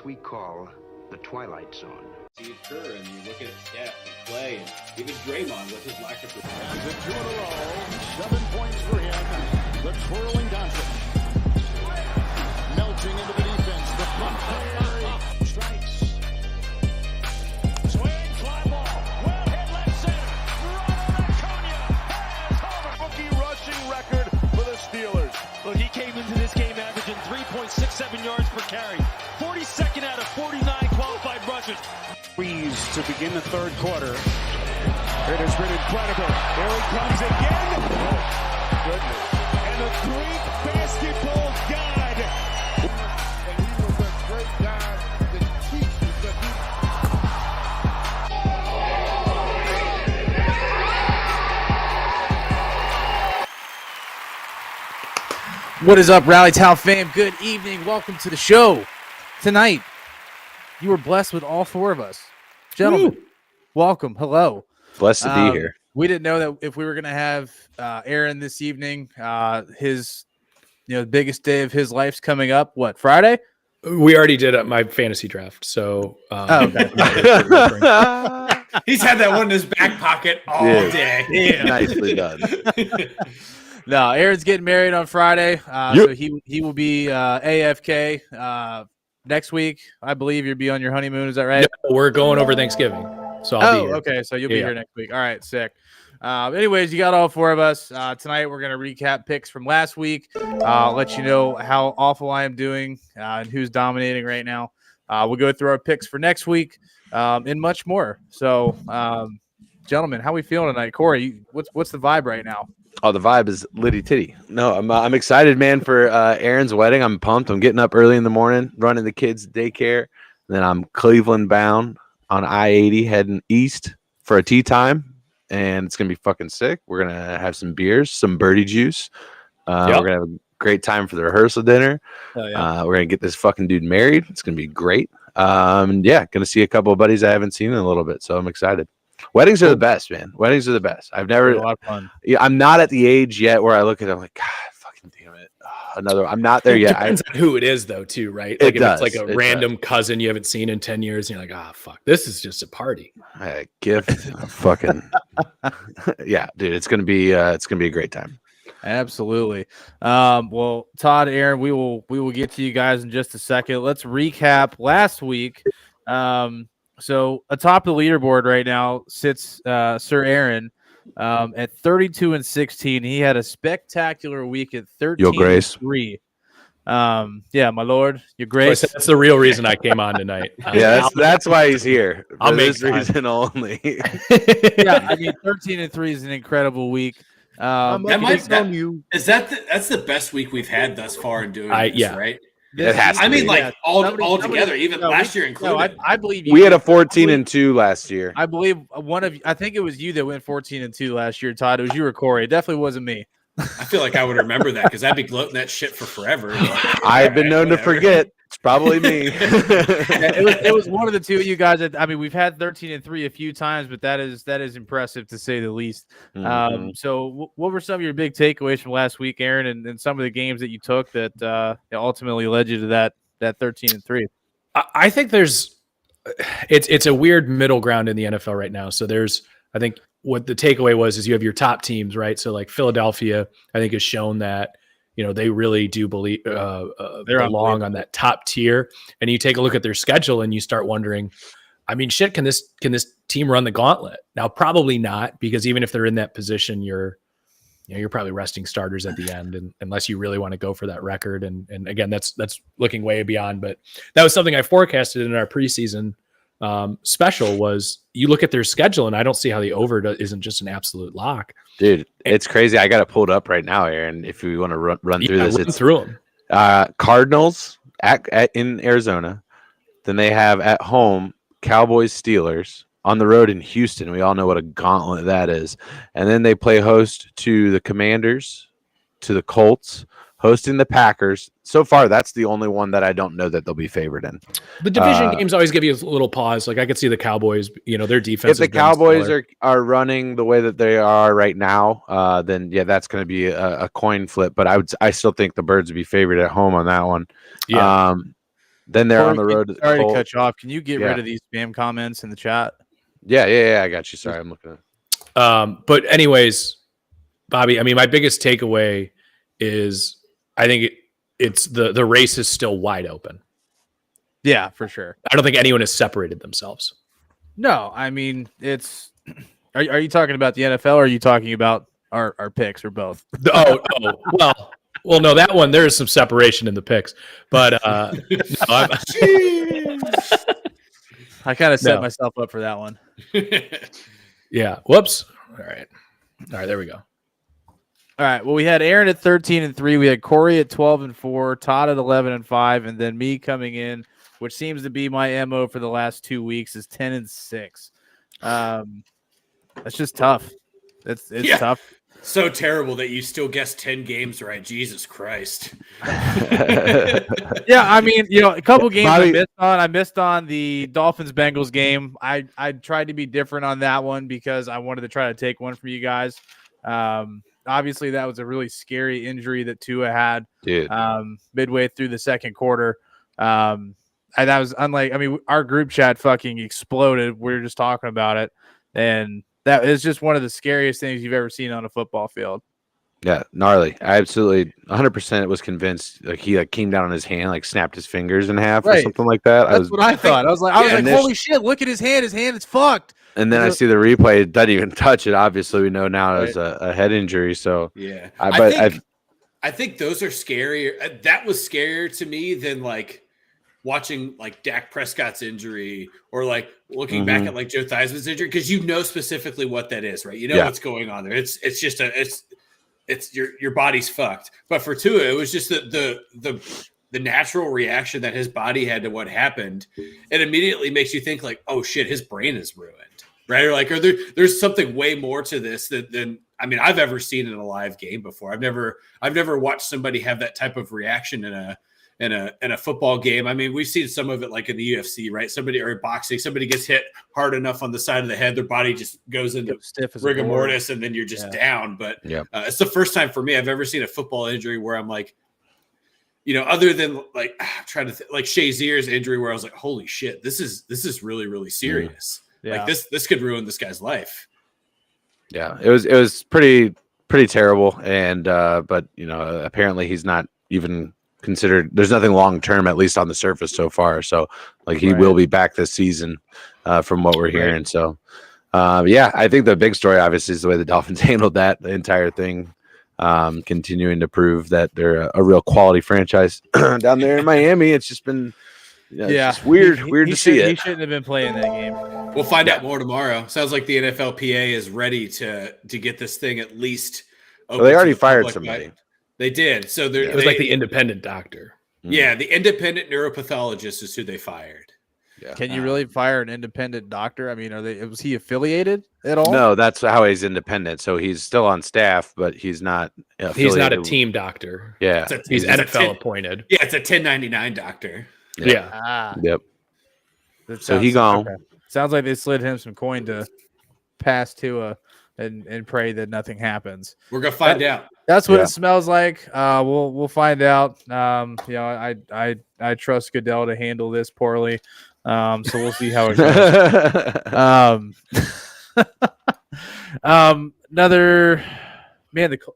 we call the Twilight Zone. See it occur, and you look at Steph and Clay, and even Draymond with his lack of performance. With 2 in a row, 7 points for him. The twirling Doncic, melting into the defense. The pump strikes. Swing, fly ball. Well hit left center. Ronald Acuna has homer. Rookie rushing record for the Steelers. Look, he came into this game averaging 3.67 yards per carry. 42nd out of 49 qualified rushers. Freeze to begin the third quarter. It has been incredible. Here he comes again. Oh, goodness. And a Greek basketball god. And he was a great guy that teaches the What is up, Rally Town fam? Good evening. Welcome to the show. Tonight, you were blessed with all four of us. Gentlemen, welcome. Hello. Blessed to be here. We didn't know that if we were going to have Aaron this evening. His biggest day of his life's coming up. What, Friday? We already did my fantasy draft. So okay. He's had that one in his back pocket all day. Yeah. Nicely done. No, Aaron's getting married on Friday. So he will be AFK next week. I believe you'll be on your honeymoon. Is that right? Yeah, we're going over Thanksgiving. So I'll be here. Okay. So you'll be here next week. All right, sick. Anyways, you got all four of us. Tonight we're going to recap picks from last week. Let you know how awful I am doing and who's dominating right now. We'll go through our picks for next week and much more. So, gentlemen, how we feeling tonight? Corey, what's the vibe right now? Oh, the vibe is litty titty. No, I'm excited, man, for Aaron's wedding. I'm pumped. I'm getting up early in the morning, running the kids' daycare. Then I'm Cleveland bound on I-80 heading east for a tea time. And it's going to be fucking sick. We're going to have some beers, some birdie juice. We're going to have a great time for the rehearsal dinner. We're going to get this fucking dude married. It's going to be great. Going to see a couple of buddies I haven't seen in a little bit. So I'm excited. Weddings are the best, man. Weddings are the best. I've never. A lot of fun. Yeah, I'm not at the age yet where I look at it, I'm like, God, fucking damn it. Another. I'm not there yet. Depends on who it is, though, too, right? Like if it's like a random cousin you haven't seen in 10 years, and you're like, fuck, this is just a party. A gift, fucking. Yeah, dude, it's gonna be a great time. Absolutely. Well, Todd, Aaron, we will get to you guys in just a second. Let's recap last week. So atop the leaderboard right now sits Sir Aaron at 32-16. He had a spectacular week at 13-3. Yeah, my lord, your grace. So that's the real reason I came on tonight. That's why he's here. I'll for make this reason only. Yeah, I mean 13-3 is an incredible week. That's the best week we've had thus far in doing this, right? It has to I mean, be. like all together, even last year included. I believe we had a 14-2 last year. I believe I think it was you that went 14-2 last year, Todd. It was you or Corey. It definitely wasn't me. I feel like I would remember that because I'd be gloating that shit for forever. I've been known to forget. It's probably me. It was one of the two of you guys. I mean, we've had 13-3 a few times, but that is impressive to say the least. Mm-hmm. So what were some of your big takeaways from last week, Aaron, and some of the games that you took that ultimately led you to that 13-3? I think it's a weird middle ground in the NFL right now. So I think what the takeaway is you have your top teams, right? So like Philadelphia, I think has shown that, they really do believe they're belong on that top tier. And you take a look at their schedule and you start wondering, I mean, shit, can this team run the gauntlet? Now, probably not, because even if they're in that position, you're probably resting starters at the end, and unless you really want to go for that record. And again, that's looking way beyond, but that was something I forecasted in our preseason special. Was you look at their schedule and I don't see how the over isn't just an absolute lock, dude. It's crazy. I got to pull it up right now, Aaron. If we want to run through this, it's through them. Cardinals in Arizona, then they have at home Cowboys, Steelers, on the road in Houston. We all know what a gauntlet that is, and then they play host to the Commanders, to the Colts, hosting the Packers. So far, that's the only one that I don't know that they'll be favored in. The division games always give you a little pause. Like I could see the Cowboys, their defense. If the Cowboys are running the way that they are right now, then yeah, that's going to be a coin flip. But I still think the Birds would be favored at home on that one. Yeah. Then they're on the road. Sorry to cut you off. Can you get rid of these spam comments in the chat? Yeah. I got you. Sorry, I'm looking at. But anyways, Bobby, I mean, my biggest takeaway is I think it's the race is still wide open. Yeah, for sure. I don't think anyone has separated themselves. No, I mean it's. Are you talking about the NFL? Or are you talking about our picks or both? Well, no, that one there is some separation in the picks, but no, I kind of set myself up for that one. Yeah. Whoops. All right. There we go. All right. Well, we had Aaron at 13-3. We had Corey at 12-4. Todd at 11-5, and then me coming in, which seems to be my MO for the last 2 weeks, is 10-6. That's just tough. It's tough. So terrible that you still guessed 10 games right. Jesus Christ. Yeah, I mean, a couple games I missed on the Dolphins-Bengals game. I tried to be different on that one because I wanted to try to take one from you guys. Obviously, that was a really scary injury that Tua had midway through the second quarter. And that was unlike, I mean, our group chat fucking exploded. We were just talking about it. And that is just one of the scariest things you've ever seen on a football field. Yeah, gnarly. I absolutely 100% was convinced he came down on his hand, snapped his fingers in half or something like that. That's what I thought. I was like, holy shit, look at his hand. His hand is fucked. And then I see the replay. It doesn't even touch it. Obviously, we know now it was a head injury. So yeah, I think those are scarier. That was scarier to me than watching Dak Prescott's injury or looking back at Joe Theismann's injury, because specifically what that is, right? What's going on there. It's just it's your body's fucked. But for Tua, it was just the natural reaction that his body had to what happened. It immediately makes you think oh shit, his brain is ruined, right? Or there's something way more to this than I've ever seen in a live game before. I've never watched somebody have that type of reaction in a football game. I mean, we've seen some of it in the UFC, right? Or boxing, somebody gets hit hard enough on the side of the head, their body just goes into stiff rigor mortis, and then you're just down. But it's the first time for me I've ever seen a football injury where I'm other than trying to Shazier's injury, where I was holy shit, this is really, really serious. Yeah. This could ruin this guy's life. Yeah, it was pretty terrible. And but apparently he's not even considered. There's nothing long term, at least on the surface so far. So he will be back this season, from what we're hearing. Right. So I think the big story obviously is the way the Dolphins handled the entire thing, continuing to prove that they're a real quality franchise down there in Miami. It's just been it's just weird to see it. He shouldn't have been playing that game. We'll find out more tomorrow. Sounds like the NFLPA is ready to get this thing at least. Well, they already fired somebody. They did. So it was the independent doctor. Yeah, the independent neuropathologist is who they fired. Yeah. Can you really fire an independent doctor? I mean, was he affiliated at all? No, that's how he's independent. So he's still on staff, but he's not affiliated. He's not a team doctor. Yeah. He's NFL appointed. Yeah, it's a 1099 doctor. Yeah. Yep. So he gone. Okay. Sounds like they slid him some coin to pass to and pray that nothing happens. We're gonna find out. That's what it smells like. We'll find out. I trust Goodell to handle this poorly. So we'll see how it goes.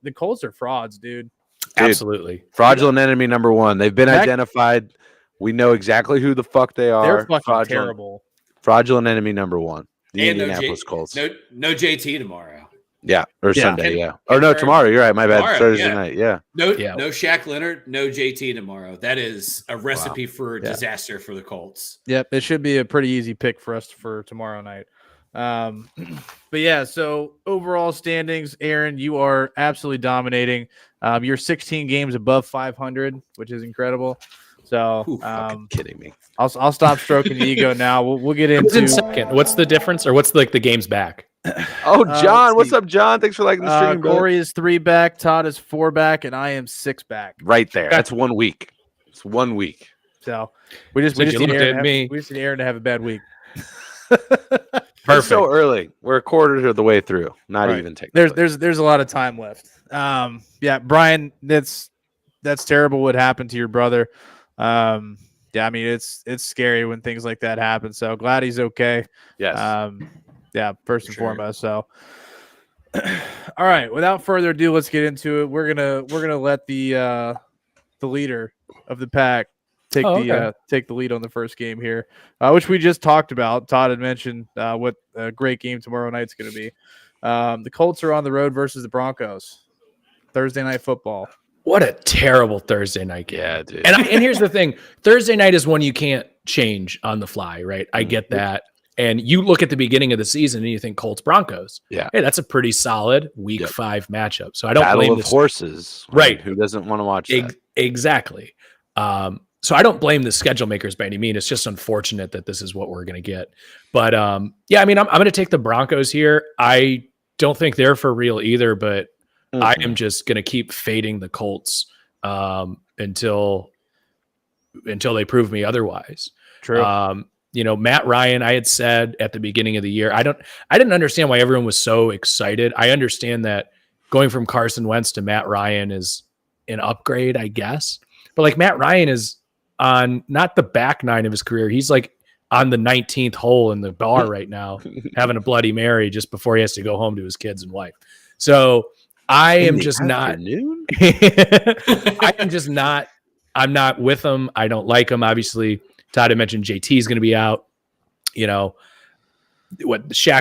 The Colts are frauds, dude. Absolutely. Fraudulent enemy number one. They've been identified. We know exactly who the fuck they are. They're fucking terrible. Fraudulent enemy number one. The Indianapolis Colts. No JT tomorrow. Yeah, or Sunday, Or no, tomorrow. You're right. My bad. Tomorrow, Thursday night, No Shaq Leonard, no JT tomorw. That is a recipe for disaster for the Colts. Yep, it should be a pretty easy pick for us for tomorrow night. But so overall standings, Aaron, you are absolutely dominating. You're 16 games above 500, which is incredible. So, kidding me. I'll stop stroking the ego now. We'll get into second. What's the difference, or what's the games back? Oh, John, what's up, John? Thanks for liking the stream. Corey is 3 back, Todd is 4 back, and I am 6 back. Right there. That's 1 week. It's 1 week. So we just need Aaron to have a bad week. Perfect. It's so early. We're a quarter of the way through. Not even technically. There's a lot of time left. Brian, that's terrible what happened to your brother. Yeah, I mean it's scary when things like that happen. So glad he's okay. Yes. Yeah, first and foremost. So all right, without further ado, let's get into it. We're gonna let the leader of the pack take take the lead on the first game here, which we just talked about. Todd had mentioned what a great game tomorrow night's going to be. The Colts are on the road versus the Broncos. Thursday night football. What a terrible Thursday night game. Yeah, dude. And here's the thing. Thursday night is one you can't change on the fly, right? I get that. And you look at the beginning of the season and you think Colts Broncos. Yeah. Hey, that's a pretty solid week 5 matchup. So I don't Battle blame of this horses. Right. Who doesn't want to watch that? Exactly. So I don't blame the schedule makers by any means. It's just unfortunate that this is what we're going to get. But yeah, I mean, I'm going to take the Broncos here. I don't think they're for real either, but I am just going to keep fading the Colts until they prove me otherwise. True. Matt Ryan, I had said at the beginning of the year, I didn't understand why everyone was so excited. I understand that going from Carson Wentz to Matt Ryan is an upgrade, I guess. But like Matt Ryan is on not the back nine of his career. He's like on the 19th hole in the bar right now, having a Bloody Mary just before he has to go home to his kids and wife. So I am just not. I am just not. I'm not with him. I don't like him. Obviously, Todd had mentioned JT is going to be out. Shaq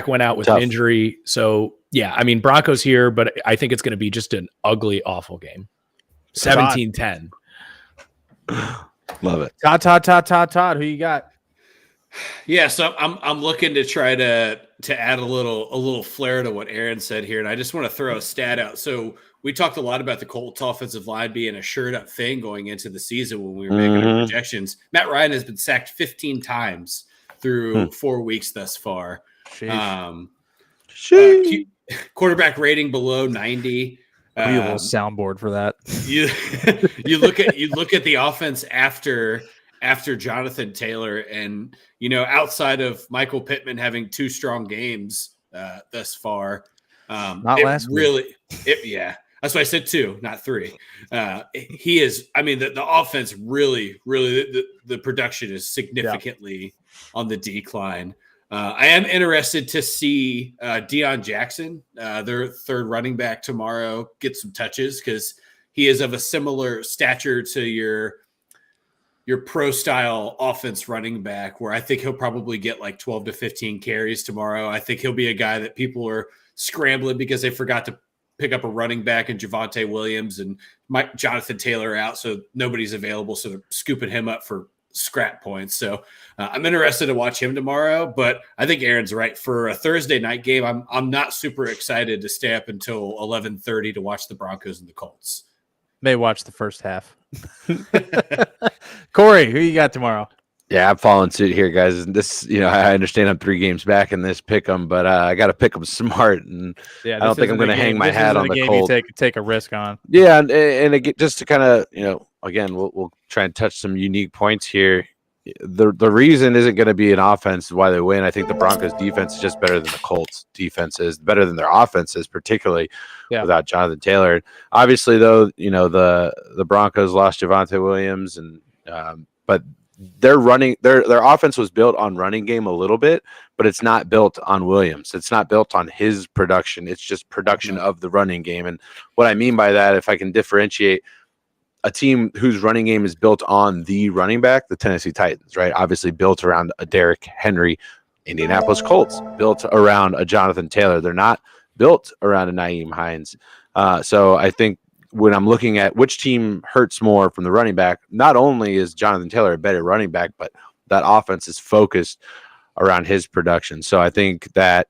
went out with an injury. So yeah, I mean Broncos here, but I think it's going to be just an ugly, awful game. 17-10. Love it. Todd, who you got? Yeah, so I'm looking to try to add a little flair to what Aaron said here, and I just want to throw a stat out. So we talked a lot about the Colts offensive line being a shored up thing going into the season when we were making our projections. Matt Ryan has been sacked 15 times through 4 weeks thus far. Quarterback rating below 90. We need a little soundboard for that. You look at the offense after Jonathan Taylor, and outside of Michael Pittman having 2 strong games thus far, not last week. Yeah, that's why I said 2, not 3. He is. I mean, the offense really, the production is significantly on the decline. I am interested to see Deion Jackson, their third running back tomorrow, get some touches because he is of a similar stature to your pro style offense running back, where I think he'll probably get like 12 to 15 carries tomorrow. I think he'll be a guy that people are scrambling because they forgot to pick up a running back and Javonte Williams and Jonathan Taylor out. So nobody's available. So they're scooping him up for scrap points. So I'm interested to watch him tomorrow, but I think Aaron's right. For a Thursday night game, I'm not super excited to stay up until 11:30 to watch the Broncos and the Colts. May watch the first half. Corey, who you got tomorrow? Yeah, I'm following suit here, guys. This, I understand I'm 3 games back in this pick 'em, but I got to pick 'em smart, and I don't think I'm going to hang my hat on the Colts. Take a risk on. Yeah, and again, just to kind of, again, we'll try and touch some unique points here. The reason isn't going to be an offense why they win. I think the Broncos defense is just better than the Colts defense is, better than their offense is, particularly without Jonathan Taylor. Obviously, though, the Broncos lost Javonte Williams, and but their offense was built on running game a little bit, but it's not built on Williams. It's not built on his production. It's just production of the running game. And what I mean by that, if I can differentiate a team whose running game is built on the running back, the Tennessee Titans, right? Obviously built around a Derrick Henry. Indianapolis Colts built around a Jonathan Taylor. They're not built around a Nyheim Hines. So I think when I'm looking at which team hurts more from the running back, not only is Jonathan Taylor a better running back, but that offense is focused around his production. So I think that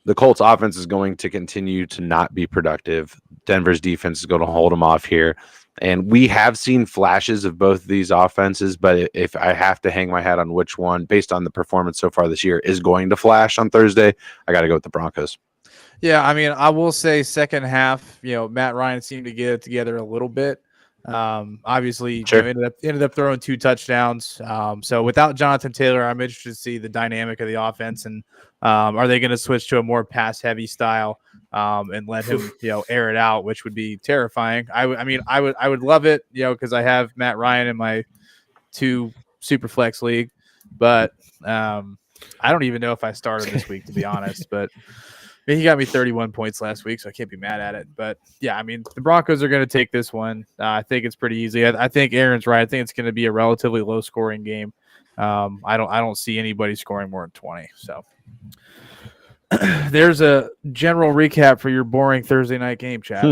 the Colts offense is going to continue to not be productive. Denver's defense is going to hold them off here. And we have seen flashes of both of these offenses, but if I have to hang my hat on which one, based on the performance so far this year, is going to flash on Thursday, I got to go with the Broncos. Yeah, I mean, I will say second half, Matt Ryan seemed to get it together a little bit. Obviously, ended up throwing 2 touchdowns. So without Jonathan Taylor, I'm interested to see the dynamic of the offense, and are they going to switch to a more pass-heavy style and let him, air it out, which would be terrifying. I would love it, because I have Matt Ryan in my 2 super flex league, but I don't even know if I started this week, to be honest. But I mean, he got me 31 points last week, so I can't be mad at it. But yeah, I mean, the Broncos are going to take this one. I think it's pretty easy. I think Aaron's right. I think it's going to be a relatively low scoring game. I don't see anybody scoring more than 20. So there's a general recap for your boring Thursday night game, chat.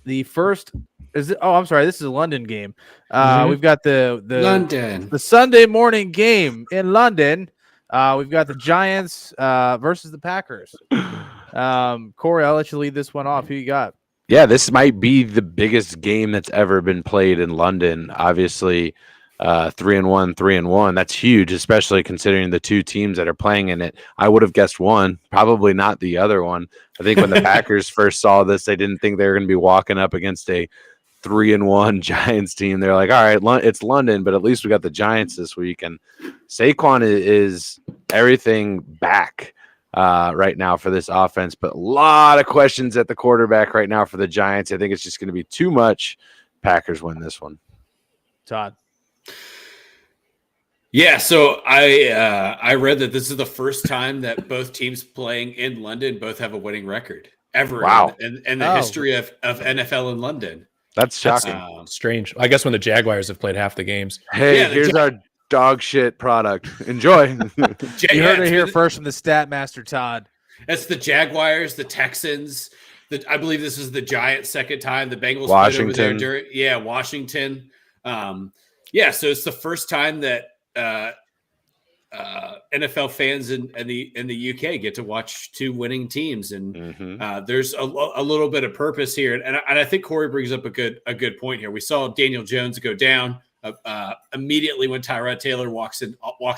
The first is I'm sorry, this is a London game. We've got the London, the Sunday morning game in London. We've got the Giants versus the Packers. Corey, I'll let you lead this one off. Who you got? Yeah, this might be the biggest game that's ever been played in London. Obviously, 3-1, 3-1. That's huge, especially considering the 2 teams that are playing in it. I would have guessed one, probably not the other one. I think when the Packers first saw this, they didn't think they were going to be walking up against a 3-1 Giants team. They're like, all right, it's London, but at least we got the Giants this week. And Saquon is everything back right now for this offense, but a lot of questions at the quarterback right now for the Giants. I think it's just going to be too much. Packers win this one. Todd. Yeah, so I read that this is the first time that both teams playing in London both have a winning record ever. Wow. in the history of NFL in London. That's shocking. Strange. I guess when the Jaguars have played half the games. Hey, Yeah, here's our dog shit product. Enjoy. You heard it here first from the stat master, Todd. That's the Jaguars, the Texans. I believe this is the Giants' second time. The Bengals Washington. played over there Washington. So it's the first time that NFL fans in the UK get to watch 2 winning teams, and there's a little bit of purpose here. And I think Corey brings up a good point here. We saw Daniel Jones go down immediately when Tyrod Taylor walks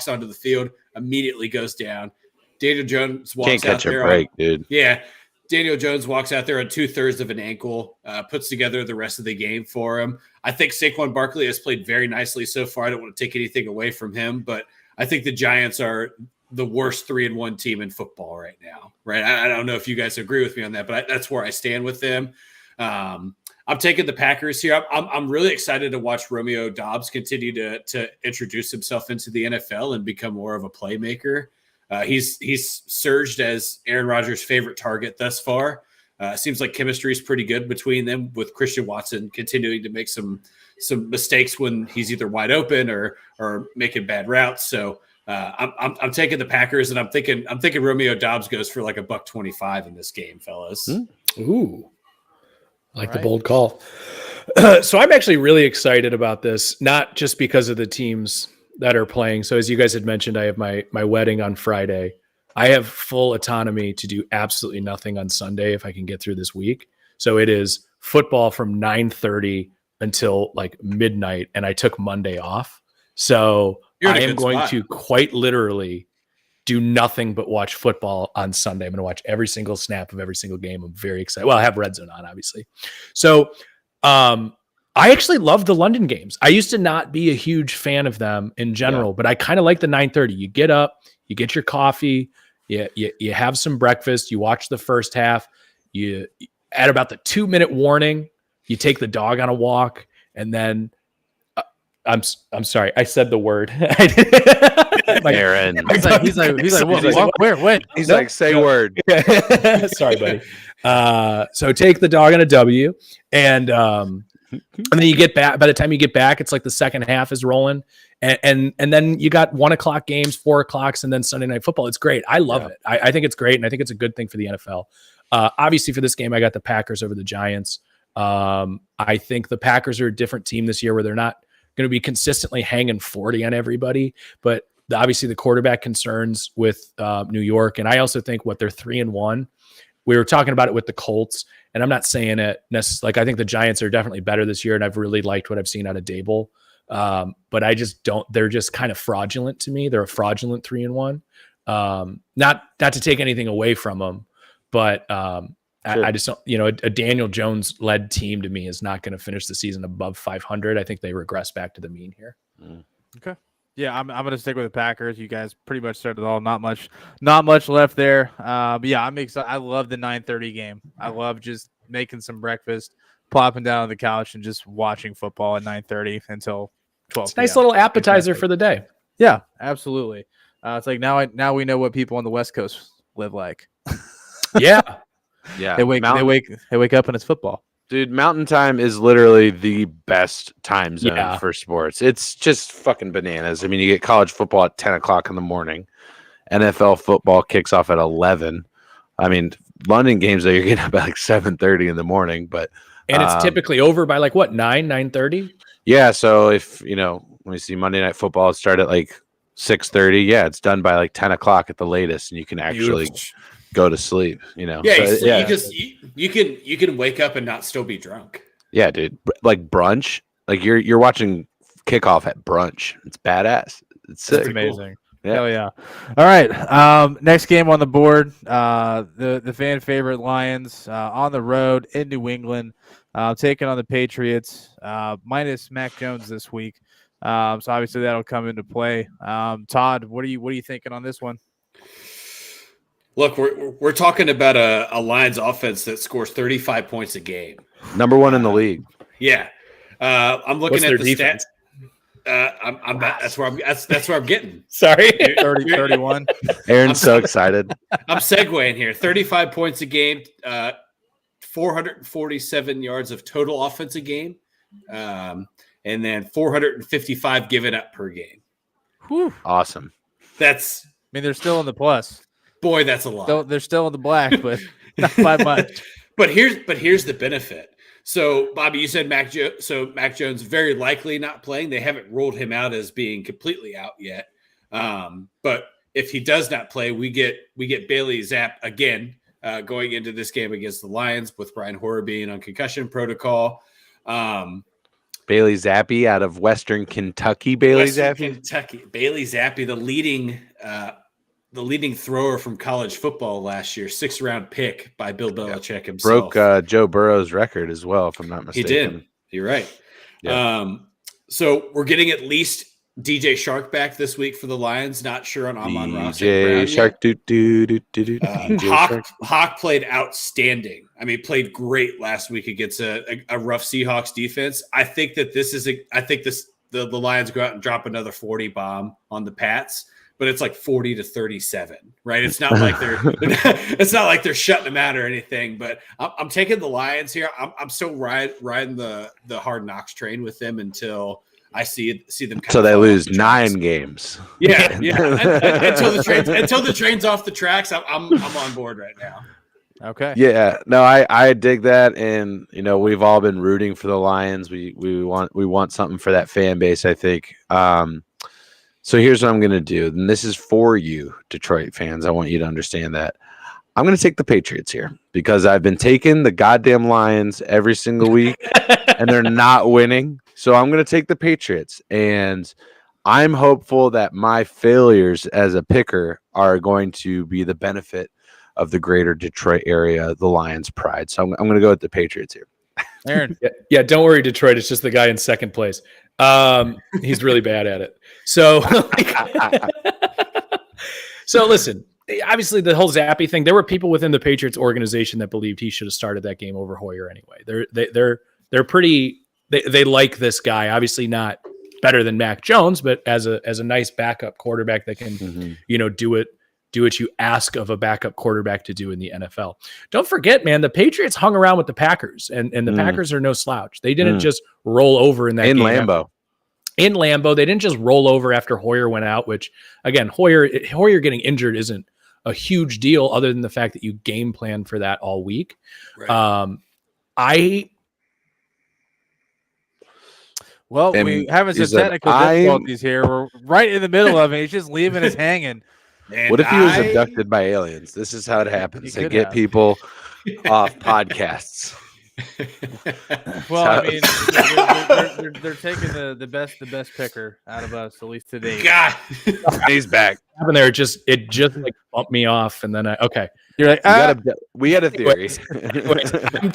onto the field. Immediately goes down. Daniel Jones walks Can't catch out there a break, dude. Yeah. Daniel Jones walks out there on 2/3 of an ankle, puts together the rest of the game for him. I think Saquon Barkley has played very nicely so far. I don't want to take anything away from him, but I think the Giants are the worst 3-1 team in football right now. Right? I don't know if you guys agree with me on that, but that's where I stand with them. I'm taking the Packers here. I'm really excited to watch Romeo Doubs continue to introduce himself into the NFL and become more of a playmaker. He's surged as Aaron Rodgers' favorite target thus far. Seems like chemistry is pretty good between them, with Christian Watson continuing to make some mistakes when he's either wide open or making bad routes. So I'm taking the Packers, and I'm thinking Romeo Doubs goes for like $125 in this game, fellas. Ooh, the bold call. So I'm actually really excited about this, not just because of the teams that are playing. So as you guys had mentioned, I have my wedding on Friday. I have full autonomy to do absolutely nothing on Sunday if I can get through this week. So it is football from 9:30 until like midnight, and I took Monday off. So I am going to quite literally do nothing but watch football on Sunday. I'm going to watch every single snap of every single game. I'm very excited. Well, I have Red Zone on, obviously. So I actually love the London games. I used to not be a huge fan of them in general, but I kind of like the 9:30. You get up, you get your coffee, you have some breakfast, you watch the first half, you at about the 2-minute warning, you take the dog on a walk, and then I'm sorry, I said the word. Aaron. He's like, where? When? He's like, say word. Sorry, buddy. So take the dog on a W, and then you get back. By the time you get back, it's like the second half is rolling, and then you got 1 o'clock games, 4 o'clocks, and then Sunday Night Football. It's great. I love it. I think it's great, and I think it's a good thing for the NFL. Obviously, for this game, I got the Packers over the Giants. I think the Packers are a different team this year, where they're not going to be consistently hanging 40 on everybody, but obviously the quarterback concerns with New York. And I also think they're 3-1. We were talking about it with the Colts, and I'm not saying it necessarily. Like, I think the Giants are definitely better this year, and I've really liked what I've seen out of Dable. But I just don't. They're just kind of fraudulent to me. They're a fraudulent 3-1. Not to take anything away from them, but I just don't. A Daniel Jones led team to me is not going to finish the season above 500. I think they regress back to the mean here. Okay. Yeah, I'm going to stick with the Packers. You guys pretty much said it all. Not much left there. But yeah, I'm excited. I love the 9:30 game. I love just making some breakfast, plopping down on the couch, and just watching football at 9:30 until 12 It's a nice p.m. little appetizer for the day. Yeah, absolutely. It's like now we know what people on the West Coast live like. Yeah. Yeah. They wake up and it's football. Dude, Mountain Time is literally the best time zone for sports. It's just fucking bananas. I mean, you get college football at 10 o'clock in the morning. NFL football kicks off at 11. I mean, London games, though, you're getting up at like 7:30 in the morning. And it's typically over by like, what, 9:30? Yeah, so if, let me see, Monday Night Football start at like 6:30. Yeah, it's done by like 10 o'clock at the latest, and you can actually go to sleep, Yeah, so, you can wake up and not still be drunk. Yeah, dude. Like brunch, like you're watching kickoff at brunch. It's badass. It's sick. It's amazing. Yeah. Hell yeah. All right. Next game on the board, the fan favorite Lions on the road in New England, taking on the Patriots, minus Mac Jones this week. So obviously that'll come into play. Todd, what are you thinking on this one? Look, we're talking about a Lions offense that scores 35 points a game. Number one in the league. Yeah. I'm looking at the defense? That's where I'm getting. Sorry. 30-31. Aaron's so excited. I'm segueing here. 35 points a game, 447 yards of total offense a game, and then 455 given up per game. Whew. Awesome. They're still in the plus. Boy, that's a lot. They're still in the black, but not by much. But here's the benefit. So, Bobby, you said Mac Jones very likely not playing. They haven't ruled him out as being completely out yet. But if he does not play, we get Bailey Zapp again going into this game against the Lions with Brian Hoyer being on concussion protocol. Bailey Zappi out of Western Kentucky. Kentucky. Bailey Zappi, the leading thrower from college football last year, 6th-round pick by Bill Belichick himself. Broke Joe Burrow's record as well, if I'm not mistaken. He did. You're right. Yeah. So we're getting at least DJ Shark back this week for the Lions. Not sure on Amon-Ra St. Brown. Shark. Hawk played outstanding. I mean, played great last week against a rough Seahawks defense. I think that the Lions go out and drop another 40 bomb on the Pats. But it's like 40-37, right? It's not like they're shutting them out or anything. But I'm taking the Lions here. I'm still riding the Hard Knocks train with them until I see them. So they lose 9 games. Yeah. until the train's off the tracks. I'm on board right now. Okay. Yeah. No, I dig that, and we've all been rooting for the Lions. We want something for that fan base, I think. So here's what I'm going to do. And this is for you, Detroit fans. I want you to understand that. I'm going to take the Patriots here because I've been taking the goddamn Lions every single week and they're not winning. So I'm going to take the Patriots. And I'm hopeful that my failures as a picker are going to be the benefit of the greater Detroit area, the Lions' pride. So I'm going to go with the Patriots here. Aaron. Yeah, don't worry, Detroit. It's just the guy in second place. He's really bad at it. So, so listen, obviously the whole Zappy thing, there were people within the Patriots organization that believed he should have started that game over Hoyer anyway. They're pretty, they like this guy, obviously not better than Mac Jones, but as a nice backup quarterback that can, do what you ask of a backup quarterback to do in the NFL. Don't forget, man, the Patriots hung around with the Packers, and the Packers are no slouch. They didn't just roll over in that game. In Lambeau, they didn't just roll over after Hoyer went out, which, again, Hoyer getting injured isn't a huge deal other than the fact that you game plan for that all week. Right. We having some technical difficulties here. We're right in the middle of it. He's just leaving us hanging. Man, what if he was abducted by aliens? This is how it happens. They get people off podcasts. Well, I mean, they're taking the best picker out of us, at least today. God, he's back. Happened there, it just like bumped me off, and then you're like, we had a theory.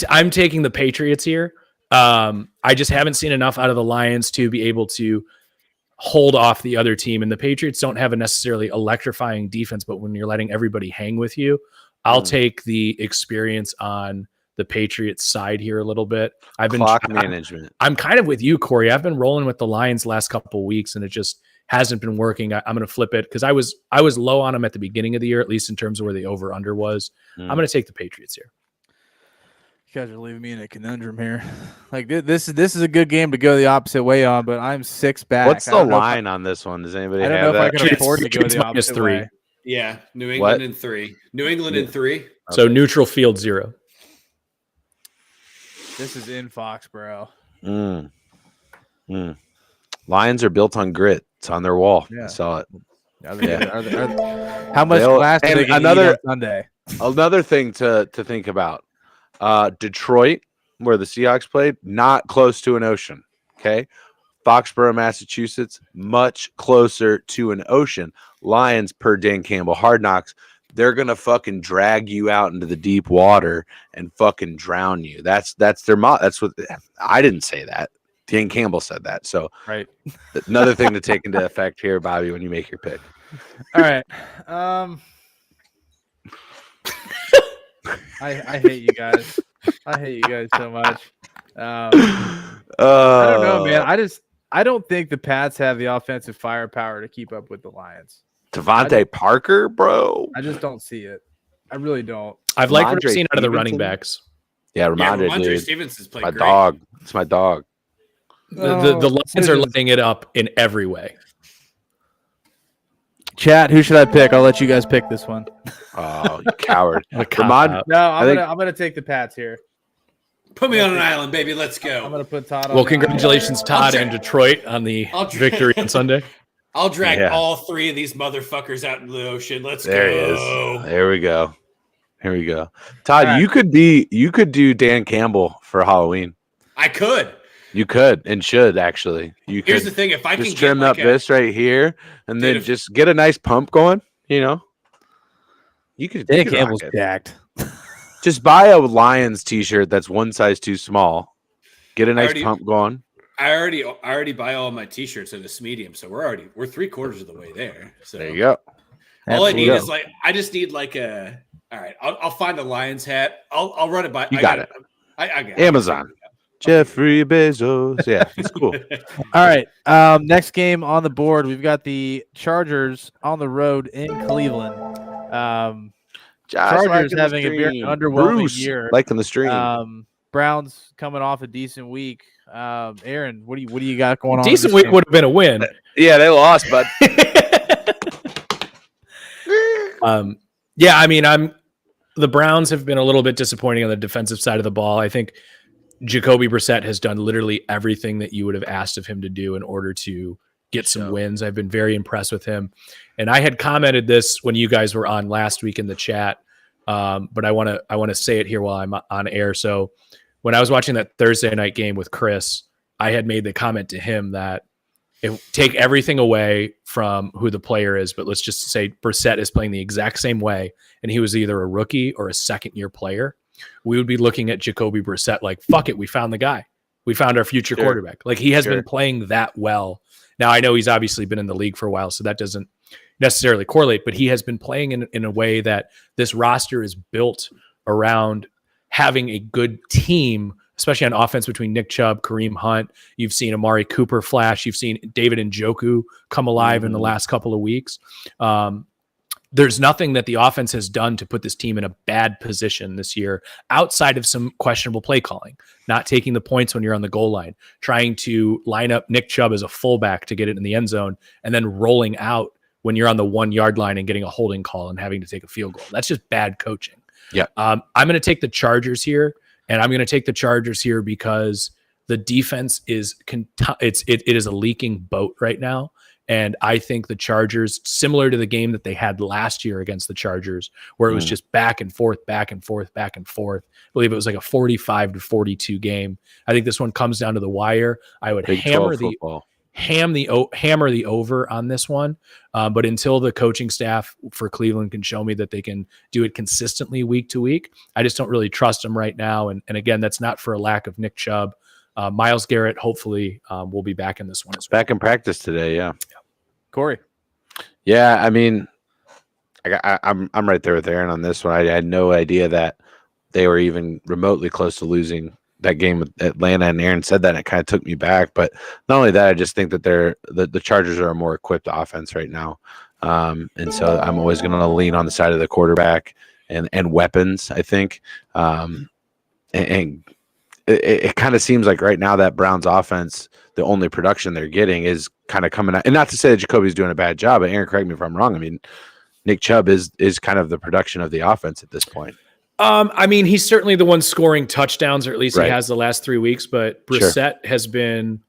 I'm taking the Patriots here. I just haven't seen enough out of the Lions to be able to hold off the other team, and the Patriots don't have a necessarily electrifying defense, but when you're letting everybody hang with you, I'll take the experience on the Patriots side here a little bit. Clock management. I'm kind of with you, Corey. I've been rolling with the Lions the last couple of weeks, and it just hasn't been working. I'm going to flip it because I was low on them at the beginning of the year, at least in terms of where the over/under was. I'm going to take the Patriots here. You guys are leaving me in a conundrum here. Like this is a good game to go the opposite way on, but I'm 6 back. What's the line on this one? Does anybody have that? I don't know if I can afford to go the opposite -3. way. Yeah, New England in 3. New England in 3. So neutral field 0. This is in Foxborough. Lions are built on grit. It's on their wall. Yeah. I saw it. How much glass do they get on Sunday? Another thing to think about. Detroit, where the Seahawks played, not close to an ocean. Okay. Foxborough, Massachusetts, much closer to an ocean. Lions, per Dan Campbell, Hard Knocks, they're gonna fucking drag you out into the deep water and fucking drown you. That's their That's what I didn't say that. Dan Campbell said that. So right. Another thing to take into effect here, Bobby, when you make your pick. All right. I hate you guys. I hate you guys so much. I don't know, man. I don't think the Pats have the offensive firepower to keep up with the Lions. Devontae Parker, bro. I just don't see it. I really don't. I've liked what I've seen out of the running backs. Yeah, Ramondre Stevenson's played my great. dog. It's my dog. The Lions are lighting it up in every way. Chat, who should I pick? I'll let you guys pick this one. Oh, you coward. No, I'm gonna take the Pats here. Put me on an island, baby. Let's go. I'm gonna put Todd on. Well, congratulations, Todd and Detroit on the victory on Sunday. I'll drag all 3 of these motherfuckers out into the ocean. Let's go. There it is. There we go. Here we go. Todd, right. you could do Dan Campbell for Halloween. I could. You could and should actually. Here's the thing: if I just can trim up this right here and then just get a nice pump going, you could. Dan Campbell's jacked. Just buy a Lions t-shirt that's one size too small. Get a nice pump going. I already buy all my t-shirts at a medium, so we're 3/4 of the way there. So there you go. All I need is I just need a. All right, I'll find a Lions hat. I'll run it by. You got it. I got it. Amazon. Jeffrey Bezos. Yeah, it's cool. All right. Next game on the board, we've got the Chargers on the road in Cleveland. Chargers having a very underwhelming year. Liking the stream. Browns coming off a decent week. Aaron, what do you got going on? Decent week would have been a win. Yeah, they lost, but yeah, I mean, the Browns have been a little bit disappointing on the defensive side of the ball. I think Jacoby Brissett has done literally everything that you would have asked of him to do in order to get some wins. I've been very impressed with him. And I had commented this when you guys were on last week in the chat, but I want to say it here while I'm on air. So when I was watching that Thursday night game with Chris, I had made the comment to him that take everything away from who the player is, but let's just say Brissett is playing the exact same way, and he was either a rookie or a second-year player. We would be looking at Jacoby Brissett like, fuck it, we found the guy. We found our future quarterback. Like, he has been playing that well. Now, I know he's obviously been in the league for a while, so that doesn't necessarily correlate, but he has been playing in a way that this roster is built around having a good team, especially on offense between Nick Chubb, Kareem Hunt. You've seen Amari Cooper flash. You've seen David Njoku come alive in the last couple of weeks. There's nothing that the offense has done to put this team in a bad position this year outside of some questionable play calling, not taking the points when you're on the goal line, trying to line up Nick Chubb as a fullback to get it in the end zone, and then rolling out when you're on the 1 yard line and getting a holding call and having to take a field goal. That's just bad coaching. Yeah. I'm going to take the Chargers here, and I'm going to take the Chargers here because the defense is it is a leaking boat right now. And I think the Chargers, similar to the game that they had last year against the Chargers, where it was just back and forth, back and forth, back and forth. I believe it was like a 45-42 game. I think this one comes down to the wire. I would hammer the over on this one. But until the coaching staff for Cleveland can show me that they can do it consistently week to week, I just don't really trust them right now. And again, that's not for a lack of Nick Chubb. Myles Garrett, hopefully, will be back in this one as well. Back in practice today, yeah. Corey. Yeah, I mean, I'm right there with Aaron on this one. I had no idea that they were even remotely close to losing that game with Atlanta, and Aaron said that, and it kind of took me back. But not only that, I just think that the Chargers are a more equipped offense right now. And so I'm always going to lean on the side of the quarterback and weapons, I think. And it kind of seems like right now that Browns offense, the only production they're getting is kind of coming out. And not to say that Jacoby's doing a bad job, but Aaron, correct me if I'm wrong. I mean, Nick Chubb is kind of the production of the offense at this point. I mean, he's certainly the one scoring touchdowns, or at least he has the last 3 weeks, but Brissett has been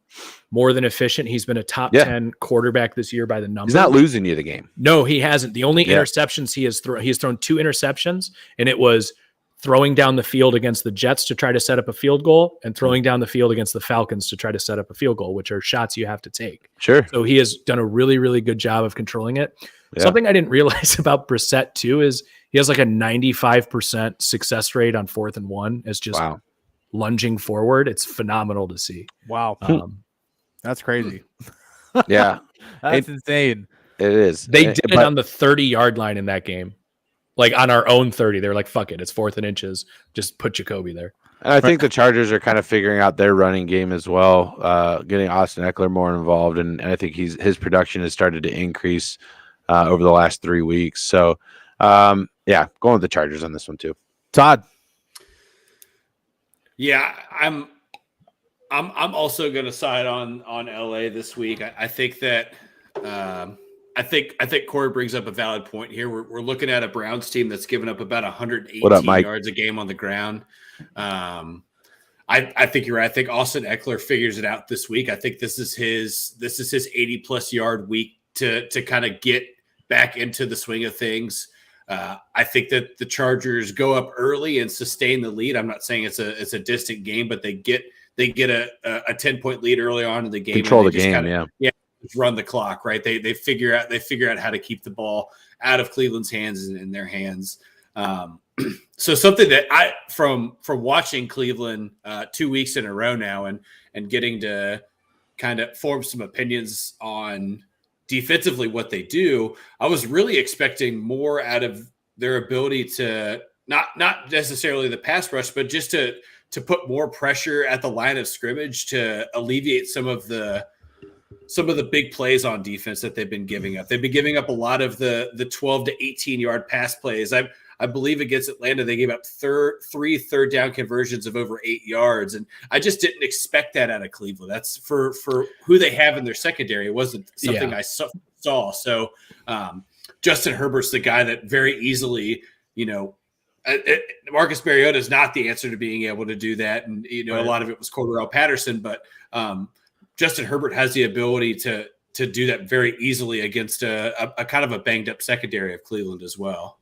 more than efficient. He's been a top 10 quarterback this year by the numbers. He's not losing you the game. No, he hasn't. The only interceptions he has thrown 2 interceptions, and it was throwing down the field against the Jets to try to set up a field goal and throwing down the field against the Falcons to try to set up a field goal, which are shots you have to take. Sure. So he has done a really, really good job of controlling it. Yeah. Something I didn't realize about Brissett too is he has like a 95% success rate on 4th and 1 as just lunging forward. It's phenomenal to see. Wow. That's crazy. Yeah. That's insane. It is. They did it on the 30-yard line in that game. Like on our own 30, they're like, fuck it. It's 4th and inches. Just put Jacoby there. And I think the Chargers are kind of figuring out their running game as well, getting Austin Eckler more involved. And I think his production has started to increase over the last 3 weeks. So, going with the Chargers on this one too. Todd. Yeah, I'm also going to side on LA this week. I think that I think Corey brings up a valid point here. We're looking at a Browns team that's given up about 118 yards a game on the ground. I think you're right. I think Austin Eckler figures it out this week. I think this is his 80+ yard week to kind of get back into the swing of things. I think that the Chargers go up early and sustain the lead. I'm not saying it's a distant game, but they get a 10-point lead early on in the game. Control the game, run the clock, right? They figure out how to keep the ball out of Cleveland's hands and in their hands. So something that I from watching Cleveland 2 weeks in a row now and getting to kind of form some opinions on defensively what they do, I was really expecting more out of their ability to not necessarily the pass rush, but just to put more pressure at the line of scrimmage to alleviate some of the big plays on defense that they've been giving up. They've been giving up a lot of the 12 to 18 yard pass plays. I believe against Atlanta, they gave up 3 third down conversions of over 8 yards. And I just didn't expect that out of Cleveland. That's for who they have in their secondary. It wasn't something I saw. So Justin Herbert's the guy that very easily, Marcus Mariota is not the answer to being able to do that. And, a lot of it was Cordarrelle Patterson, but Justin Herbert has the ability to do that very easily against a kind of a banged up secondary of Cleveland as well.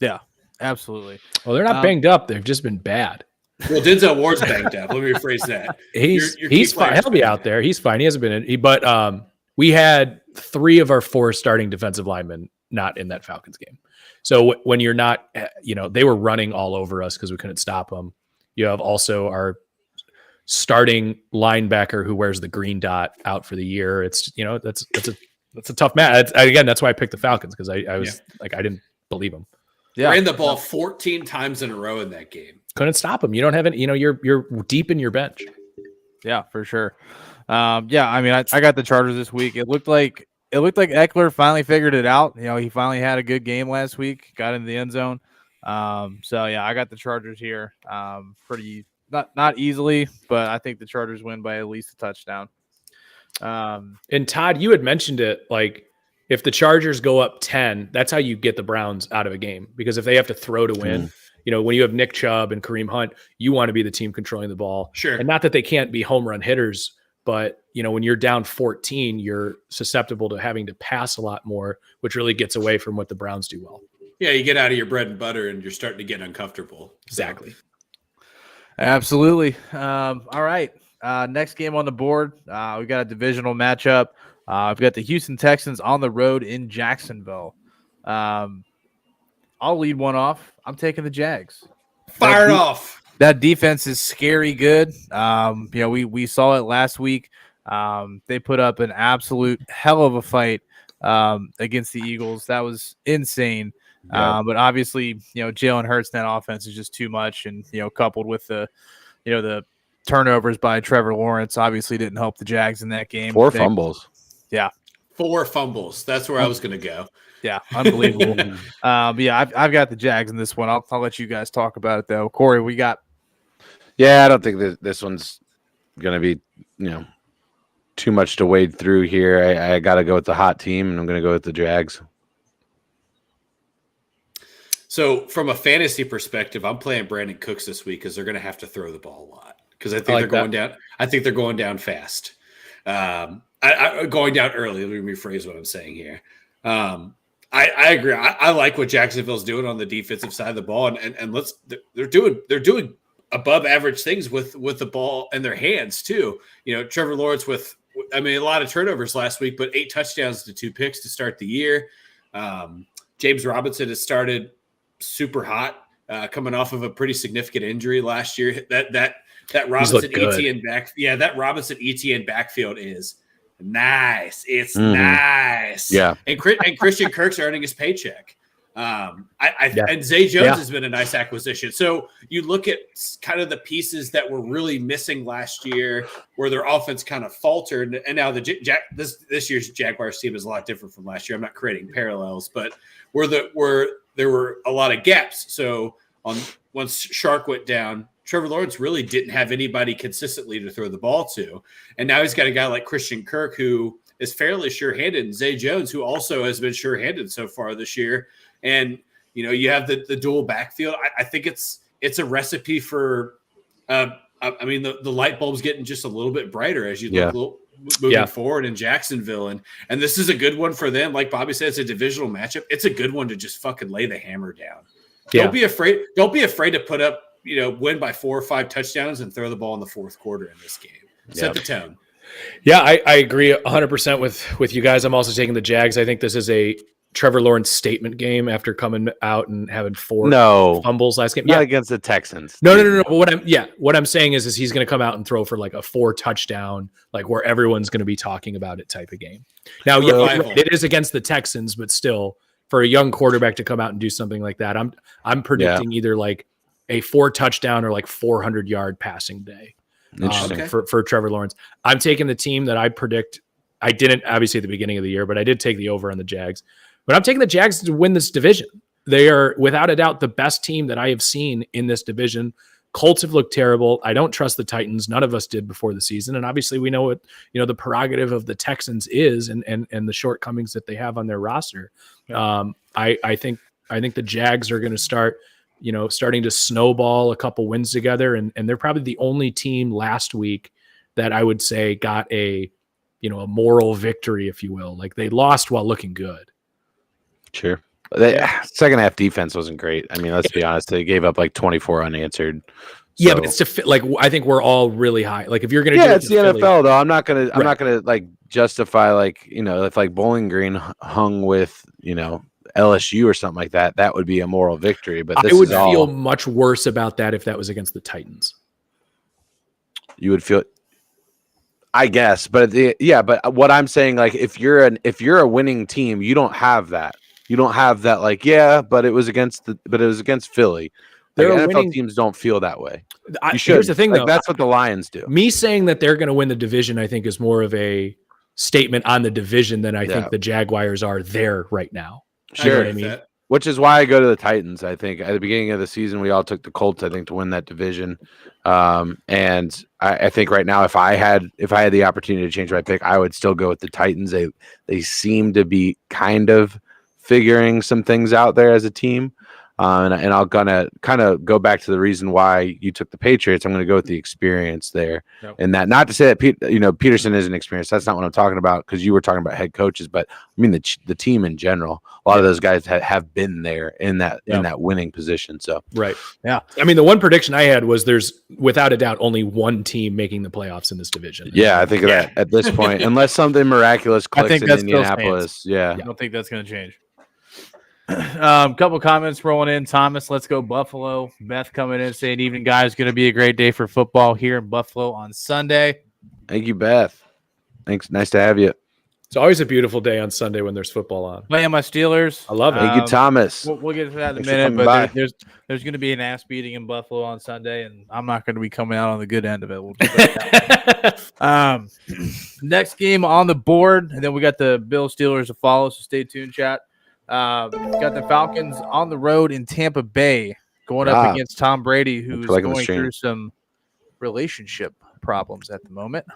Yeah, absolutely. Well, they're not banged up. They've just been bad. Well, Denzel Ward's banged up. Let me rephrase that. He's fine. He'll be out there. He's fine. He hasn't been but we had 3 of our 4 starting defensive linemen not in that Falcons game. So when you're not, they were running all over us because we couldn't stop them. You have also our starting linebacker who wears the green dot out for the year. It's that's a tough match. That's why I picked the Falcons, because I was I didn't believe them. Yeah, ran the ball 14 times in a row in that game. Couldn't stop them. You don't have any. You're deep in your bench. Yeah, for sure. I mean, I got the Chargers this week. It looked like Eckler finally figured it out. He finally had a good game last week. Got in the end zone. I got the Chargers here. Pretty. Not easily, but I think the Chargers win by at least a touchdown. And Todd, you had mentioned it, like if the Chargers go up 10, that's how you get the Browns out of a game, because if they have to throw to win, when you have Nick Chubb and Kareem Hunt, you want to be the team controlling the ball. Sure. And not that they can't be home run hitters, but when you're down 14, you're susceptible to having to pass a lot more, which really gets away from what the Browns do well. Yeah, you get out of your bread and butter and you're starting to get uncomfortable. Exactly. Absolutely. All right. Next game on the board, we've got a divisional matchup. We've got the Houston Texans on the road in Jacksonville. I'll lead one off. I'm taking the Jags. Fire it off. That defense is scary good. We saw it last week. They put up an absolute hell of a fight against the Eagles. That was insane. But obviously, Jalen Hurts in that offense is just too much, and coupled with the turnovers by Trevor Lawrence obviously didn't help the Jags in that game. 4 fumbles. Yeah. 4 fumbles. That's where I was going to go. Yeah, unbelievable. But yeah, I've got the Jags in this one. I'll let you guys talk about it though. Corey, we got. Yeah, I don't think that this one's going to be too much to wade through here. I got to go with the hot team, and I'm going to go with the Jags. So from a fantasy perspective, I'm playing Brandon Cooks this week because they're going to have to throw the ball a lot because I think they're going down. I think they're going down fast. Going down early. Let me rephrase what I'm saying here. I agree. I like what Jacksonville's doing on the defensive side of the ball, and they're doing above average things with the ball in their hands too. Trevor Lawrence with a lot of turnovers last week, but 8 touchdowns to 2 picks to start the year. James Robinson has started super hot, coming off of a pretty significant injury last year. That Robinson ETN that Robinson ETN backfield is nice. It's nice. Yeah. And Christian Kirk's earning his paycheck. And Zay Jones has been a nice acquisition. So you look at kind of the pieces that were really missing last year, where their offense kind of faltered, and now this year's Jaguars team is a lot different from last year. I'm not creating parallels, but where there were a lot of gaps. So once Shark went down, Trevor Lawrence really didn't have anybody consistently to throw the ball to, and now he's got a guy like Christian Kirk who is fairly sure-handed, and Zay Jones who also has been sure-handed so far this year. And you have the dual backfield. I think it's a recipe for. The light bulb's getting just a little bit brighter as you look moving forward in Jacksonville, and this is a good one for them. Like Bobby said, it's a divisional matchup. It's a good one to just fucking lay the hammer down. Don't be afraid. Don't be afraid to put up win by 4 or 5 touchdowns and throw the ball in the fourth quarter in this game. Set the tone. Yeah, I agree 100% with you guys. I'm also taking the Jags. I think this is a Trevor Lawrence statement game after coming out and having 4 fumbles last game. Not against the Texans. No. But what I'm saying is he's going to come out and throw for like a 4 touchdown, like where everyone's going to be talking about it type of game. Now, it is against the Texans, but still, for a young quarterback to come out and do something like that, I'm predicting either like a 4 touchdown or like 400-yard passing day for Trevor Lawrence. I'm taking the team that I predict. I didn't obviously at the beginning of the year, but I did take the over on the Jags. But I'm taking the Jags to win this division. They are, without a doubt, the best team that I have seen in this division. Colts have looked terrible. I don't trust the Titans. None of us did before the season. And obviously we know what, the prerogative of the Texans is and the shortcomings that they have on their roster. I think the Jags are going to start, starting to snowball a couple wins together. And they're probably the only team last week that I would say got a moral victory, if you will. Like they lost while looking good. Sure. Second half defense wasn't great. I mean, let's be honest. They gave up like 24 unanswered. Yeah, but it's to fit. Like I think we're all really high. Like if you're gonna, it's the NFL though. I'm not gonna like justify like if like Bowling Green hung with LSU or something like that. That would be a moral victory. But I would feel much worse about that if that was against the Titans. You would feel. I guess, but but what I'm saying, like, if you're a winning team, you don't have that. You don't have that, like, but it was against Philly. Like, NFL teams don't feel that way. Here's the thing, though. That's what the Lions do. Me saying that they're going to win the division, I think, is more of a statement on the division than I think the Jaguars are there right now. Sure, you know what I mean. Which is why I go to the Titans. I think at the beginning of the season, we all took the Colts, I think, to win that division. And I think right now, if I had the opportunity to change my pick, I would still go with the Titans. They seem to be kind of figuring some things out there as a team. And I'm gonna kind of go back to the reason why you took the Patriots. I'm going to go with the experience there, and that not to say that Peterson isn't experienced. That's not what I'm talking about because you were talking about head coaches, but I mean the team in general. A lot of those guys have been there in that winning position. So right, yeah. I mean, the one prediction I had was there's without a doubt only one team making the playoffs in this division. Yeah, I think that at this point, unless something miraculous clicks in Indianapolis. Yeah, I don't think that's going to change. Couple comments rolling in. Thomas, let's go Buffalo. Beth coming in saying, "Evening, guys. Going to be a great day for football here in Buffalo on Sunday." Thank you, Beth. Thanks. Nice to have you. It's always a beautiful day on Sunday when there's football on. Playing my Steelers. I love it. Thank you, Thomas. We'll get to that in a Thanks for minute, coming but by. there's going to be an ass beating in Buffalo on Sunday, and I'm not going to be coming out on the good end of it. We'll just put it that way. Next game on the board, and then we got the Bills Steelers to follow, so stay tuned, chat. Got the Falcons on the road in Tampa Bay going up against Tom Brady, who's going through some relationship problems at the moment.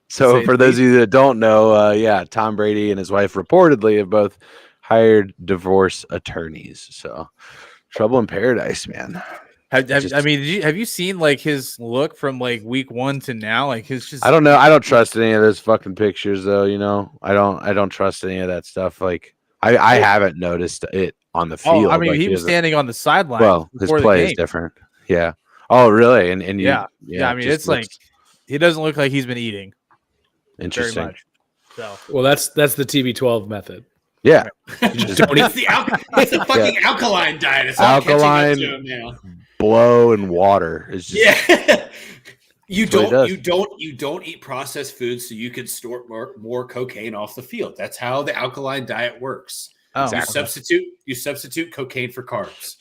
So for those of you that don't know, Tom Brady and his wife reportedly have both hired divorce attorneys. So trouble in paradise, man. Have you seen like his look from like week 1 to now? Like his just I don't know. I don't trust any of those fucking pictures though, you know. I don't trust any of that stuff. Like I haven't noticed it on the field. I mean, like, he was standing on the sideline. Well, his play is different. Yeah. Oh, really? And yeah. I mean, it's like he doesn't look like he's been eating. Interesting. Very much. So Well, that's the TB12 method. Yeah. It's the fucking alkaline diet. It's all Alkaline, catching up to him now. blow, and water is just You That's don't eat processed foods so you can store more cocaine off the field. That's how the alkaline diet works. Oh, You substitute cocaine for carbs.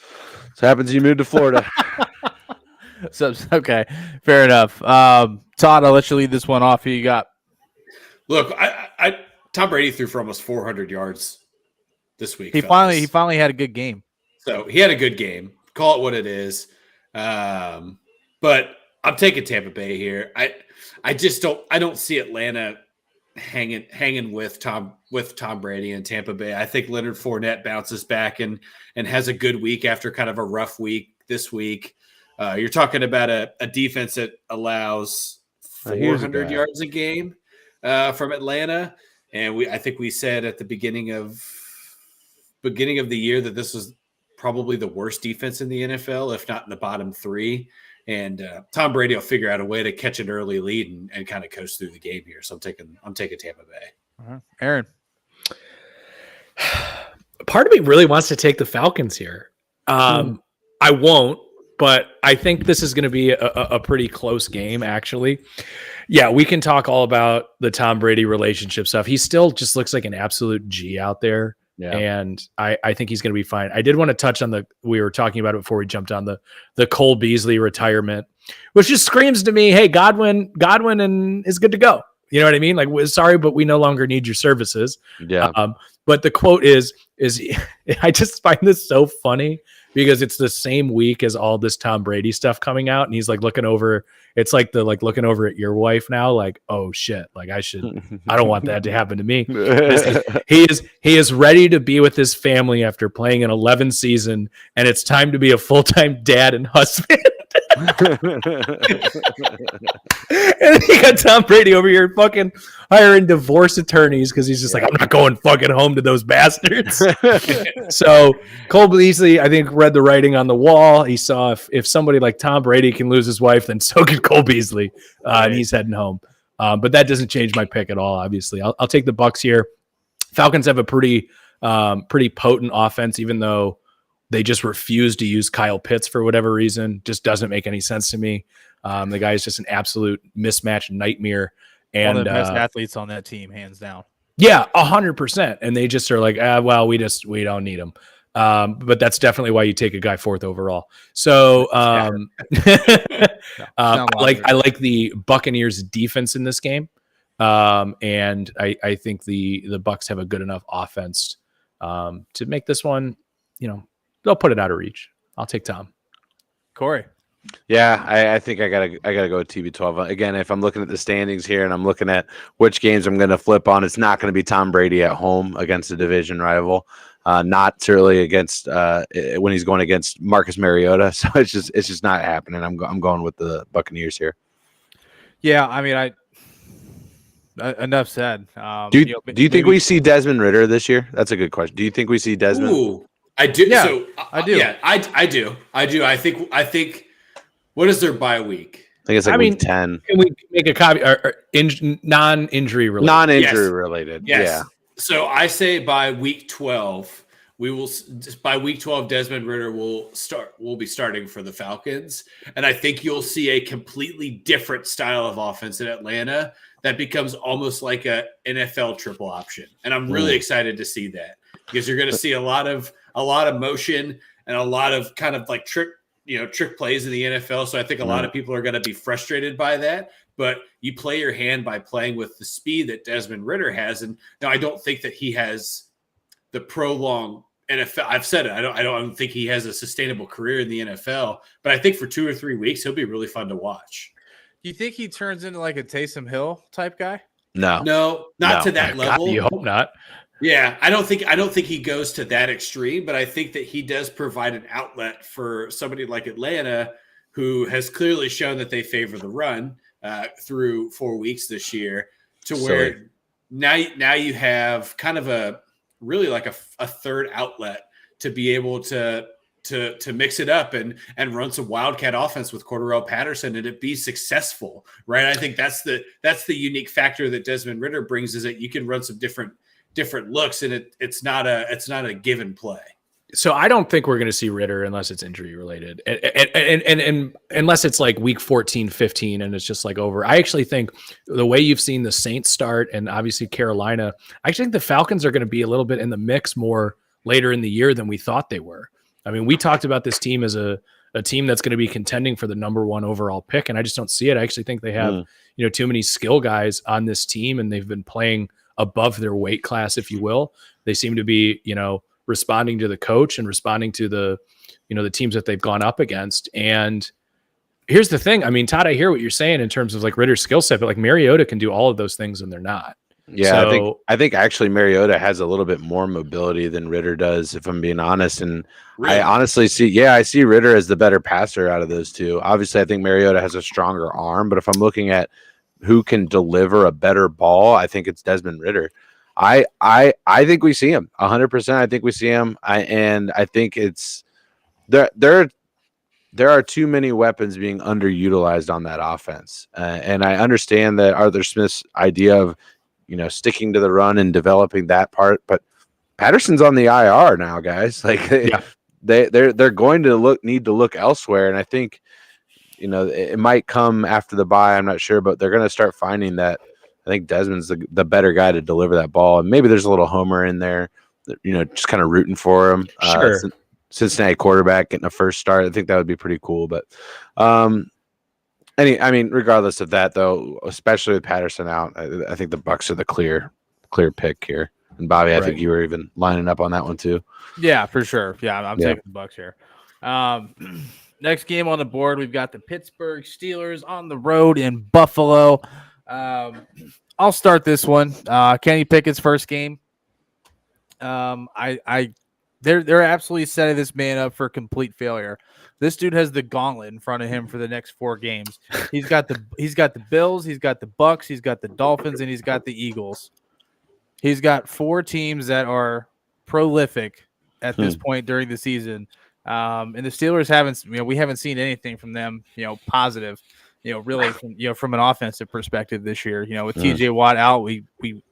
what happens when you move to Florida. so okay, fair enough. Todd, I'll let you lead this one off. Who you got? Look, Tom Brady threw for almost 400 yards this week. He finally had a good game. So he had a good game. Call it what it is. But I'm taking Tampa Bay here. I don't see Atlanta hanging with Tom Brady and Tampa Bay. I think Leonard Fournette bounces back and has a good week after kind of a rough week this week. You're talking about a defense that allows 400 yards a game from Atlanta, and I think we said at the beginning of the year that this was probably the worst defense in the NFL, if not in the bottom 3. And Tom Brady will figure out a way to catch an early lead and kind of coast through the game here. So I'm taking Tampa Bay. Aaron. Part of me really wants to take the Falcons here. I won't, but I think this is going to be a pretty close game, actually. Yeah, we can talk all about the Tom Brady relationship stuff. He still just looks like an absolute G out there. Yeah. And I think he's going to be fine. I did want to touch on we were talking about it before we jumped on the Cole Beasley retirement, which just screams to me, hey, Godwin is good to go. You know what I mean? Like, sorry, but we no longer need your services. Yeah. But the quote is I just find this so funny because it's the same week as all this Tom Brady stuff coming out. And he's like looking over. It's like looking over at your wife now, like, oh shit, like I don't want that to happen to me. He is ready to be with his family after playing an 11 season, and it's time to be a full-time dad and husband. And then you got Tom Brady over here fucking hiring divorce attorneys because he's just like, I'm not going fucking home to those bastards. So Cole Beasley, I think, read the writing on the wall. He saw if somebody like Tom Brady can lose his wife, then so can Cole Beasley, and he's heading home. But that doesn't change my pick at all. Obviously, I'll take the Bucs here. Falcons have a pretty potent offense, even though they just refuse to use Kyle Pitts for whatever reason. Just doesn't make any sense to me. The guy is just an absolute mismatch nightmare. And one of the best athletes on that team, hands down. Yeah, 100%. And they just are like, we don't need him. But that's definitely why you take a guy 4th overall. So I like the Buccaneers defense in this game. And I think the Bucs have a good enough offense to make this one, they'll put it out of reach. I'll take Tom. Corey. Yeah, I think I gotta go with TB12 again. If I'm looking at the standings here and I'm looking at which games I'm going to flip on, it's not going to be Tom Brady at home against a division rival. Not certainly against when he's going against Marcus Mariota. So it's just not happening. I'm going with the Buccaneers here. Yeah, I mean, enough said. Do you think we see Desmond Ridder this year? That's a good question. Do you think we see Desmond? Ooh, I do. Yeah, so I do. Yeah, I do. I think. What is their bye week? I think it's like week 10. Can we make a copy? Non-injury related. Non-injury related. Yes. Yeah. So I say by week 12, by week 12, Desmond Ridder will be starting for the Falcons. And I think you'll see a completely different style of offense in Atlanta that becomes almost like a NFL triple option. And I'm really excited to see that, because you're going to see a lot of motion and a lot of kind of like trick plays in the NFL. So I think a lot of people are going to be frustrated by that, but you play your hand by playing with the speed that Desmond Ridder has. And now I don't think that he has the prolonged NFL. I've said it. I don't think he has a sustainable career in the NFL, but I think for 2 or 3 weeks, he'll be really fun to watch. Do you think he turns into like a Taysom Hill type guy? No, not to that level. God, you hope not. Yeah, I don't think he goes to that extreme, but I think that he does provide an outlet for somebody like Atlanta, who has clearly shown that they favor the run through 4 weeks this year, to where now you have kind of a really like a third outlet to be able to mix it up and run some wildcat offense with Cordarrelle Patterson and it be successful, right? I think that's the unique factor that Desmond Ridder brings, is that you can run some different looks, and it's not a given play. So I don't think we're going to see Ridder unless it's injury related, and unless it's like week 14, 15, and it's just like over. I actually think the way you've seen the Saints start, and obviously Carolina, I actually think the Falcons are going to be a little bit in the mix more later in the year than we thought they were. I mean, we talked about this team as a team that's going to be contending for the number 1 overall pick, and I just don't see it. I actually think they have too many skill guys on this team, and they've been playing above their weight class, if you will. They seem to be, responding to the coach and responding to the teams that they've gone up against. And here's the thing. I mean, Todd, I hear what you're saying in terms of like Ridder's skill set, but like Mariota can do all of those things and they're not. Yeah, so, I think actually Mariota has a little bit more mobility than Ridder does, if I'm being honest. And really? I honestly I see Ridder as the better passer out of those two. Obviously, I think Mariota has a stronger arm, but if I'm looking at who can deliver a better ball, I think it's Desmond Ridder. I think we see him 100%. I think we see him. And I think it's there are too many weapons being underutilized on that offense. And I understand that Arthur Smith's idea of, sticking to the run and developing that part, but Patterson's on the IR now, guys. Like they're going to need to look elsewhere. And I think, it might come after the bye. I'm not sure, but they're going to start finding that. I think Desmond's the better guy to deliver that ball. And maybe there's a little homer in there, just kind of rooting for him. Sure. Cincinnati quarterback getting a first start. I think that would be pretty cool. But regardless of that, though, especially with Patterson out, I think the Bucs are the clear pick here. And Bobby, I think you were even lining up on that one too. Yeah, for sure. Yeah, I'm taking the Bucs here. Next game on the board, we've got the Pittsburgh Steelers on the road in Buffalo. I'll start this one. Kenny Pickett's first game. They're absolutely setting this man up for complete failure. This dude has the gauntlet in front of him for the next 4 games. He's got the Bills, he's got the Bucs, he's got the Dolphins, and he's got the Eagles. He's got 4 teams that are prolific at this point during the season. And the Steelers we haven't seen anything from them, positive, really from an offensive perspective this year. With TJ Watt out, we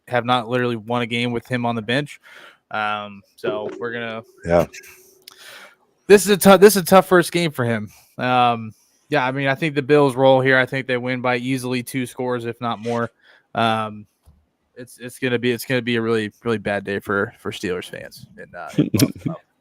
have not literally won a game with him on the bench. So we're gonna. Yeah. This is a tough first game for him. I think the Bills roll here. I think they win by easily 2 scores, if not more. It's gonna be a really, really bad day for Steelers fans.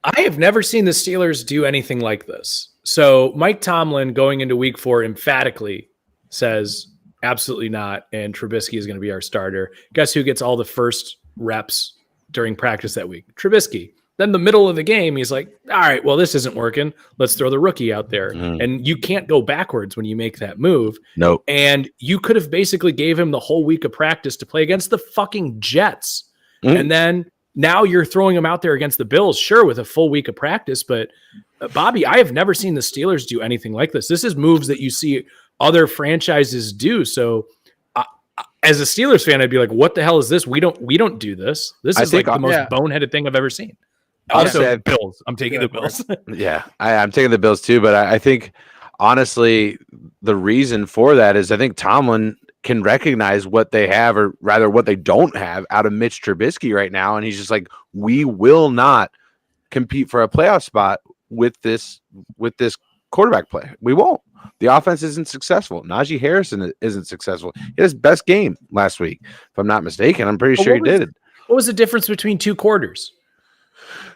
I have never seen the Steelers do anything like this. So Mike Tomlin going into week 4 emphatically says absolutely not, and Trubisky is going to be our starter. Guess who gets all the first reps during practice that week? Trubisky. Then the middle of the game, he's like, all right, well, this isn't working. Let's throw the rookie out there. And you can't go backwards when you make that move. Nope. And you could have basically gave him the whole week of practice to play against the fucking Jets. And then now you're throwing him out there against the Bills, sure, with a full week of practice. But Bobby, I have never seen the Steelers do anything like this. This is moves that you see other franchises do. So as a Steelers fan, I'd be like, what the hell is this? We don't do this. This is like the most boneheaded thing I've ever seen. Also, Bills. I'm taking the Bills. I'm taking the Bills too. But I think, honestly, the reason for that is I think Tomlin can recognize what they have, or rather what they don't have, out of Mitch Trubisky right now. And he's just like, we will not compete for a playoff spot with this quarterback play. We won't. The offense isn't successful. Najee Harrison isn't successful. He had his best game last week, if I'm not mistaken. I'm pretty sure he did. What was the difference between 2 quarters?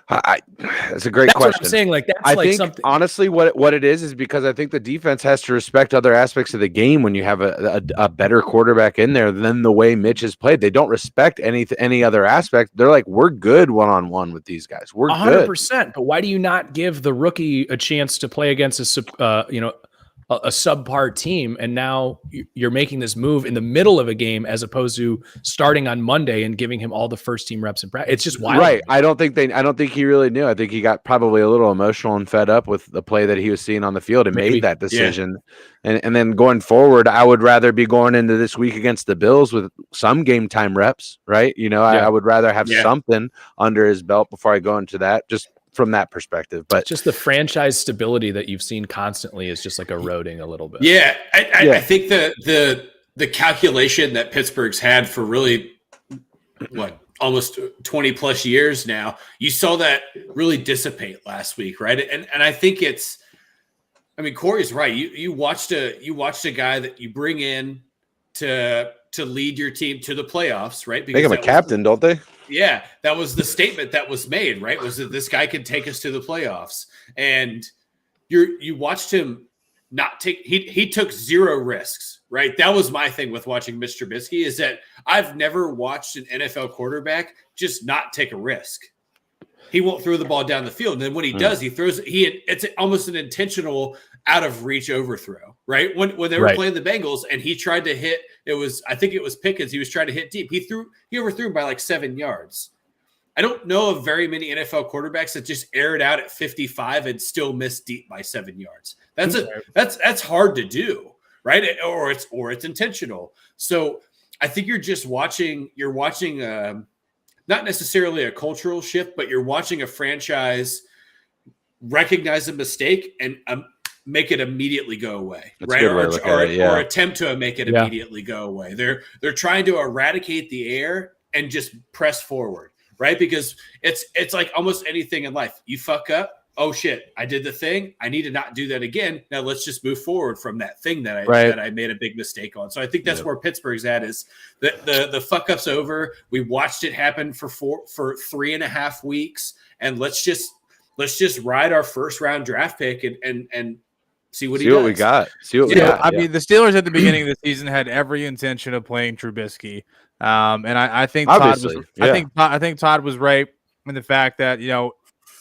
That's a great question. What I'm saying. Like, that's I like think, something. honestly, what it is because I think the defense has to respect other aspects of the game when you have a better quarterback in there than the way Mitch has played. They don't respect any other aspect. They're like, we're good one-on-one with these guys. We're 100%. But why do you not give the rookie a chance to play against a subpar team, and now you're making this move in the middle of a game as opposed to starting on Monday and giving him all the first team reps in practice? It's just wild. Right. I don't think he really knew. I think he got probably a little emotional and fed up with the play that he was seeing on the field and made that decision. Yeah. And then going forward, I would rather be going into this week against the Bills with some game time reps, right? I would rather have something under his belt before I go into that, just from that perspective. But just the franchise stability that you've seen constantly is just like eroding a little bit. Yeah. I think the calculation that Pittsburgh's had for really almost 20 plus years now, you saw that really dissipate last week. Right. And I think Corey's right. You watched a guy that you bring in to lead your team to the playoffs, right? Because make him a captain, don't they? Yeah, that was the statement that was made, right? Was that this guy could take us to the playoffs, and you watched him not take. He took 0 risks, right? That was my thing with watching Mr. Trubisky, is that I've never watched an NFL quarterback just not take a risk. He won't throw the ball down the field, and then when he does, he throws. It's almost an intentional out of reach overthrow, right? When they were playing the Bengals, and he tried to hit. I think it was Pickens. He was trying to hit deep. He overthrew by like 7 yards. I don't know of very many NFL quarterbacks that just air it out at 55 and still miss deep by 7 yards. That's hard to do, right? Or it's intentional. So I think you're watching not necessarily a cultural shift, but you're watching a franchise recognize a mistake and make it immediately go away, right? Or attempt to make it immediately go away. They're trying to eradicate the air and just press forward, right? Because it's like almost anything in life. You fuck up, oh shit, I did the thing. I need to not do that again. Now let's just move forward from that thing that I made a big mistake on. So I think that's where Pittsburgh's at, is the fuck up's over. We watched it happen for 3.5 weeks, and let's just ride our first round draft pick and see what we got. I mean, the Steelers at the beginning of the season had every intention of playing Trubisky, and I think I think Todd was right in the fact that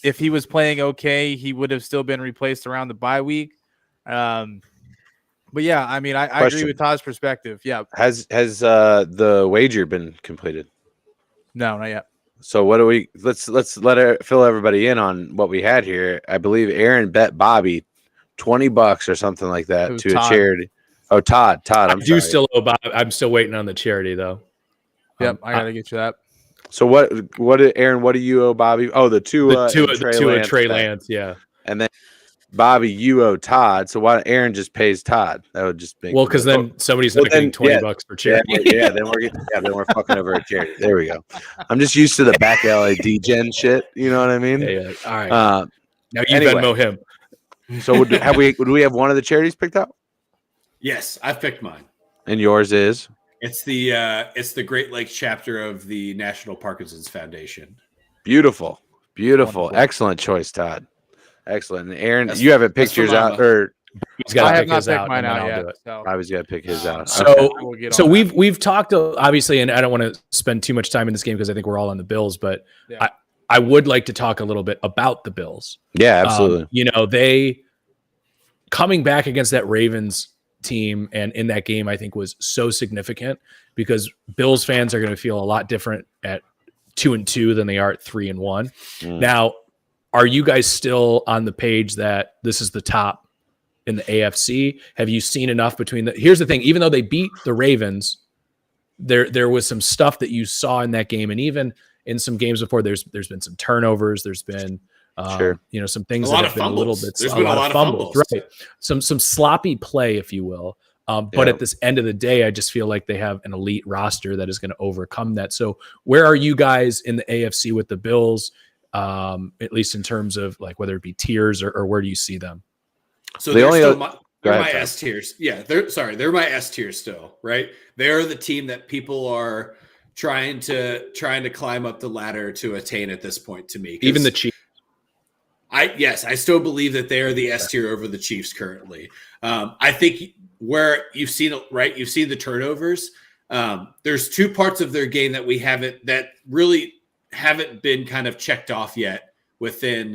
if he was playing okay, he would have still been replaced around the bye week. But yeah, I mean, I agree with Todd's perspective. Yeah, has the wager been completed? No, not yet. So what do we? Let's fill everybody in on what we had here. I believe Aaron bet Bobby $20 or something like that to Todd. A charity. Oh, Todd. I'm still owe Bob. I'm still waiting on the charity though. Yep, I gotta get you that. So what Aaron? What do you owe Bobby? Oh, the two Trey Lance, yeah. And then Bobby, you owe Todd. So why Aaron just pays Todd? That would just make because then somebody's not getting $20 for charity. Then we're fucking over a charity. There we go. I'm just used to the back alley D-gen shit. You know what I mean? Yeah. All right. Now you Venmo him. So would we have one of the charities picked out? Yes, I've picked mine. And yours is? It's the Great Lakes chapter of the National Parkinson's Foundation. Beautiful. Wonderful. Excellent choice, Todd. Excellent. And Aaron, you haven't picked yours out, or he's got to pick his out. Mine out yet. Bobby's got to pick his out. So we've talked obviously, and I don't want to spend too much time in this game because I think we're all on the Bills, but I would like to talk a little bit about the Bills. Yeah, absolutely. They coming back against that Ravens team and in that game, I think was so significant because Bills fans are going to feel a lot different at 2-2 than they are at 3-1. Now, are you guys still on the page that this is the top in the AFC? Have you seen enough here's the thing, even though they beat the Ravens, there was some stuff that you saw in that game. And even in some games before, there's been some turnovers. There's been, some things that have been a little bit, there's been a lot of fumbles, right? Some sloppy play, if you will. But at this end of the day, I just feel like they have an elite roster that is going to overcome that. So where are you guys in the AFC with the Bills? At least in terms of like whether it be tiers or where do you see them? So They're ahead, my Todd. S tiers. Yeah, they're my S tier still, right? They're the team that people are trying to climb up the ladder to attain at this point to me. Even the Chiefs. I still believe that they are the S tier over the Chiefs currently. I think where you've seen the turnovers. There's two parts of their game that really haven't been kind of checked off yet within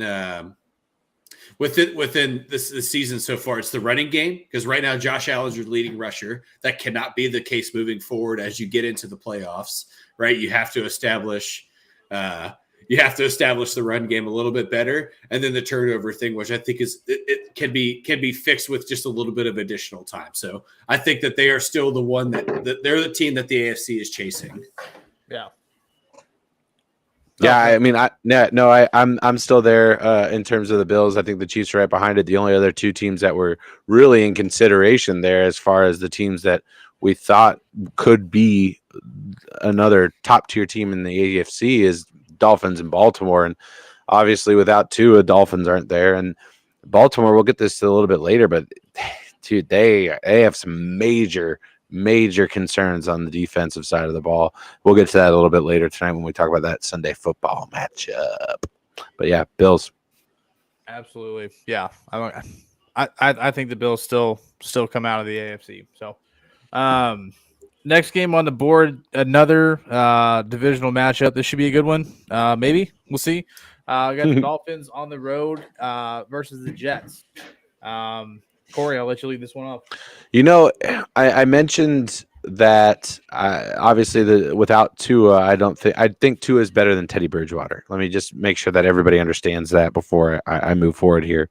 this season so far. It's the running game, because right now Josh Allen's your leading rusher. That cannot be the case moving forward as you get into the playoffs, right? You have to establish the run game a little bit better, and then the turnover thing, which I think it can be fixed with just a little bit of additional time. So I think that they are still the one that they're the team that the AFC is chasing. Yeah. Yeah, I mean, I'm still there in terms of the Bills. I think the Chiefs are right behind it. The only other two teams that were really in consideration there, as far as the teams that we thought could be another top tier team in the AFC, is Dolphins and Baltimore. And obviously, without Tua, Dolphins aren't there. And Baltimore, we'll get this to a little bit later, but dude, they have some major concerns on the defensive side of the ball. We'll get to that a little bit later tonight when we talk about that Sunday football matchup. But yeah, Bills. Absolutely. Yeah. I think the Bills still come out of the AFC. So next game on the board, another divisional matchup. This should be a good one. Maybe. We'll see. We got the Dolphins on the road versus the Jets. Corey, I'll let you lead this one off. You know, I mentioned that obviously without Tua, I think Tua is better than Teddy Bridgewater. Let me just make sure that everybody understands that before I move forward here.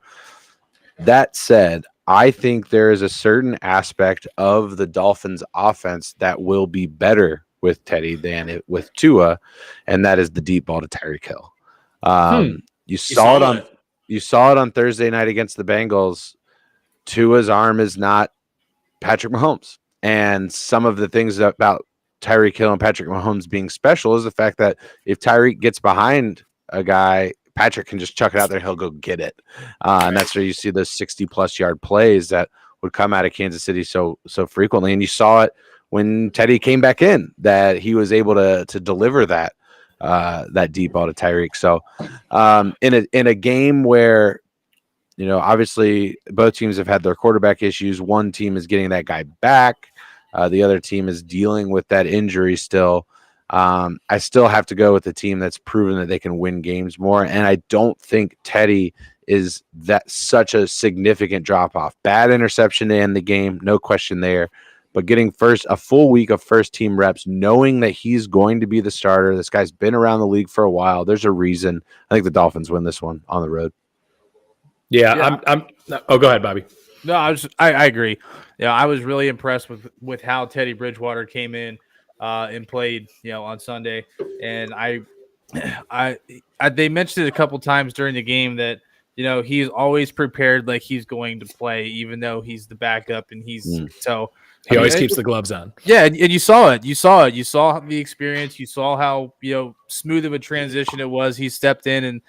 That said, I think there is a certain aspect of the Dolphins offense that will be better with Teddy than with Tua, and that is the deep ball to Tyreek Hill. You saw it on Thursday night against the Bengals. Tua's arm is not Patrick Mahomes. And some of the things about Tyreek Hill and Patrick Mahomes being special is the fact that if Tyreek gets behind a guy, Patrick can just chuck it out there. He'll go get it. And that's where you see those 60-plus yard plays that would come out of Kansas City so frequently. And you saw it when Teddy came back in, that he was able to deliver that deep ball to Tyreek. So in a game where, you know, obviously both teams have had their quarterback issues. One team is getting that guy back. The other team is dealing with that injury still. I still have to go with the team that's proven that they can win games more. And I don't think Teddy is that such a significant drop off. Bad interception to end the game, no question there. But getting a full week of first team reps, knowing that he's going to be the starter. This guy's been around the league for a while. There's a reason. I think the Dolphins win this one on the road. Yeah. Oh, go ahead, Bobby. No, I agree. Yeah, I was really impressed with how Teddy Bridgewater came in and played, on Sunday. And they mentioned it a couple times during the game that, he's always prepared like he's going to play, even though he's the backup and he's so he always keeps the gloves on. Yeah, and you saw it. You saw the experience. You saw how smooth of a transition it was. He stepped in and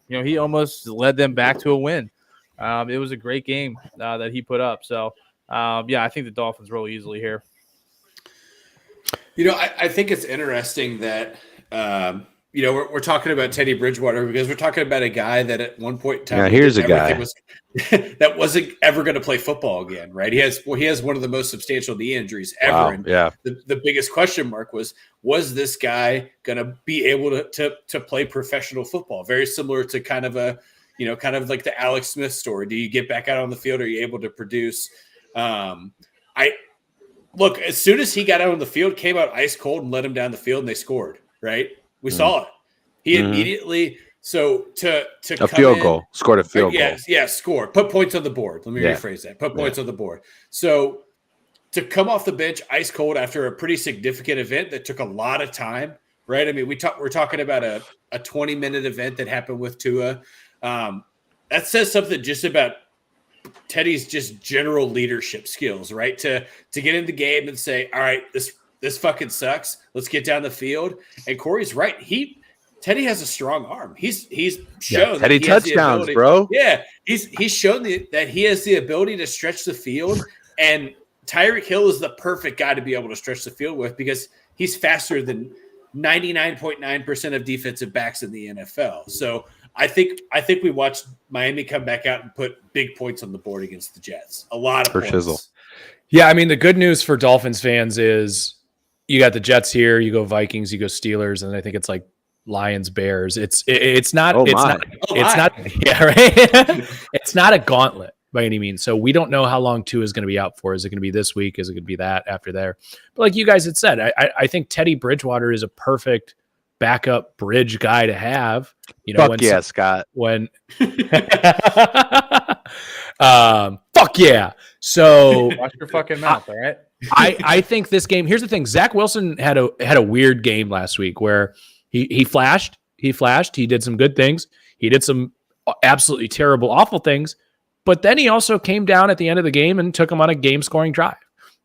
he almost led them back to a win. It was a great game that he put up. So, I think the Dolphins roll easily here. I think it's interesting that, we're talking about Teddy Bridgewater because we're talking about a guy that at one point in time, here's a guy that wasn't ever going to play football again, right? He has one of the most substantial knee injuries ever. Wow, and yeah. The biggest question mark was this guy going to be able to play professional football? Very similar to kind of like the Alex Smith story. Do you get back out on the field? Are you able to produce? Look, as soon as he got out on the field, came out ice cold and let him down the field, and they scored. Right, we saw it. He immediately scored a field goal. Yeah, score. Put points on the board. Let me rephrase that. Put points on the board. So to come off the bench ice cold after a pretty significant event that took a lot of time. Right. I mean, we're talking about a 20-minute event that happened with Tua. That says something just about Teddy's just general leadership skills, right? To get in the game and say, all right, this fucking sucks. Let's get down the field. And Corey's right. Teddy has a strong arm. He's shown Teddy that he has the touchdowns, ability- bro. Yeah, he's shown that he has the ability to stretch the field, and Tyreek Hill is the perfect guy to be able to stretch the field with because he's faster than 99.9% of defensive backs in the NFL. So I think we watched Miami come back out and put big points on the board against the Jets. A lot of For points. shizzle. Yeah, I mean, the good news for Dolphins fans is you got the Jets here, you go Vikings, you go Steelers, and I think it's like Lions, Bears. It's not yeah, right. It's not a gauntlet by any means. So we don't know how long Tua is going to be out for. Is it going to be this week? Is it going to be that after there? But like you guys had said, I think Teddy Bridgewater is a perfect backup bridge guy to have. You know, Scott. When fuck yeah. So Watch your fucking mouth, all right? I think this game. Here's the thing: Zach Wilson had a weird game last week where he flashed. He did some good things. He did some absolutely terrible, awful things. But then he also came down at the end of the game and took him on a game-scoring drive.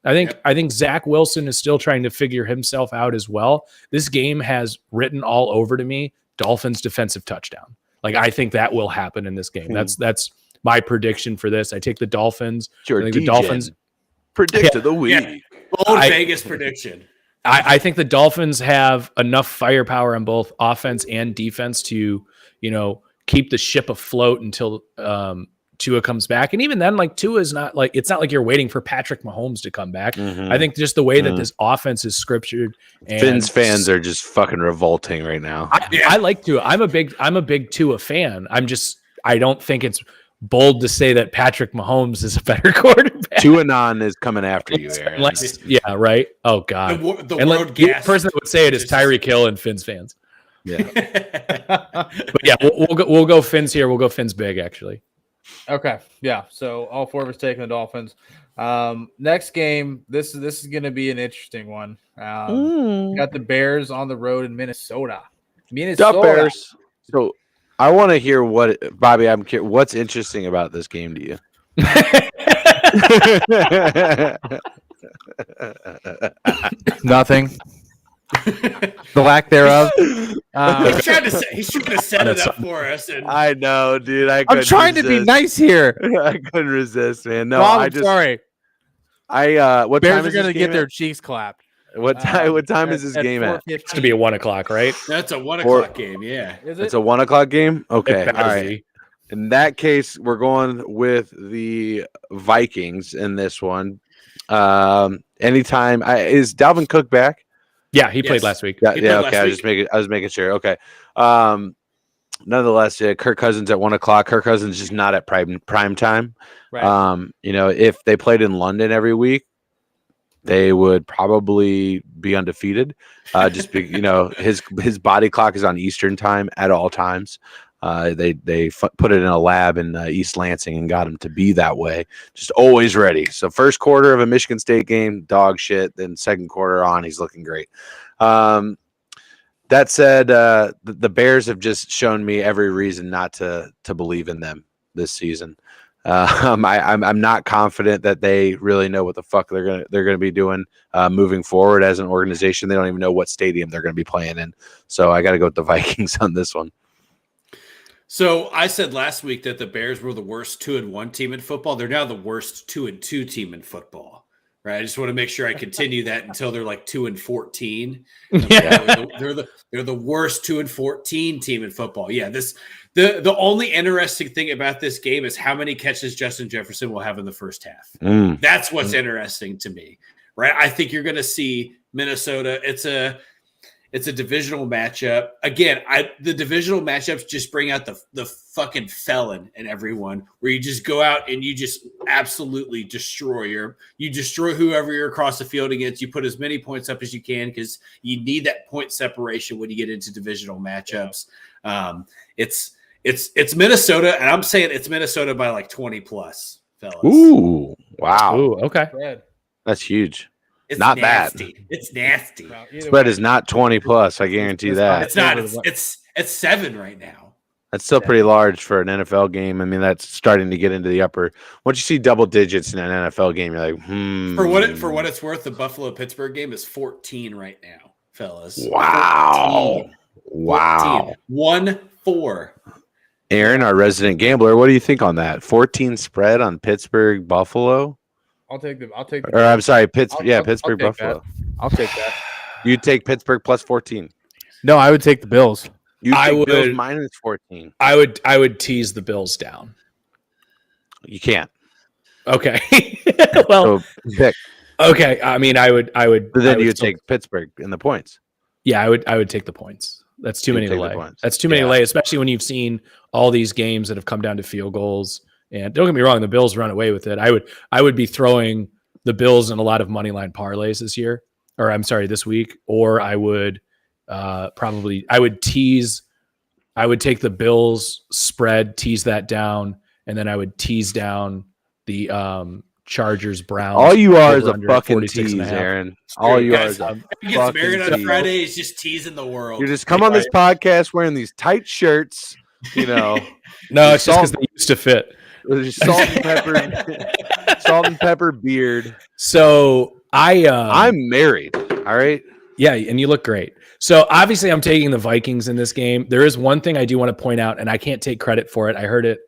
I think Zach Wilson is still trying to figure himself out as well. This game has written all over to me Dolphins defensive touchdown. Like I think that will happen in this game. That's my prediction for this. I take the Dolphins. Your I think the Dolphins predict of the week. Yeah. Bold Vegas prediction. I think the Dolphins have enough firepower on both offense and defense to, keep the ship afloat until Tua comes back. And even then, like Tua is not like, it's not like you're waiting for Patrick Mahomes to come back. Mm-hmm. I think just the way that this offense is scriptured. And Fins fans are just fucking revolting right now. I like Tua. I'm a big Tua fan. I don't think it's bold to say that Patrick Mahomes is a better quarterback. Tuanon is coming after you, Aaron. Yeah, right. Oh God. The person that would say it is Tyreek Hill and Fins fans. Yeah. But yeah, we'll go Fins here. We'll go Fins big actually. Okay, yeah. So all four of us taking the Dolphins. Next game, this is going to be an interesting one. Got the Bears on the road in Minnesota. The Bears. So I want to hear Bobby. I'm curious. What's interesting about this game to you? Nothing. The lack thereof. He's trying to set it up for us. And I know, dude. I'm trying to be nice here. I couldn't resist, man. No, Bob, I'm sorry. What Bears time are is going to this get game their at? cheeks clapped. What time is this game at? It's to be a 1 o'clock, right? that's a 1 o'clock game. Yeah. Is It's it? a 1 o'clock game. Okay, It all better right. be. In that case, we're going with the Vikings in this one. Anytime is Dalvin Cook back? Yeah, he played last week. Yeah, He played okay. last I was making sure. Okay. Nonetheless, Kirk Cousins at 1 o'clock. Kirk Cousins just not at prime time. Right. If they played in London every week, they would probably be undefeated. His body clock is on Eastern time at all times. They put it in a lab in East Lansing and got him to be that way, just always ready. So first quarter of a Michigan State game, dog shit. Then second quarter on, he's looking great. That said, the Bears have just shown me every reason not to believe in them this season. I'm not confident that they really know what the fuck they're gonna be doing moving forward as an organization. They don't even know what stadium they're gonna be playing in. So I got to go with the Vikings on this one. So I said last week that the Bears were the worst 2-1 team in football. They're now the worst 2-2 team in football. Right. I just want to make sure I continue that until they're like 2-14. Yeah. They're the worst 2-14 team in football. Yeah. The only interesting thing about this game is how many catches Justin Jefferson will have in the first half. That's what's interesting to me. Right. I think you're going to see Minnesota. It's a divisional matchup. Again, the divisional matchups just bring out the fucking felon in everyone, where you just go out and you just absolutely destroy whoever you're across the field against. You put as many points up as you can because you need that point separation when you get into divisional matchups. It's Minnesota, and I'm saying it's Minnesota by like 20 plus, fellas. Ooh, wow. Ooh, okay. That's huge. It's not nasty. bad. It's nasty. Spread is not 20 plus. I guarantee that. It's not. It's 7 right now. That's still pretty large for an NFL game. I mean, that's starting to get into the upper. Once you see double digits in an NFL game, you're like, For what it's worth, the Buffalo Pittsburgh game is 14 right now, fellas. Wow. 14. Wow. 1-4. Aaron, our resident gambler, what do you think on that? 14 spread on Pittsburgh Buffalo? I'll take the. Or I'm sorry, Pittsburgh I'll Pittsburgh take Buffalo. I'll take that. You'd take Pittsburgh plus 14. No, I would take the Bills. I would Bills would minus 14. I would tease the Bills down. You can't. Okay. Well, So pick. okay. I mean, I would. But then I would you still- take Pittsburgh in the points. Yeah, I would take the points. That's too You'd many to take the lay. points. That's too many to Yeah. lay, especially when you've seen all these games that have come down to field goals. And don't get me wrong, the Bills run away with it. I would be throwing the Bills in a lot of money line parlays this year, or I'm sorry, this week. Or I would I would take the Bills spread, tease that down, and then I would tease down the Chargers Browns. All you are is a over-under fucking 46 tease, and a half. Aaron. All you are Guys, is a He gets married on fucking Friday. He's just teasing the world. You just come on this podcast wearing these tight shirts, you know, No, it's just because they used to fit. with your salt and pepper beard. So I'm married. All right. Yeah, and you look great. So obviously I'm taking the Vikings in this game. There is one thing I do want to point out, and I can't take credit for it. I heard it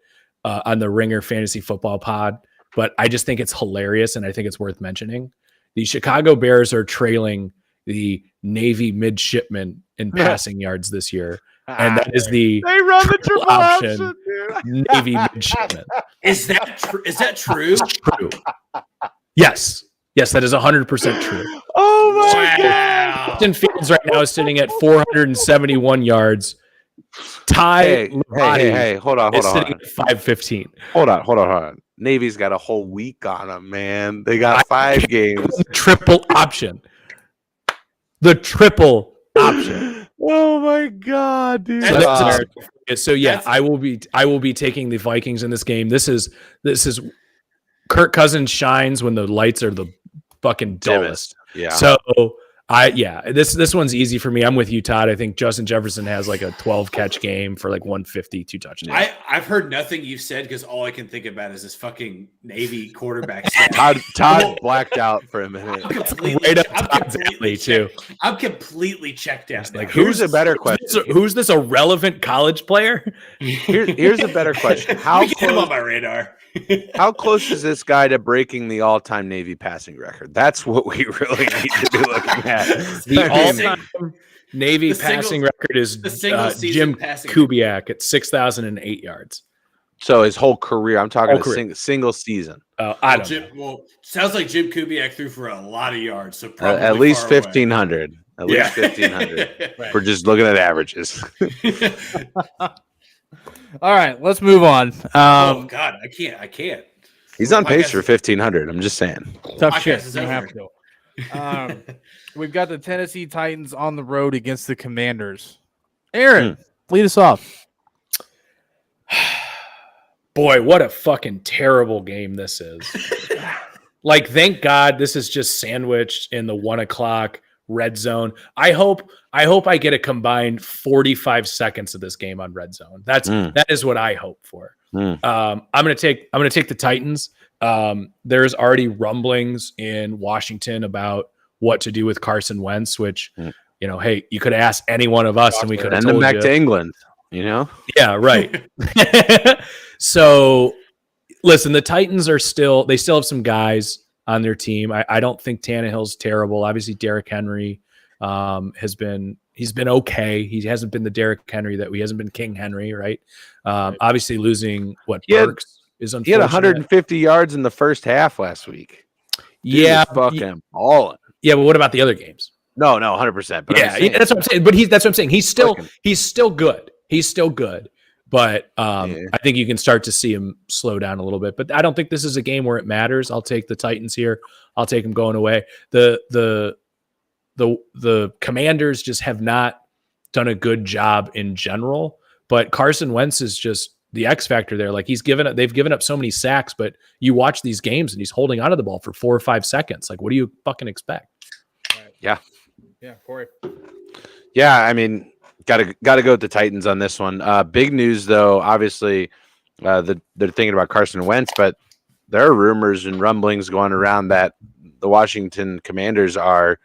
on the Ringer Fantasy Football Pod, but I just think it's hilarious, and I think it's worth mentioning. The Chicago Bears are trailing the Navy midshipmen in passing yards this year, and that is the They run the triple option, option, dude. Navy midshipmen. Is that true? Is that true? True. Yes, that is 100% true. Oh my god. Wow. Justin Fields right now is sitting at 471 yards. Ty Hey, hold on. is sitting at 515. Hold on. Navy's got a whole week on them, man. They got 5 games. Triple option. The triple option. Oh my god, dude. That's So yeah, I will be taking the Vikings in this game. This is Kirk Cousins shines when the lights are the fucking dullest. Yeah. So this one's easy for me. I'm with you, Todd. I think Justin Jefferson has like a 12 catch game for like 150, 2 touchdowns. I've heard nothing you've said because all I can think about is this fucking Navy quarterback. Todd blacked out for a minute. Right up Todd's alley, too. I'm completely checked out. Like, Here's a better question. Who's this? A relevant college player? Here's a better question. How Get him on close, my radar. how close is this guy to breaking the all-time Navy passing record? That's what we really need to be looking at. The I mean, all-time Navy the single- passing record is the single season Jim passing Kubiak at 6,008 yards. so his whole career. I'm talking Whole a career. single season. I don't know. Well, sounds like Jim Kubiak threw for a lot of yards. So probably At least far away. 1,500. At least 1,500. Right. We're just looking at averages. All right, let's move on. Oh God, I can't. He's on pace Podcast- for 1,500. I'm just saying. Tough podcast shit. is You don't have over. to. We've got the Tennessee Titans on the road against the Commanders. Aaron, lead us off. Boy, what a fucking terrible game this is. Like, thank God this is just sandwiched in the 1 o'clock red zone. I hope I get a combined 45 seconds of this game on red zone. That is what I hope for. I'm gonna take the Titans. There's already rumblings in Washington about what to do with Carson Wentz, which hey, you could ask any one of us and we could have Send them told back you. to England. You know. Yeah, right. So, listen, the Titans still have some guys on their team. I don't think Tannehill's terrible. Obviously, Derrick Henry he's been okay. He hasn't been the Derrick Henry he hasn't been King Henry, right? Obviously, losing Burks is unfortunate. He had 150 yards in the first half last week. Dude Yeah, was fucking balling. yeah, but what about the other games? No, 100%. But Yeah, that's what I'm saying. But that's what I'm saying. He's still good. He's still good. But I think you can start to see him slow down a little bit. But I don't think this is a game where it matters. I'll take the Titans here. I'll take them going away. The Commanders just have not done a good job in general. But Carson Wentz is just the X factor there. Like they've given up so many sacks, but you watch these games and he's holding onto the ball for 4 or 5 seconds. Like, what do you fucking expect? Yeah. Yeah, Corey. Yeah, I mean, gotta go with the Titans on this one. Big news though, obviously, they're thinking about Carson Wentz, but there are rumors and rumblings going around that the Washington Commanders are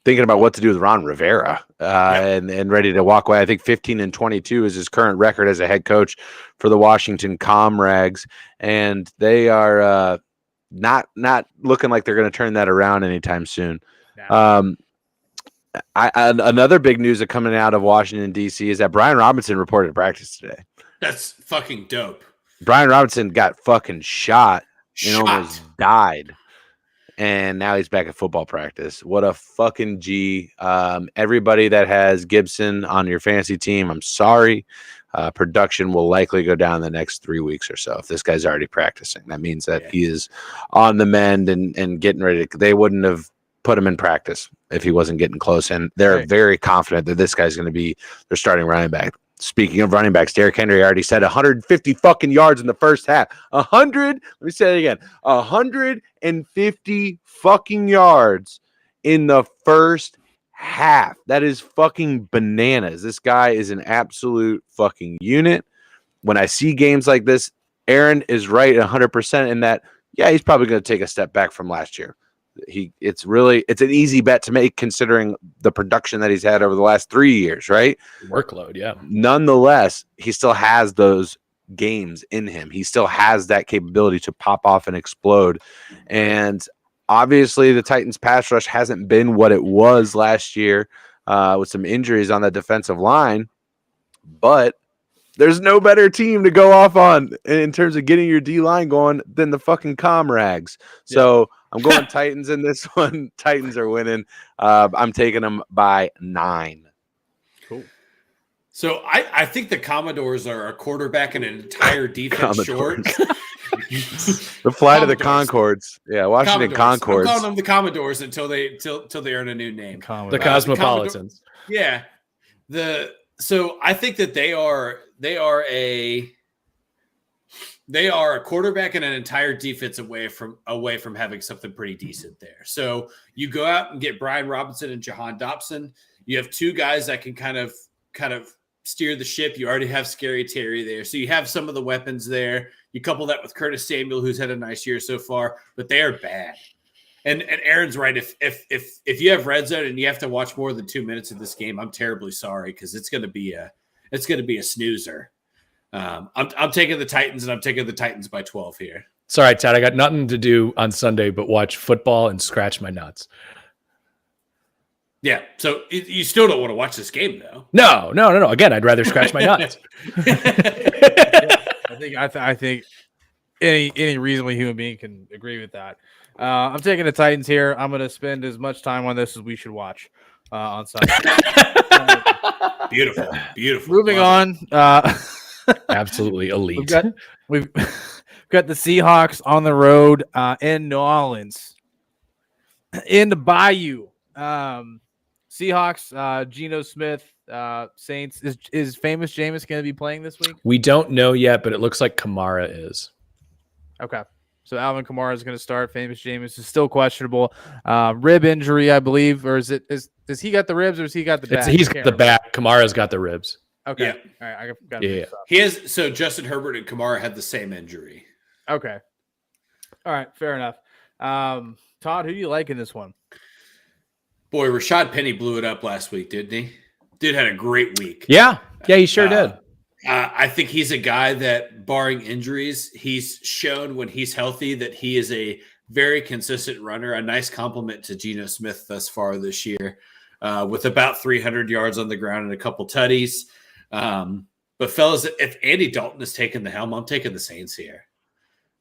thinking about what to do with Ron Rivera and ready to walk away. I think 15-22 is his current record as a head coach for the Washington Comrags, and they are not looking like they're going to turn that around anytime soon. Another big news that coming out of Washington, D.C. is that Brian Robinson reported practice today. That's fucking dope. Brian Robinson got fucking shot and almost died. And now he's back at football practice. What a fucking G. Everybody that has Gibson on your fantasy team, I'm sorry. Production will likely go down the next 3 weeks or so if this guy's already practicing. That means that he is on the mend and getting ready. They wouldn't have put him in practice if he wasn't getting close. And they're very confident that this guy's going to be their starting running back. Speaking of running backs, Derrick Henry already said 150 fucking yards in the first half. 100, let me say it again, 150 fucking yards in the first half. That is fucking bananas. This guy is an absolute fucking unit. When I see games like this, Aaron is right 100% in that, he's probably going to take a step back from last year. It's an easy bet to make considering the production that he's had over the last 3 years, right? Workload, yeah. Nonetheless, he still has those games in him. He still has that capability to pop off and explode. And obviously the Titans pass rush hasn't been what it was last year with some injuries on that defensive line, but there's no better team to go off on in terms of getting your D-line going than the fucking Comrags. So I'm going Titans in this one. Titans are winning. I'm taking them by 9. Cool. So I think the Commodores are a quarterback and an entire defense short. The flight of the Concords. Yeah, Washington Concords. I'm calling them the Commodores until they earn a new name. The Cosmopolitans. So I think that they are a quarterback and an entire defense away from having something pretty decent there. So you go out and get Brian Robinson and Jahan Dobson. You have two guys that can kind of steer the ship. You already have Scary Terry there. So you have some of the weapons there. You couple that with Curtis Samuel, who's had a nice year so far, but they are bad. And Aaron's right. If you have red zone and you have to watch more than 2 minutes of this game, I'm terribly sorry because it's going to be a snoozer. I'm taking the Titans, and I'm taking the Titans by 12 here. Sorry, Todd. I got nothing to do on Sunday but watch football and scratch my nuts. Yeah. So you still don't want to watch this game, though. No. Again, I'd rather scratch my nuts. I think any reasonably human being can agree with that. I'm taking the Titans here. I'm going to spend as much time on this as we should watch on Sunday. Beautiful. Moving on. Absolutely elite. We've got the Seahawks on the road in New Orleans, in the Bayou. Seahawks, Geno Smith, Saints. Is famous Jameis going to be playing this week? We don't know yet, but it looks like Kamara is. Okay. So Alvin Kamara is going to start. Famous Jameis is still questionable. Rib injury, I believe, or does he got the ribs or has he got the back? He's got the back. Kamara's got the ribs. Okay. Yeah. All right. I got He has. So Justin Herbert and Kamara had the same injury. Okay. All right. Fair enough. Todd, who do you like in this one? Boy, Rashad Penny blew it up last week, didn't he? Dude had a great week. Yeah, he sure did. I think he's a guy that, barring injuries, he's shown when he's healthy that he is a very consistent runner, a nice compliment to Geno Smith thus far this year, with about 300 yards on the ground and a couple tutties. But fellas, if Andy Dalton is taking the helm, I'm taking the Saints here.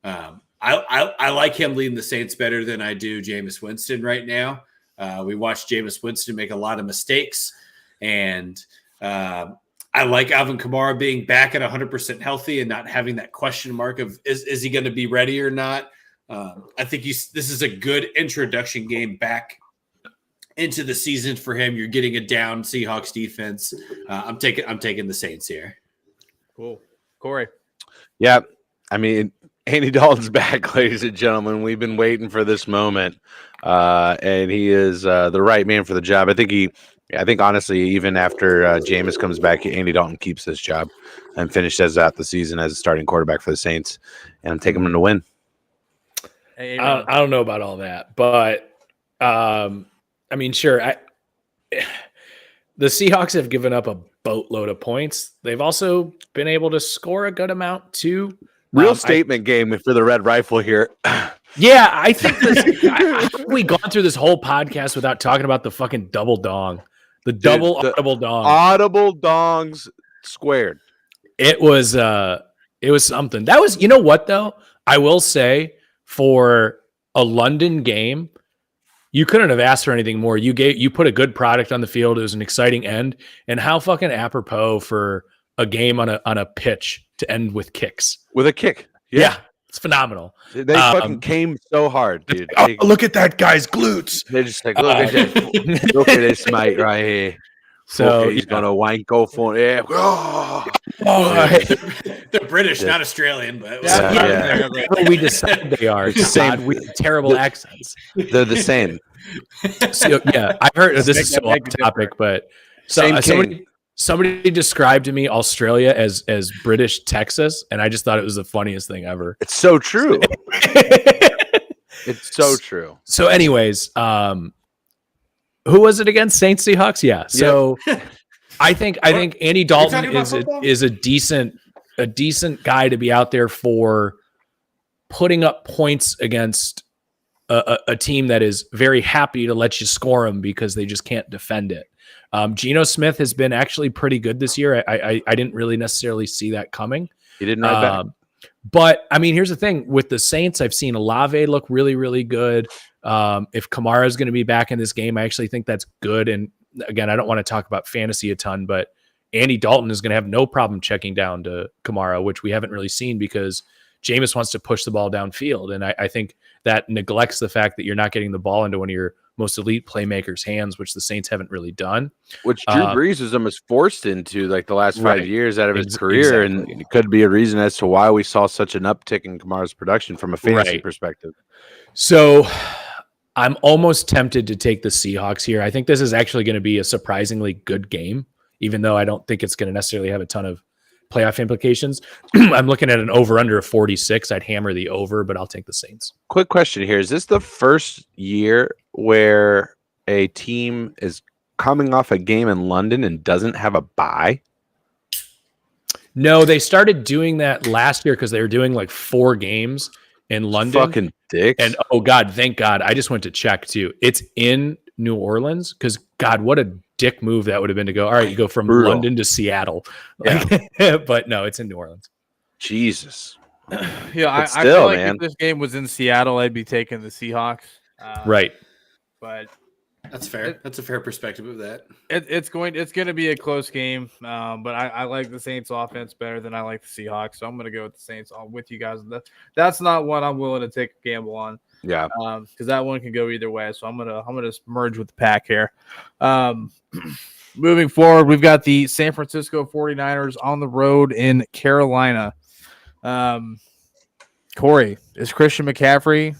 I like him leading the Saints better than I do Jameis Winston right now. We watched Jameis Winston make a lot of mistakes, and I like Alvin Kamara being back at 100% healthy and not having that question mark of is he going to be ready or not. I think this is a good introduction game back into the season for him. You're getting a down Seahawks defense. I'm taking the Saints here. Cool, Corey. Yeah, I mean, Andy Dalton's back, ladies and gentlemen. We've been waiting for this moment, and he is the right man for the job. I think honestly, even after Jameis comes back, Andy Dalton keeps this job and finishes out the season as a starting quarterback for the Saints, and I'm taking him to win. I don't know about all that, but I mean, sure. the Seahawks have given up a boatload of points. They've also been able to score a good amount too. Real statement game for the Red Rifle here. Yeah, I think we gone through this whole podcast without talking about the fucking double dong. The audible dong. Audible dongs squared. It was something. That was, you know what though? I will say for a London game, you couldn't have asked for anything more. You put a good product on the field. It was an exciting end, and how fucking apropos for a game on a pitch to end with kicks. With a kick. Yeah, it's phenomenal. They fucking came so hard, dude. Look at that guy's glutes. They're just like, look at this. Look at this mate right here. So he's gonna wanko for yeah. They're British, not Australian, but we decide they are. Same. We have terrible accents. They're the same. So, yeah, I've heard this is so off topic, but somebody described to me Australia as British Texas, and I just thought it was the funniest thing ever. It's so true. It's so true. So, anyways, who was it against? Saints Seahawks? Yeah. So I think Andy Dalton is a decent guy to be out there for putting up points against a team that is very happy to let you score them because they just can't defend it. Geno Smith has been actually pretty good this year. I didn't really necessarily see that coming. He didn't ride back. But I mean, here's the thing with the Saints. I've seen Olave look really, really good. If Kamara is going to be back in this game, I actually think that's good. And again, I don't want to talk about fantasy a ton, but Andy Dalton is going to have no problem checking down to Kamara, which we haven't really seen because Jameis wants to push the ball downfield. And I think that neglects the fact that you're not getting the ball into one of your most elite playmakers' hands, which the Saints haven't really done. Which Drew Brees was almost forced into like the last 5 years out of his career. Exactly. And it could be a reason as to why we saw such an uptick in Kamara's production from a fantasy perspective. So I'm almost tempted to take the Seahawks here. I think this is actually going to be a surprisingly good game, even though I don't think it's going to necessarily have a ton of playoff implications. I'm looking at an over-under of 46. I'd hammer the over, but I'll take the Saints. Quick question here. Is this the first year where a team is coming off a game in London and doesn't have a bye? No, they started doing that last year because they were doing like 4 games in London. Fucking dicks. And oh God, thank God. I just went to check too. It's in New Orleans because God, what a dick move that would have been to go. All right, you go from London to Seattle. But no, it's in New Orleans. Jesus. Yeah, I feel like if this game was in Seattle, I'd be taking the Seahawks. Right. But that's fair. That's a fair perspective of that. It's going to be a close game. But I like the Saints offense better than I like the Seahawks. So I'm going to go with the Saints. I'm with you guys. That's not one I'm willing to take a gamble on. Yeah. Because that one can go either way. So I'm gonna merge with the pack here. Moving forward, we've got the San Francisco 49ers on the road in Carolina. Corey, is Christian McCaffrey?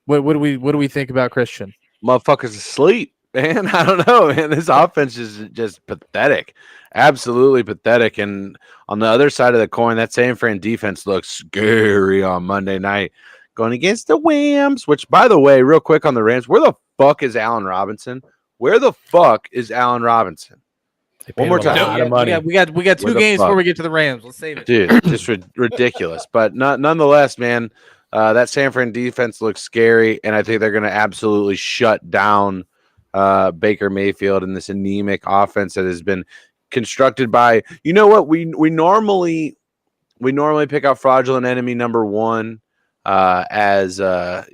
What do we think about Christian? Motherfucker's asleep, man. I don't know, man. This offense is just pathetic. Absolutely pathetic. And on the other side of the coin, that San Fran defense looks scary on Monday night. Going against the Rams, which, by the way, real quick on the Rams, where the fuck is Allen Robinson? Where the fuck is Allen Robinson? One more time. We got 2 games before we get to the Rams. Let's save it. Dude, just ridiculous. But nonetheless, man, that San Fran defense looks scary, and I think they're going to absolutely shut down Baker Mayfield and this anemic offense that has been constructed by, you know what, we normally pick out fraudulent enemy number 1 as a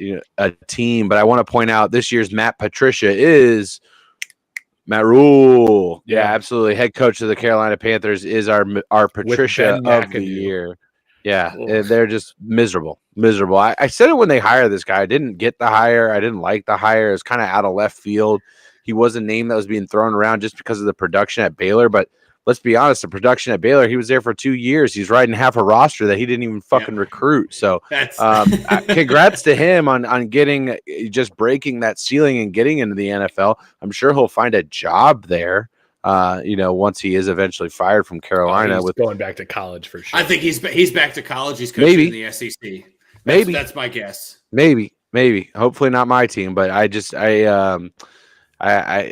team, but I want to point out this year's Matt Patricia is Matt Rule. Yeah, absolutely. Head coach of the Carolina Panthers is our Patricia of the year. Yeah, they're just miserable. I said it when they hired this guy. I didn't get the hire. I didn't like the hire. It was kind of out of left field. He was a name that was being thrown around just because of the production at Baylor, but let's be honest, the production at Baylor, he was there for 2 years. He's riding half a roster that he didn't even fucking recruit. So congrats to him on breaking that ceiling and getting into the NFL. I'm sure he'll find a job there, once he is eventually fired from Carolina. With going back to college for sure. I think he's back to college. He's coaching in the SEC. That's my guess. Maybe. Hopefully not my team, but I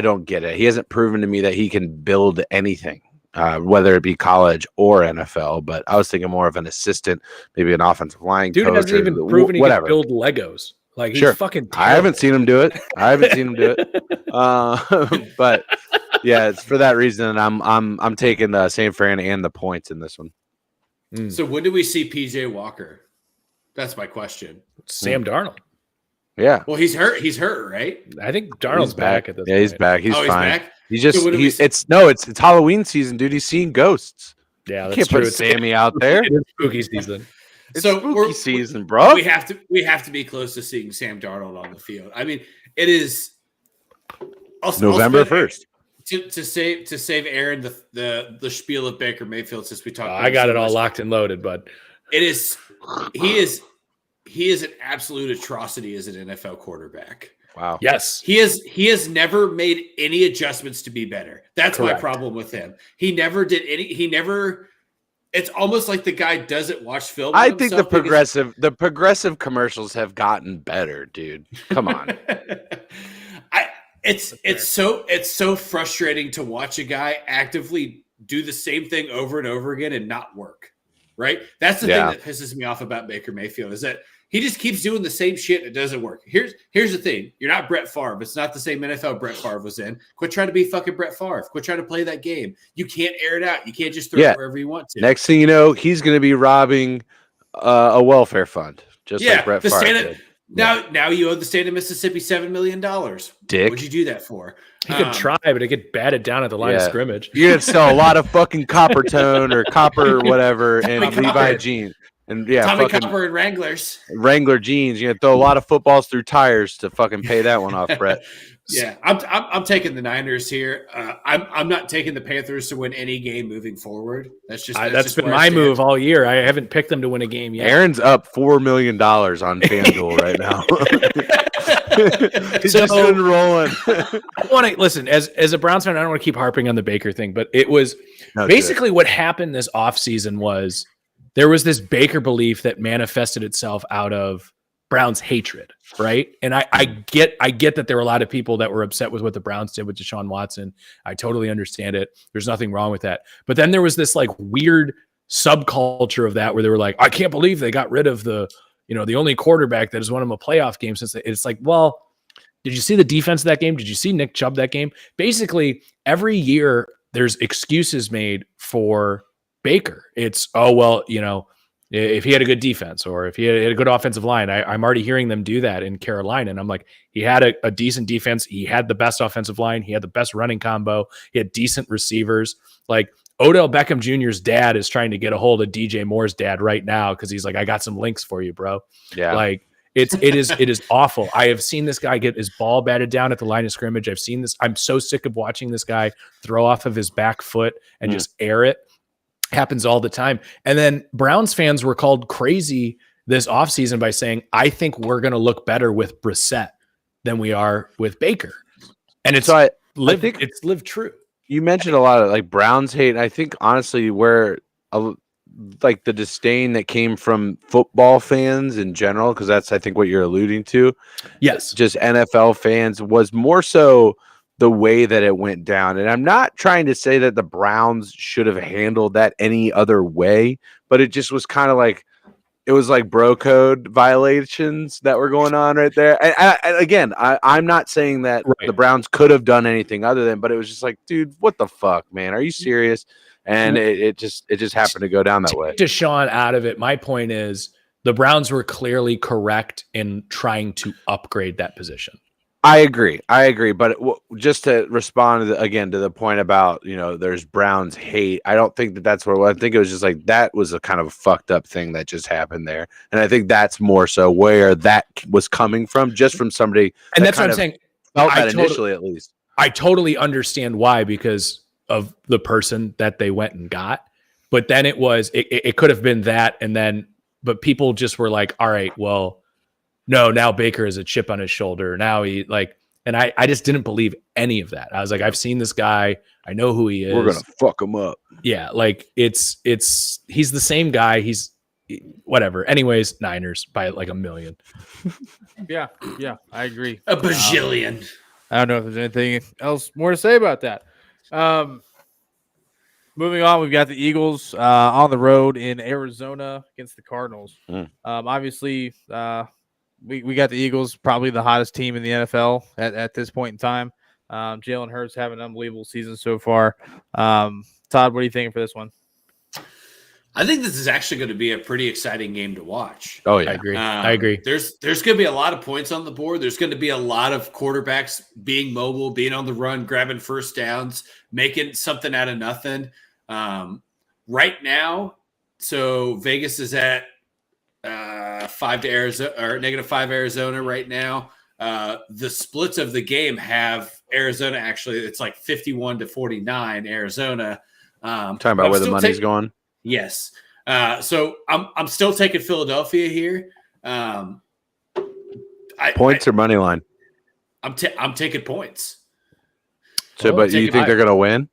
don't get it. He hasn't proven to me that he can build anything, whether it be college or NFL. But I was thinking more of an assistant, maybe an offensive line Dude coach. hasn't even proven he can build Legos. Like he's fucking terrible. I haven't seen him do it. But yeah, it's for that reason. And I'm taking the San Fran and the points in this one. So when do we see PJ Walker? That's my question. Sam Darnold. Yeah. Well, he's hurt. He's hurt, right? I think Darnold's back at this point. Yeah, he's back. He's fine. Back? He's just it's Halloween season, dude. He's seeing ghosts. Yeah, that's can't true. put Sammy out there. It's spooky season. It's spooky season, bro. We have to be close to seeing Sam Darnold on the field. I mean, it is November 1st. To save Aaron the spiel of Baker Mayfield, since we talked. I got it all locked and loaded, but he is an absolute atrocity as an NFL quarterback. Wow. Yes. He has never made any adjustments to be better. That's Correct. my problem with him. He never did any. It's almost like the guy doesn't watch film. I think the progressive commercials have gotten better, dude. Come on. It's so frustrating to watch a guy actively do the same thing over and over again and not work. Right? That's the thing that pisses me off about Baker Mayfield, is that he just keeps doing the same shit. It doesn't work. Here's the thing. You're not Brett Favre. It's not the same NFL Brett Favre was in. Quit trying to be fucking Brett Favre. Quit trying to play that game. You can't air it out. You can't just throw it wherever you want to. Next thing you know, he's going to be robbing a welfare fund, just like Brett Favre did. Now you owe the state of Mississippi $7 million. Dick. What'd you do that for? He could try, but it get batted down at the line of scrimmage. You're going to sell a lot of fucking copper tone or copper whatever and Levi jeans. And Tommy Copper and Wrangler jeans. You're going to throw a lot of footballs through tires to fucking pay that one off, Brett. Yeah, I'm taking the Niners here. I'm not taking the Panthers to win any game moving forward. That's just been my move all year. I haven't picked them to win a game yet. Aaron's up $4 million on FanDuel right now. He's just been rolling. I want to listen as a Browns fan. I don't want to keep harping on the Baker thing, but it was basically what happened this offseason was there was this Baker belief that manifested itself out of Browns hatred, right? And I get that there were a lot of people that were upset with what the Browns did with Deshaun Watson. I totally understand it. There's nothing wrong with that. But then there was this like weird subculture of that where they were like, I can't believe they got rid of the only quarterback that has won them a playoff game since. It's like, well, did you see the defense of that game? Did you see Nick Chubb that game? Basically, every year there's excuses made for Baker. It's, if he had a good defense or if he had a good offensive line. I'm already hearing them do that in Carolina. And I'm like, he had a decent defense. He had the best offensive line. He had the best running combo. He had decent receivers. Like Odell Beckham Jr.'s dad is trying to get a hold of DJ Moore's dad right now because he's like, I got some links for you, bro. Yeah. Like it is awful. I have seen this guy get his ball batted down at the line of scrimmage. I've seen this. I'm so sick of watching this guy throw off of his back foot and just air it. Happens all the time. And then Browns fans were called crazy this offseason by saying, I think we're going to look better with Brissett than we are with Baker. And it's lived true. You mentioned a lot of like Browns hate. I think honestly where like the disdain that came from football fans in general, because that's I think what you're alluding to. Yes. Just NFL fans was more so the way that it went down. And I'm not trying to say that the Browns should have handled that any other way, but it just was kind of like, it was like bro code violations that were going on right there. And I'm not saying that the Browns could have done anything other than, but it was just like, dude, what the fuck, man? Are you serious? And it just happened to go down that way. Deshaun out of it. My point is the Browns were clearly correct in trying to upgrade that position. I agree. But just to respond to the point about, there's Browns hate. I don't think that's what I think it was just like that was a kind of a fucked up thing that just happened there. And I think that's more so where that was coming from, just from somebody. And that's what I'm saying. Felt that initially, at least. I totally understand why, because of the person that they went and got. But then it could have been that. And then, but people just were like, all right, well, no, now Baker has a chip on his shoulder. Now and I just didn't believe any of that. I was like, I've seen this guy. I know who he is. We're going to fuck him up. Yeah. Like he's the same guy. He's whatever. Anyways, Niners by like 1 million. Yeah. I agree. A bajillion. I don't know if there's anything else more to say about that. Moving on, we've got the Eagles on the road in Arizona against the Cardinals. Obviously, we got the Eagles, probably the hottest team in the NFL at this point in time. Jalen Hurts having an unbelievable season so far. Todd, what are you thinking for this one? I think this is actually going to be a pretty exciting game to watch. Oh, yeah. I agree. There's going to be a lot of points on the board. There's going to be a lot of quarterbacks being mobile, being on the run, grabbing first downs, making something out of nothing. Right now, so Vegas is at 5 to Arizona or -5 Arizona right now. The splits of the game have Arizona actually. It's like 51-49 Arizona. Talking about where the money's going. Yes. So I'm still taking Philadelphia here. Points or money line? I'm taking points. So, but you think they're going to win?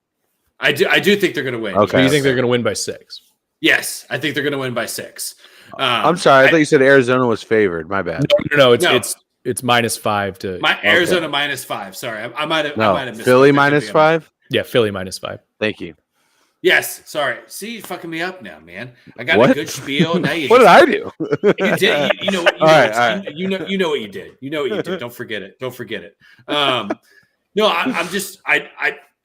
I do think they're going to win. Okay. Do you think they're going to win by 6? Yes, I think they're going to win by 6. I'm sorry. I thought you said Arizona was favored. My bad. No. It's -5 to Arizona -5. Sorry, I might have. missed Philly -5. Yeah, Philly -5. Thank you. Yes, sorry. See, you're fucking me up now, man. I got a good spiel. Now you what did I do? You did. You know what? All right. You know what you did. You know what you did. Don't forget it. No,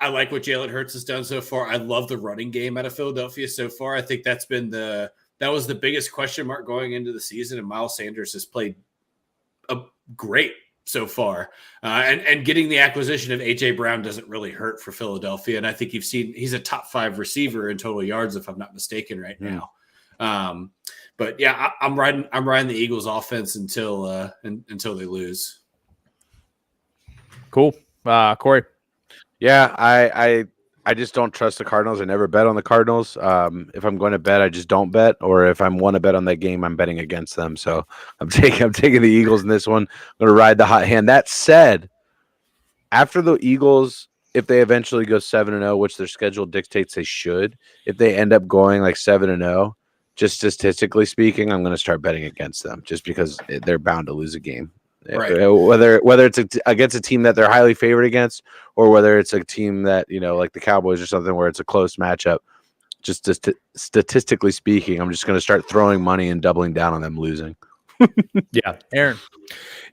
I like what Jalen Hurts has done so far. I love the running game out of Philadelphia so far. I think that was the biggest question mark going into the season, and Miles Sanders has played great so far. And getting the acquisition of A.J. Brown doesn't really hurt for Philadelphia. And I think you've seen he's a top 5 receiver in total yards, if I'm not mistaken, right now. But yeah, I'm riding the Eagles offense until they lose. Cool. Corey. Yeah, I just don't trust the Cardinals. I never bet on the Cardinals. If I'm going to bet, I just don't bet. Or if I want to bet on that game, I'm betting against them. So I'm taking the Eagles in this one. I'm going to ride the hot hand. That said, after the Eagles, if they eventually go 7-0, which their schedule dictates they should, if they end up going like 7-0, just statistically speaking, I'm going to start betting against them just because they're bound to lose a game. Right. Whether it's against a team that they're highly favored against, or whether it's a team that, like the Cowboys or something where it's a close matchup, just statistically speaking, I'm just going to start throwing money and doubling down on them losing. Yeah. Aaron.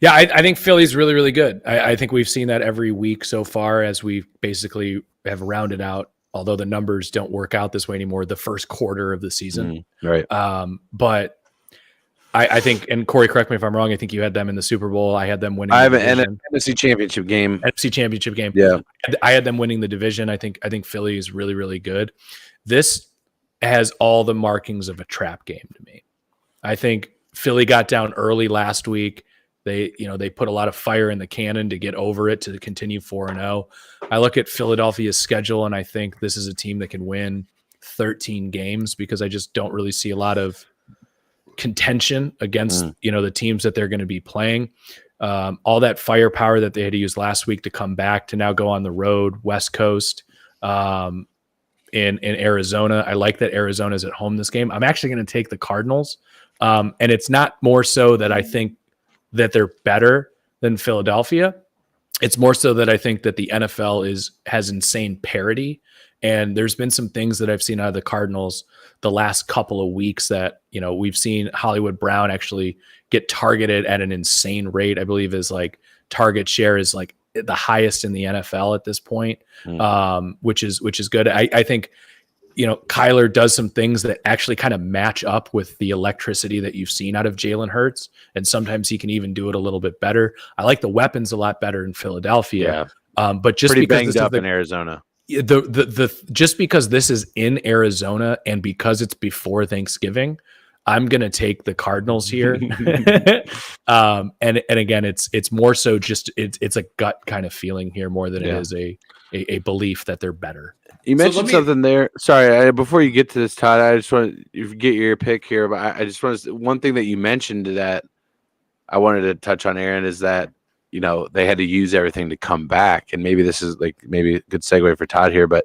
Yeah, I think Philly's really, really good. I think we've seen that every week so far as we basically have rounded out, although the numbers don't work out this way anymore, the first quarter of the season. Right. But I think, and Corey, correct me if I'm wrong, I think you had them in the Super Bowl. I had them winning. I have an NFC Championship game. NFC Championship game. Yeah. I had them winning the division. I think Philly is really, really good. This has all the markings of a trap game to me. I think Philly got down early last week. They put a lot of fire in the cannon to get over it to continue 4-0. I look at Philadelphia's schedule and I think this is a team that can win 13 games because I just don't really see a lot of contention against the teams that they're going to be playing. All that firepower that they had to use last week to come back to now go on the road, West Coast, in Arizona. I like that Arizona's at home this game. I'm actually going to take the Cardinals. And it's not more so that I think that they're better than Philadelphia. It's more so that I think that the NFL has insane parity. And there's been some things that I've seen out of the Cardinals the last couple of weeks that, we've seen Hollywood Brown actually get targeted at an insane rate. I believe his target share is the highest in the NFL at this point, which is good. I think, Kyler does some things that actually kind of match up with the electricity that you've seen out of Jalen Hurts. And sometimes he can even do it a little bit better. I like the weapons a lot better in Philadelphia. But just pretty because banged up in Arizona. Just because this is in Arizona and because it's before Thanksgiving, I'm going to take the Cardinals here. And again, it's more so just it's a gut kind of feeling here more than it is a belief that they're better. You mentioned something there. Sorry, before you get to this, Todd, I just want to get your pick here. But I just want to one thing that you mentioned that I wanted to touch on, Aaron, is that they had to use everything to come back, and maybe this is maybe a good segue for Todd here. But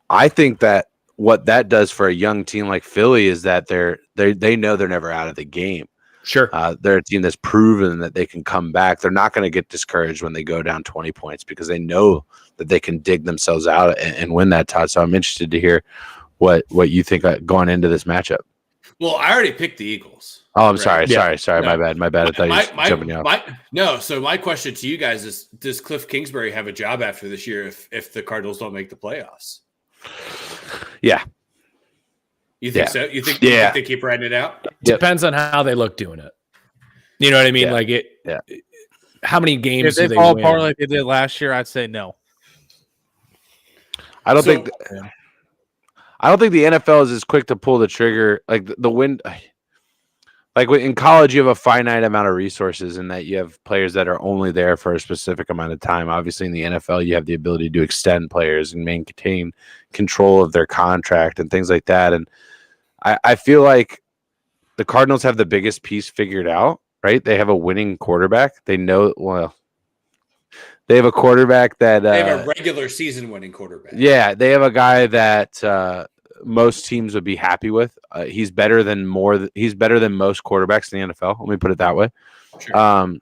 I think that what that does for a young team like Philly is that they know they're never out of the game. Sure. They're a team that's proven that they can come back. They're not going to get discouraged when they go down 20 points because they know that they can dig themselves out and win that, Todd. So I'm interested to hear what you think going into this matchup. Well, I already picked the Eagles. Oh, I'm sorry. Yeah. Sorry. No. My bad. I thought you were jumping out. No. So my question to you guys is: does Cliff Kingsbury have a job after this year if the Cardinals don't make the playoffs? Yeah. You think so? You think they keep riding it out? Depends on how they look doing it. You know what I mean? Yeah. Like it. Yeah. How many games If do they they fall win? apart like they did last year, I'd say no. I don't think the NFL is as quick to pull the trigger. Like the win, like in college, you have a finite amount of resources, and that you have players that are only there for a specific amount of time. Obviously, in the NFL, you have the ability to extend players and maintain control of their contract and things like that. And I feel like the Cardinals have the biggest piece figured out. Right? They have a winning quarterback. They know well. They have a quarterback that they have a regular season winning quarterback. Yeah, they have a guy that most teams would be happy with. He's better than most quarterbacks in the NFL. Let me put it that way. Sure.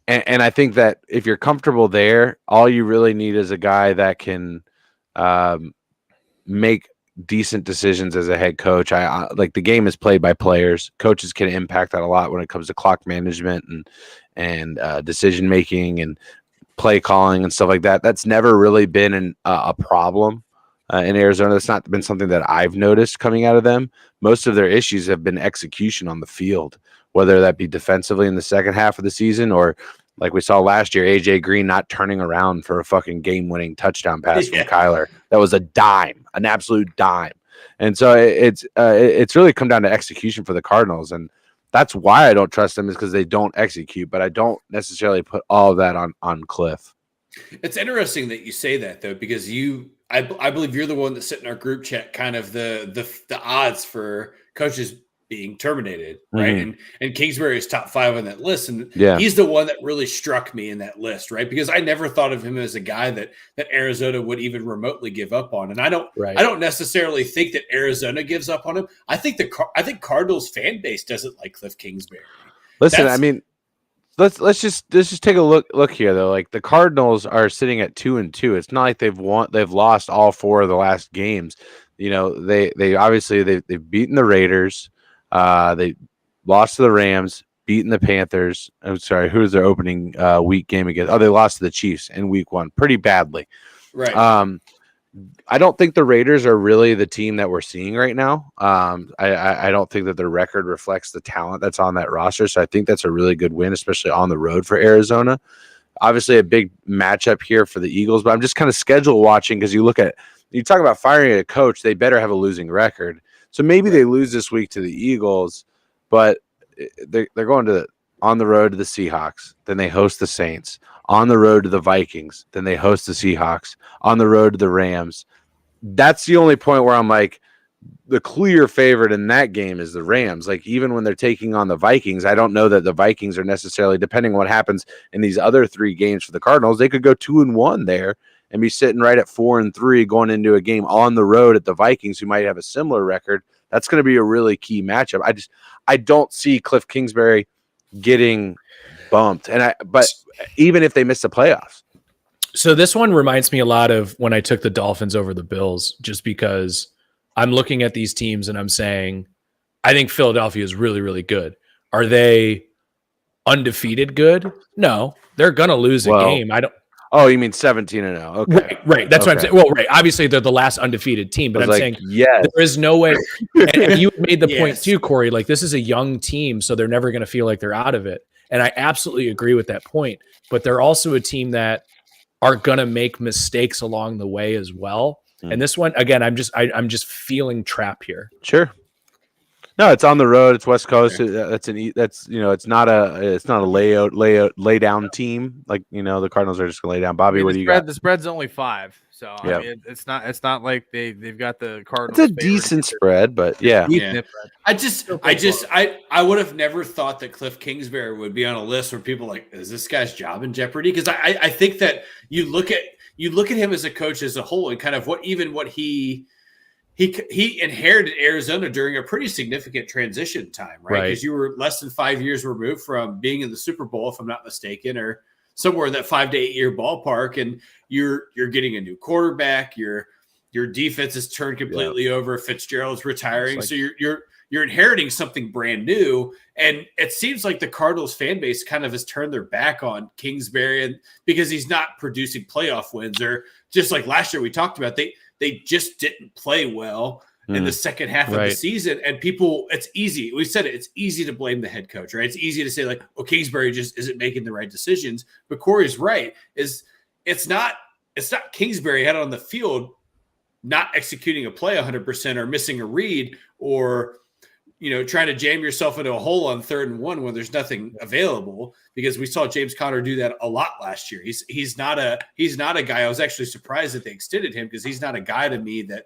And I think that if you're comfortable there, all you really need is a guy that can make decent decisions as a head coach. I like the game is played by players. Coaches can impact that a lot when it comes to clock management and decision making and play calling and stuff like that. That's never really been a problem in Arizona. That's not been something that I've noticed coming out of them. Most of their issues have been execution on the field, whether that be defensively in the second half of the season or like we saw last year, AJ Green not turning around for a fucking game-winning touchdown pass from Kyler. That was a dime, an absolute dime. And so it's really come down to execution for the Cardinals. And that's why I don't trust them is because they don't execute, but I don't necessarily put all of that on Cliff. It's interesting that you say that though, because I believe you're the one that sit in our group chat, kind of the odds for coaches being terminated, right? Mm-hmm. And Kingsbury is top 5 on that list. And he's the one that really struck me in that list, right? Because I never thought of him as a guy that Arizona would even remotely give up on. And I don't necessarily think that Arizona gives up on him. I think Cardinals fan base doesn't like Cliff Kingsbury. Listen, I mean, let's just take a look here though. Like the Cardinals are sitting at 2-2. It's not like they've lost all 4 of the last games. You know, they obviously they've beaten the Raiders. They lost to the Rams, beaten the Panthers. I'm sorry, who's their opening week game against? Oh, they lost to the Chiefs in week 1 pretty badly. Right. I don't think the Raiders are really the team that we're seeing right now. I don't think that their record reflects the talent that's on that roster. So I think that's a really good win, especially on the road for Arizona. Obviously a big matchup here for the Eagles, but I'm just kind of schedule watching because you talk about firing a coach, they better have a losing record. So maybe they lose this week to the Eagles, but they're going on the road to the Seahawks. Then they host the Saints. On the road to the Vikings. Then they host the Seahawks. On the road to the Rams. That's the only point where I'm like, the clear favorite in that game is the Rams. Like even when they're taking on the Vikings, I don't know that the Vikings are necessarily, depending on what happens in these other 3 games for the Cardinals, they could go 2-1 there and be sitting right at 4-3 going into a game on the road at the Vikings, who might have a similar record. That's going to be a really key matchup. I don't see Cliff Kingsbury getting bumped. But even if they miss the playoffs. So this one reminds me a lot of when I took the Dolphins over the Bills, just because I'm looking at these teams and I'm saying, I think Philadelphia is really, really good. Are they undefeated good? No, they're going to lose a game. Oh, you mean 17-0? Okay, right. That's what I'm saying. Well, right. Obviously, they're the last undefeated team, but I'm saying yes. There is no way. And you made the point too, Corey. Like this is a young team, so they're never going to feel like they're out of it. And I absolutely agree with that point. But they're also a team that are going to make mistakes along the way as well. And this one, again, I'm just feeling trap here. Sure. No, it's on the road. It's West Coast. It's not a lay down team. Like, the Cardinals are just gonna lay down. Bobby, what do you got? The spread's only 5, so yeah. I mean, it's not like they've got the Cardinals. It's a decent spread, but yeah. I would have never thought that Cliff Kingsbury would be on a list where people are like, is this guy's job in jeopardy? Because I think that you look at him as a coach as a whole and kind of what he he inherited Arizona during a pretty significant transition time, right? Because you were less than 5 years removed from being in the Super Bowl, if I'm not mistaken, or somewhere in that 5 to 8 year ballpark, and you're getting a new quarterback. Your defense is turned completely over. Fitzgerald's retiring, so you're inheriting something brand new. And it seems like the Cardinals fan base kind of has turned their back on Kingsbury, and because he's not producing playoff wins, or just like last year we talked about, they just didn't play well in the second half of the season. And people, it's easy. We said it's easy to blame the head coach, right? It's easy to say like, oh, Kingsbury just isn't making the right decisions. But Corey's right. It's not Kingsbury out on the field not executing a play 100% or missing a read, or trying to jam yourself into a hole on 3rd and 1 when there's nothing available, because we saw James Conner do that a lot last year. He's not a guy. I was actually surprised that they extended him, because he's not a guy to me that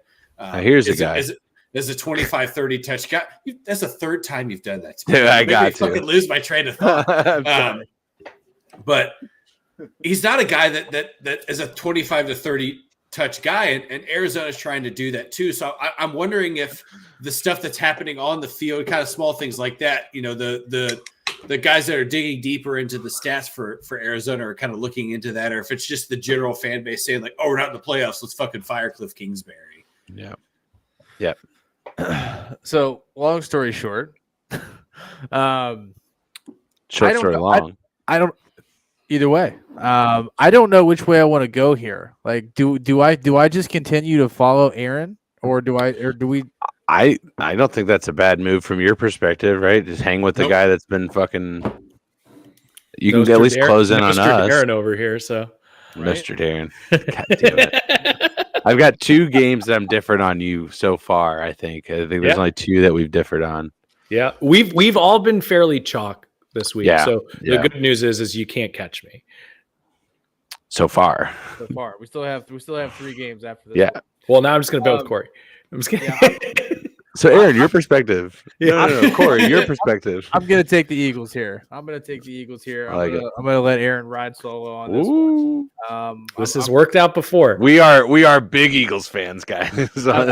here's a guy. As a 25-30 touch guy. That's the third time you've done that to me. Dude, I got to fucking lose my train of thought. But he's not a guy that is a 25 to 30 touch guy, and Arizona's trying to do that too. So I'm wondering if the stuff that's happening on the field, kind of small things like that, the guys that are digging deeper into the stats for Arizona are kind of looking into that, or if it's just the general fan base saying like, oh, we're not in the playoffs, let's fucking fire Cliff Kingsbury. Yeah. So long story short, short story long. I don't. Either way, I don't know which way I want to go here. Like, do I just continue to follow Aaron, or do we? I don't think that's a bad move from your perspective, right? Just hang with the guy that's been fucking. You can at least close in on us. Aaron over here, so Mr. Darren. God damn it. I've got 2 games that I'm different on you so far. I think there's only 2 that we've differed on. Yeah, we've all been fairly chalk this week. Yeah, so the good news is you can't catch me. So far. We still have 3 games after this. Yeah. Well, now I'm just gonna bet with Corey. I'm just kidding. Yeah, so Aaron, your perspective. No, Corey, your perspective. I'm gonna take the Eagles here. I'm gonna let Aaron ride solo on this one. This has worked out before. We are big Eagles fans, guys. I'm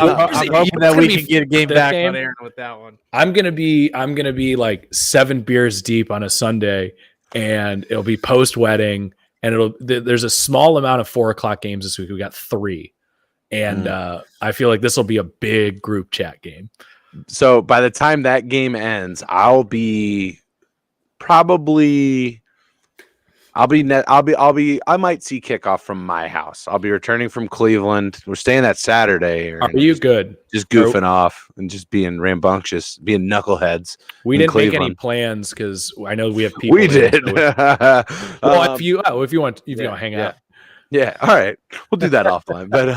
hoping that we can get a game back on Aaron with that one. I'm gonna be like 7 beers deep on a Sunday, and it'll be post wedding, and there's a small amount of 4:00 games this week. We got 3, and I feel like this will be a big group chat game. So by the time that game ends, I might see kickoff from my house. I'll be returning from Cleveland. We're staying that Saturday. Are you good? Just goofing off and just being rambunctious, being knuckleheads. We didn't make any plans because I know we have people. We did. Well, if you want to hang out. Yeah. All right. We'll do that offline. But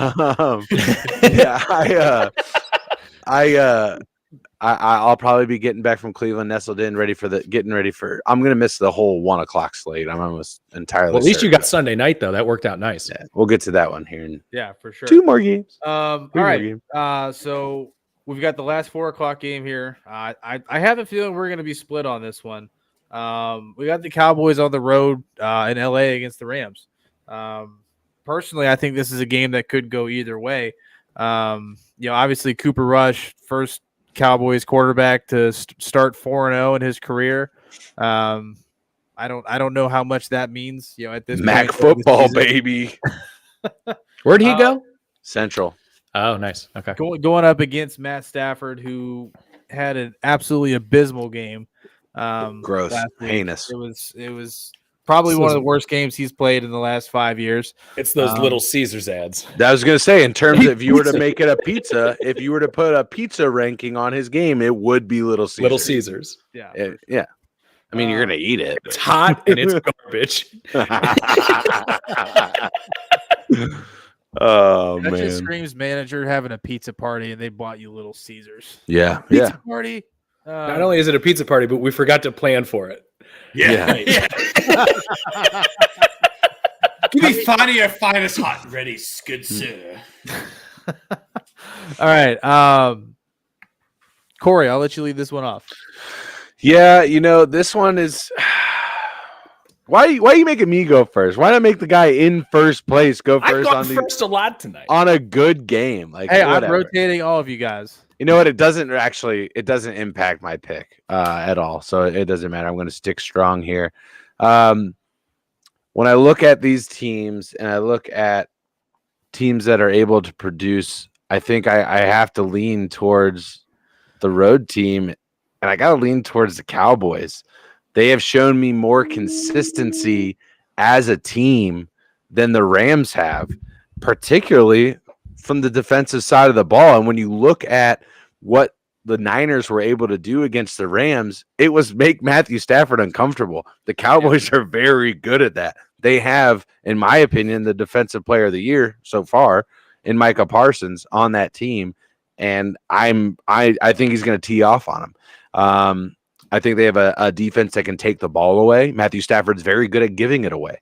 I'll probably be getting back from Cleveland, nestled in, getting ready for. I'm gonna miss the whole 1:00 slate. I'm almost entirely. Well, at least you got Sunday night though. That worked out nice. Yeah, we'll get to that one here. For sure. 2 more games. All right. So we've got the last 4:00 game here. I have a feeling we're gonna be split on this one. We got the Cowboys on the road in LA against the Rams. Personally, I think this is a game that could go either way. Obviously Cooper Rush, first Cowboys quarterback to start 4-0 in his career. I don't know how much that means. At this Mac point, football, baby. Where'd he go? Central. Oh, nice. Okay. Going up against Matt Stafford, who had an absolutely abysmal game. Gross, heinous. It was probably one of the worst games he's played in the last 5 years. It's those Little Caesars ads. I was going to say, in terms of if you were to make it a pizza, if you were to put a pizza ranking on his game, it would be Little Caesars. Little Caesars. Yeah. Yeah. I mean, you're going to eat it. It's hot and it's garbage. Oh, that man. just screams manager having a pizza party and they bought you Little Caesars. Yeah. Pizza party. Not only is it a pizza party, but we forgot to plan for it. Yeah. Give me your finest hot and ready, good sir. All right. Corey, I'll let you lead this one off. Yeah, this one is Why are you making me go first? Why not make the guy in first place go I've first gone on first a lot tonight. on a good game? Like, Hey, whatever. I'm rotating all of you guys. You know what? It doesn't impact my pick at all. So it doesn't matter. I'm going to stick strong here. When I look at these teams and I look at teams that are able to produce, I think I have to lean towards the road team, and I got to lean towards the Cowboys. They have shown me more consistency as a team than the Rams have, particularly from the defensive side of the ball. And when you look at what the Niners were able to do against the Rams, it was make Matthew Stafford uncomfortable. The Cowboys are very good at that. They have, in my opinion, the defensive player of the year so far in Micah Parsons on that team. And I think he's going to tee off on him. I think they have a defense that can take the ball away. Matthew Stafford's very good at giving it away.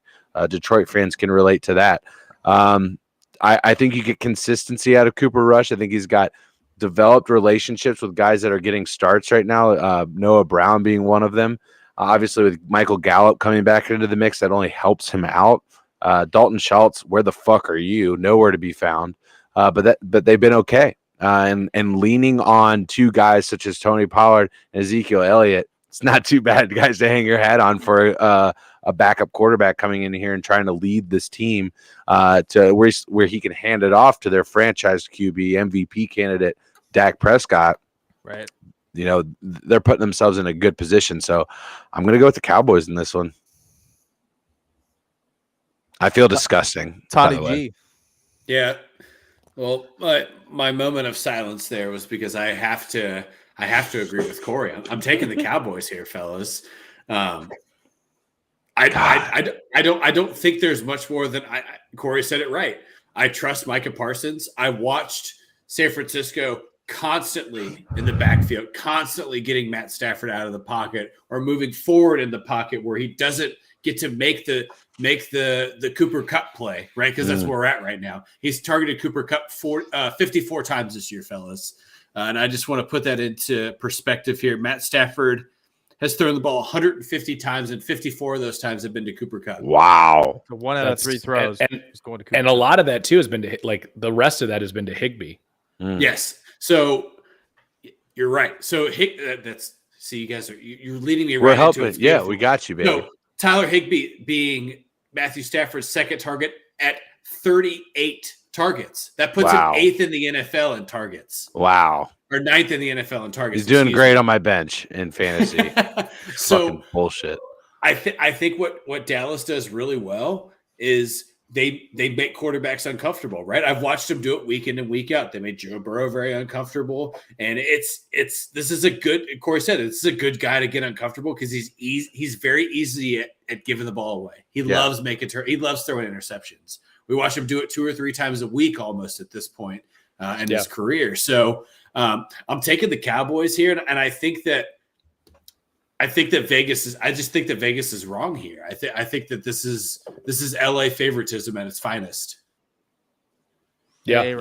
Detroit fans can relate to that. I think you get consistency out of Cooper Rush. I think he's got developed relationships with guys that are getting starts right now. Noah Brown being one of them. Obviously, with Michael Gallup coming back into the mix, that only helps him out. Dalton Schultz, where the fuck are you? Nowhere to be found. But they've been okay. And leaning on two guys such as Tony Pollard and Ezekiel Elliott, it's not too bad guys to hang your hat on for a backup quarterback coming in here and trying to lead this team to where he can hand it off to their franchise QB, MVP candidate, Dak Prescott. Right. You know, they're putting themselves in a good position. So I'm going to go with the Cowboys in this one. I feel disgusting. Toddy G. Yeah. Well, my moment of silence there was because I have to agree with Corey. I'm taking the Cowboys here, fellas. I don't think there's much more than Corey said it right. I trust Micah Parsons. I watched San Francisco constantly in the backfield, constantly getting Matt Stafford out of the pocket or moving forward in the pocket where he doesn't get to make the Cooper Kupp play, right? Because that's where we're at right now. He's targeted Cooper Kupp 54 times this year, fellas. And I just want to put that into perspective here. Matt Stafford has thrown the ball 150 times, and 54 of those times have been to Cooper Kupp. Wow. So one out of three throws is going to Cooper. And a lot of that, too, has been to like the rest of that has been to Higbee. Yes. So you're right. So see, you guys you're leading me right. We're helping. Into it. Yeah, we got you, baby. No, Tyler Higbee being Matthew Stafford's second target at 38 targets. That puts him 8th in the NFL in targets. Wow. Or 9th in the NFL in targets. He's doing great on my bench in fantasy. So fucking bullshit. I think what Dallas does really well is they make quarterbacks uncomfortable, right? I've watched them do it week in and week out. They made Joe Burrow very uncomfortable, and this is a good. Corey said this is a good guy to get uncomfortable because he's very easy at giving the ball away. He loves he loves throwing interceptions. We watch him do it 2 or 3 times a week almost at this point in his career. So I'm taking the Cowboys here, and I think that Vegas is. I just think that Vegas is wrong here. I think that this is LA favoritism at its finest. Yeah,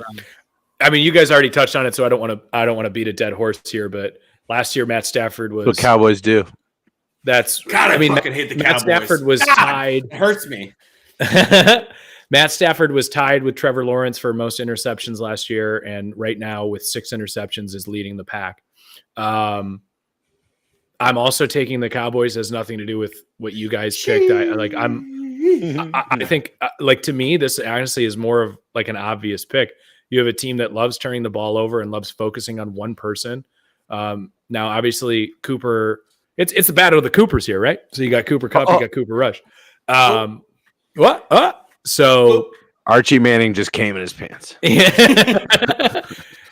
I mean, you guys already touched on it, so I don't want to beat a dead horse here. But last year, Matt Stafford was what Cowboys do. That's God. I fucking hate the Cowboys. Matt Stafford was tied. It hurts me. Matt Stafford was tied with Trevor Lawrence for most interceptions last year, and right now with 6 interceptions is leading the pack. I'm also taking the Cowboys. Has nothing to do with what you guys picked. I think like to me, this honestly is more of like an obvious pick. You have a team that loves turning the ball over and loves focusing on one person. Now, obviously, Cooper. It's the battle of the Coopers here, right? So you got Cooper Kupp, you got Cooper Rush. What? So Archie Manning just came in his pants.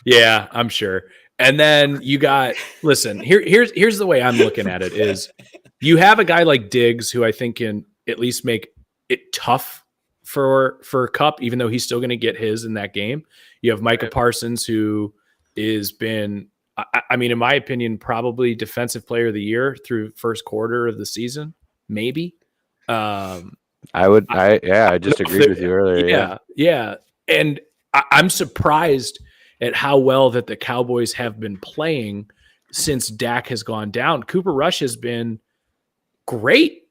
Yeah, I'm sure. And then you got, listen, here's the way I'm looking at it is you have a guy like Diggs who I think can at least make it tough for Kupp, even though he's still going to get his in that game. You have Micah Parsons, who has been, I mean, in my opinion, probably defensive player of the year through first quarter of the season, maybe. I just agreed with you earlier. Yeah. And I'm surprised at how well that the Cowboys have been playing since Dak has gone down. Cooper Rush has been great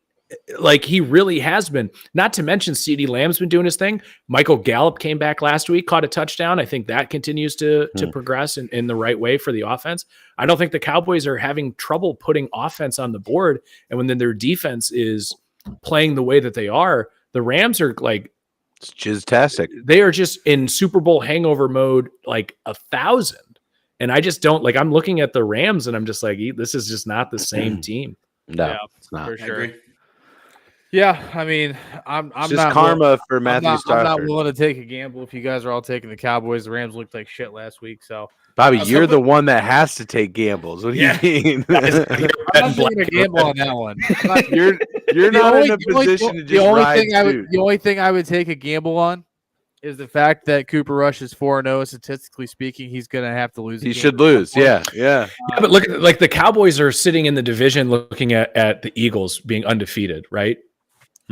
like he really has been. Not to mention CeeDee Lamb's been doing his thing. Michael Gallup came back last week, caught a touchdown. I think that continues to progress in the right way for the offense. I don't think the Cowboys are having trouble putting offense on the board. And when then their defense is playing the way that they are, the Rams are like, it's jizztastic. They are just in Super Bowl hangover mode, like 1,000. And I just don't like, I'm looking at the Rams and I'm just like, this is just not the same team. No, it's not. For sure. Yeah, I mean, I'm just not karma for Matthew Stafford. I'm not willing to take a gamble if you guys are all taking the Cowboys. The Rams looked like shit last week, so Bobby, you're the one that has to take gambles. What do you mean? I'm not taking a gamble on that one. You're not in a position to just ride. The only thing I would take a gamble on is the fact that Cooper Rush is 4-0. Statistically speaking, he's going to have to lose. He should lose. Yeah. But look at like the Cowboys are sitting in the division looking at the Eagles being undefeated, right?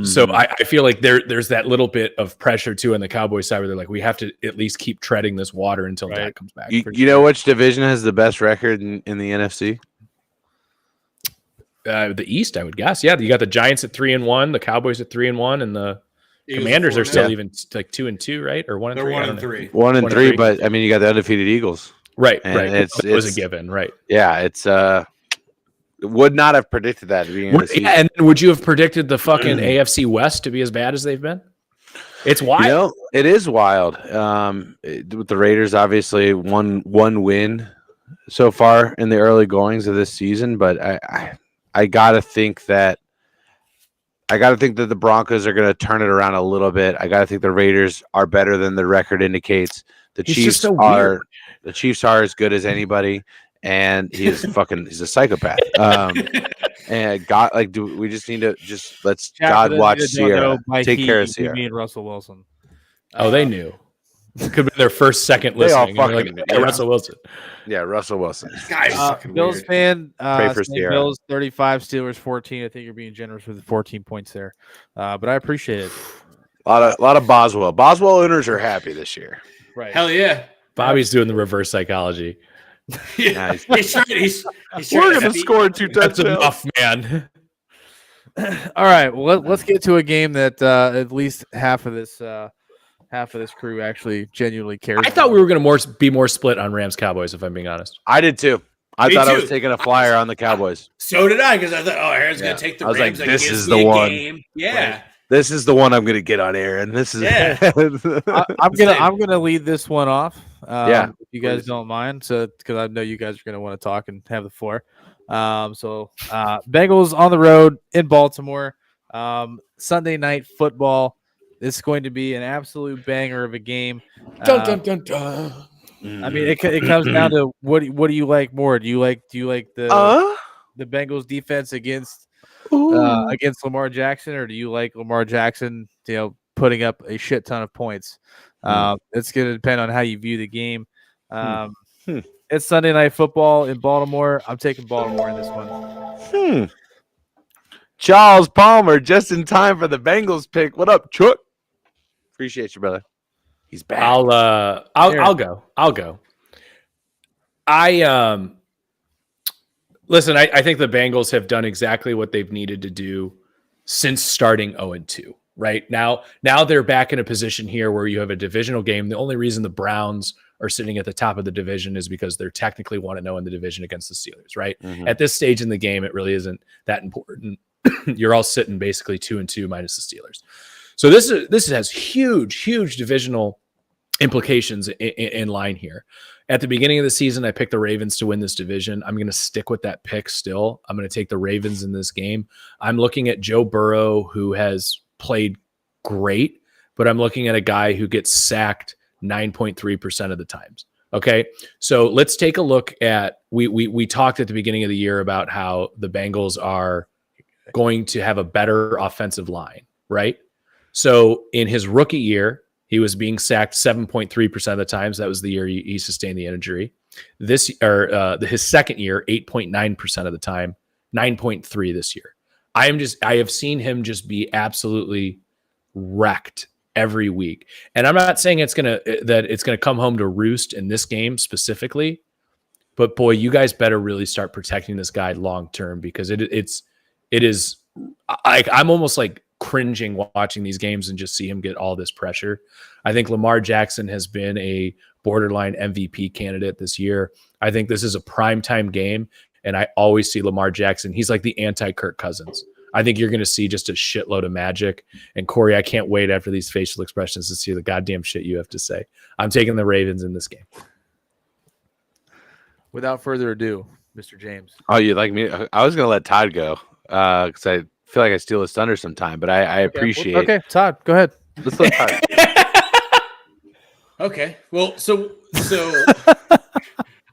So I feel like there's that little bit of pressure too on the Cowboys side where they're like, we have to at least keep treading this water until Dak comes back. You know which division has the best record in the NFC? The East, I would guess. Yeah, you got the Giants at 3-1, the Cowboys at 3-1, and the Commanders are still even like 2-2, right? Or 1-3. They're 1-3. 1-3, but I mean, you got the undefeated Eagles. Right. It was a given, right? Yeah, it's would not have predicted that at the beginning of the season. And would you have predicted the fucking AFC West to be as bad as they've been? It's wild. It is wild. With the Raiders, obviously one win so far in the early goings of this season, but I gotta think that the Broncos are going to turn it around a little bit. I got to think the Raiders are better than the record indicates. The Chiefs are as good as anybody, and he's a psychopath. And God, like, we just need to let's God watch Sierra, take care of Sierra. Me and Russell Wilson. They knew. It could be their first second listening. Russell Wilson. Yeah, Russell Wilson. Bills fan. Pray for Sierra. Bills 35, Steelers 14. I think you're being generous with the 14 points there, but I appreciate it. A lot of Boswell. Boswell owners are happy this year. Right. Hell yeah. Bobby's doing the reverse psychology. Yeah. He's We're going to score 2 touchdowns. That's enough, man. All right. Well, let's get to a game that at least half of this crew actually genuinely cares. I thought we were going to be more split on Rams Cowboys, if I'm being honest. I did too. I thought I was taking a flyer on the Cowboys. So did I, because I thought, Aaron's going to take the Rams. I was like, this is the one. Game. Yeah. Right. This is the one I'm going to get on Aaron. This is. Yeah. I'm gonna lead this one off. If you guys don't mind, so because I know you guys are gonna want to talk and have the floor. Bengals on the road in Baltimore. Sunday night football. This is going to be an absolute banger of a game. Dun, dun, dun, dun. I mean, it comes down to what do you like more? Do you like the Bengals defense against Lamar Jackson, or do you like Lamar Jackson, putting up a shit ton of points? It's going to depend on how you view the game. It's Sunday night football in Baltimore. I'm taking Baltimore in this one. Charles Palmer just in time for the Bengals pick. What up, Chuck? Appreciate you, brother. He's back. I'll go. Listen, I think the Bengals have done exactly what they've needed to do since starting 0-2. Right now they're back in a position here where you have a divisional game. The only reason the Browns are sitting at the top of the division is because they're technically 1-0 in the division against the Steelers. Right at this stage in the game, it really isn't that important. You're all sitting basically 2-2 minus the Steelers. So this has huge divisional implications in line here. At the beginning of the season, I picked the Ravens to win this division. I'm going to stick with that pick still. I'm going to take the Ravens in this game. I'm looking at Joe Burrow, who has played great, but I'm looking at a guy who gets sacked 9.3% of the times. Okay, so let's take a look at, we talked at the beginning of the year about how the Bengals are going to have a better offensive line, right? So in his rookie year, he was being sacked 7.3% of the times. That was the year he sustained the injury. His second year, 8.9% of the time, 9.3 this year. I have seen him just be absolutely wrecked every week. And I'm not saying it's gonna come home to roost in this game specifically, but boy, you guys better really start protecting this guy long term, because it is I'm almost like cringing watching these games and just see him get all this pressure. I think Lamar Jackson has been a borderline MVP candidate this year. I think this is a primetime game, and I always see Lamar Jackson. He's like the anti-Kirk Cousins. I think you're going to see just a shitload of magic. And Corey, I can't wait after these facial expressions to see the goddamn shit you have to say. I'm taking the Ravens in this game. Without further ado, Mr. James. Oh, you like me? I was going to let Todd go because I feel like I steal his thunder sometime, but I appreciate. Okay, Todd, go ahead. Let's let Todd. Okay. Well, so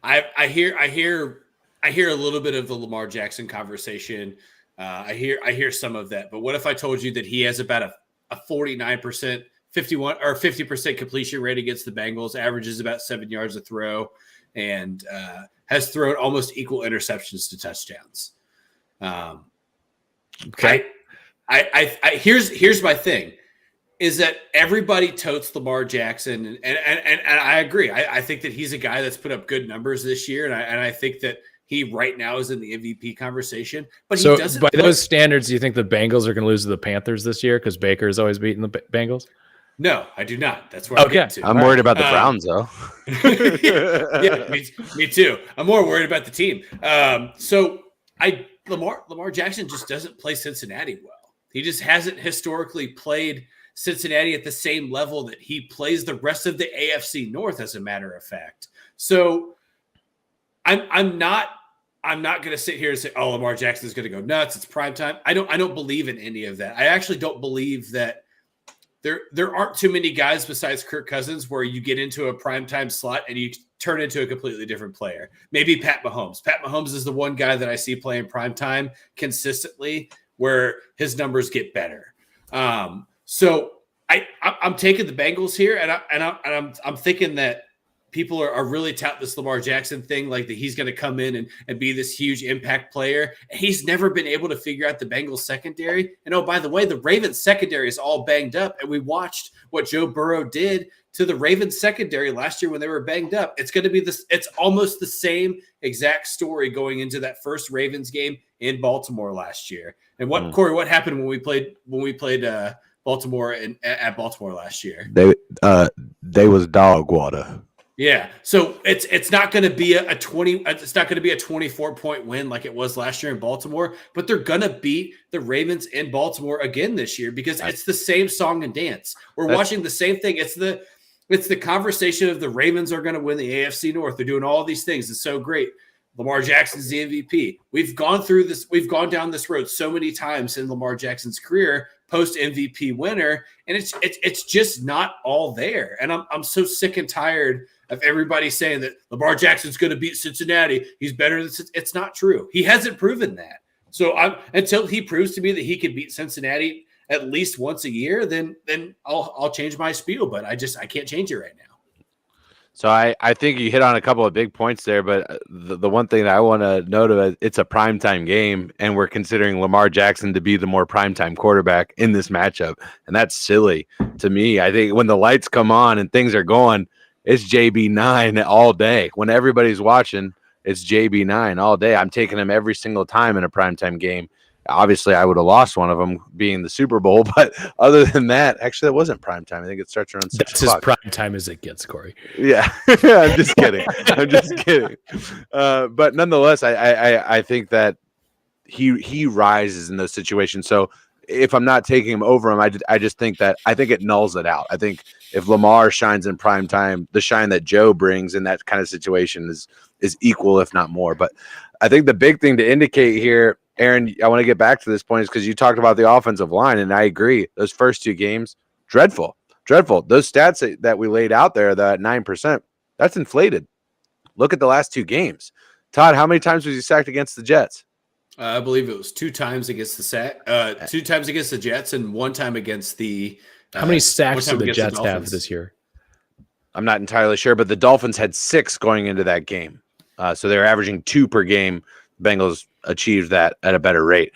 I hear a little bit of the Lamar Jackson conversation. I hear some of that. But what if I told you that he has about a 49%, 51 or 50% completion rate against the Bengals, averages about 7 yards a throw, and has thrown almost equal interceptions to touchdowns. Okay. Here's my thing, is that everybody totes Lamar Jackson, and I agree. I think that he's a guy that's put up good numbers this year, and I think that he right now is in the MVP conversation. But so he doesn't. By those standards, do you think the Bengals are going to lose to the Panthers this year because Baker is always beating the Bengals? No, I do not. That's what I'm getting to. I'm worried about the Browns, though. yeah, me too. I'm more worried about the team. So Lamar Jackson just doesn't play Cincinnati well. He just hasn't historically played Cincinnati at the same level that he plays the rest of the AFC North, as a matter of fact. So I'm not going to sit here and say, oh, Lamar Jackson is going to go nuts. It's prime time. I don't believe in any of that. I actually don't believe that there aren't too many guys besides Kirk Cousins where you get into a primetime slot and you turn into a completely different player. Maybe Pat Mahomes. Pat Mahomes is the one guy that I see playing primetime consistently where his numbers get better. So I'm taking the Bengals here, and I'm thinking that people are really touting this Lamar Jackson thing, like that he's going to come in and be this huge impact player. He's never been able to figure out the Bengals secondary. And oh, by the way, the Ravens secondary is all banged up. And we watched what Joe Burrow did to the Ravens secondary last year when they were banged up. It's going to be this. It's almost the same exact story going into that first Ravens game in Baltimore last year. And Corey, what happened when we played Baltimore at Baltimore last year? They was dog water. Yeah, so it's not going to be a 24-point win like it was last year in Baltimore, but they're going to beat the Ravens in Baltimore again this year because it's the same song and dance. We're watching the same thing. It's the conversation of the Ravens are going to win the AFC North. They're doing all these things. It's so great. Lamar Jackson's the MVP. We've gone through this. We've gone down this road so many times in Lamar Jackson's career, post MVP winner, and it's just not all there. And I'm so sick and tired of everybody saying that Lamar Jackson's going to beat Cincinnati. He's better than Cincinnati. It's not true. He hasn't proven that. So until he proves to me that he can beat Cincinnati at least once a year, then I'll change my spiel. But I can't change it right now. So I think you hit on a couple of big points there, but the one thing that I want to note is it's a primetime game, and we're considering Lamar Jackson to be the more primetime quarterback in this matchup, and that's silly to me. I think when the lights come on and things are going, it's JB9 all day. When everybody's watching, it's JB9 all day. I'm taking him every single time in a primetime game. Obviously, I would have lost one of them being the Super Bowl, but other than that, actually, that wasn't primetime. I think it starts around 6 That's o'clock. as prime time as it gets, Corey. Yeah, I'm just kidding. But nonetheless, I think that he rises in those situations. So if I'm not taking him over him, I just think it nulls it out. I think if Lamar shines in prime time, the shine that Joe brings in that kind of situation is equal, if not more. But I think the big thing to indicate here, Aaron, I want to get back to this point is because you talked about the offensive line, and I agree. Those first two games, dreadful. Those stats that we laid out there, that 9%, that's inflated. Look at the last two games. Todd, how many times was he sacked against the Jets? I believe it was 2 times against the 2 times against the Jets and 1 time against the. How many sacks do the Jets have this year? I'm not entirely sure, but the Dolphins had 6 going into that game. So they're averaging 2 per game. Bengals achieved that at a better rate.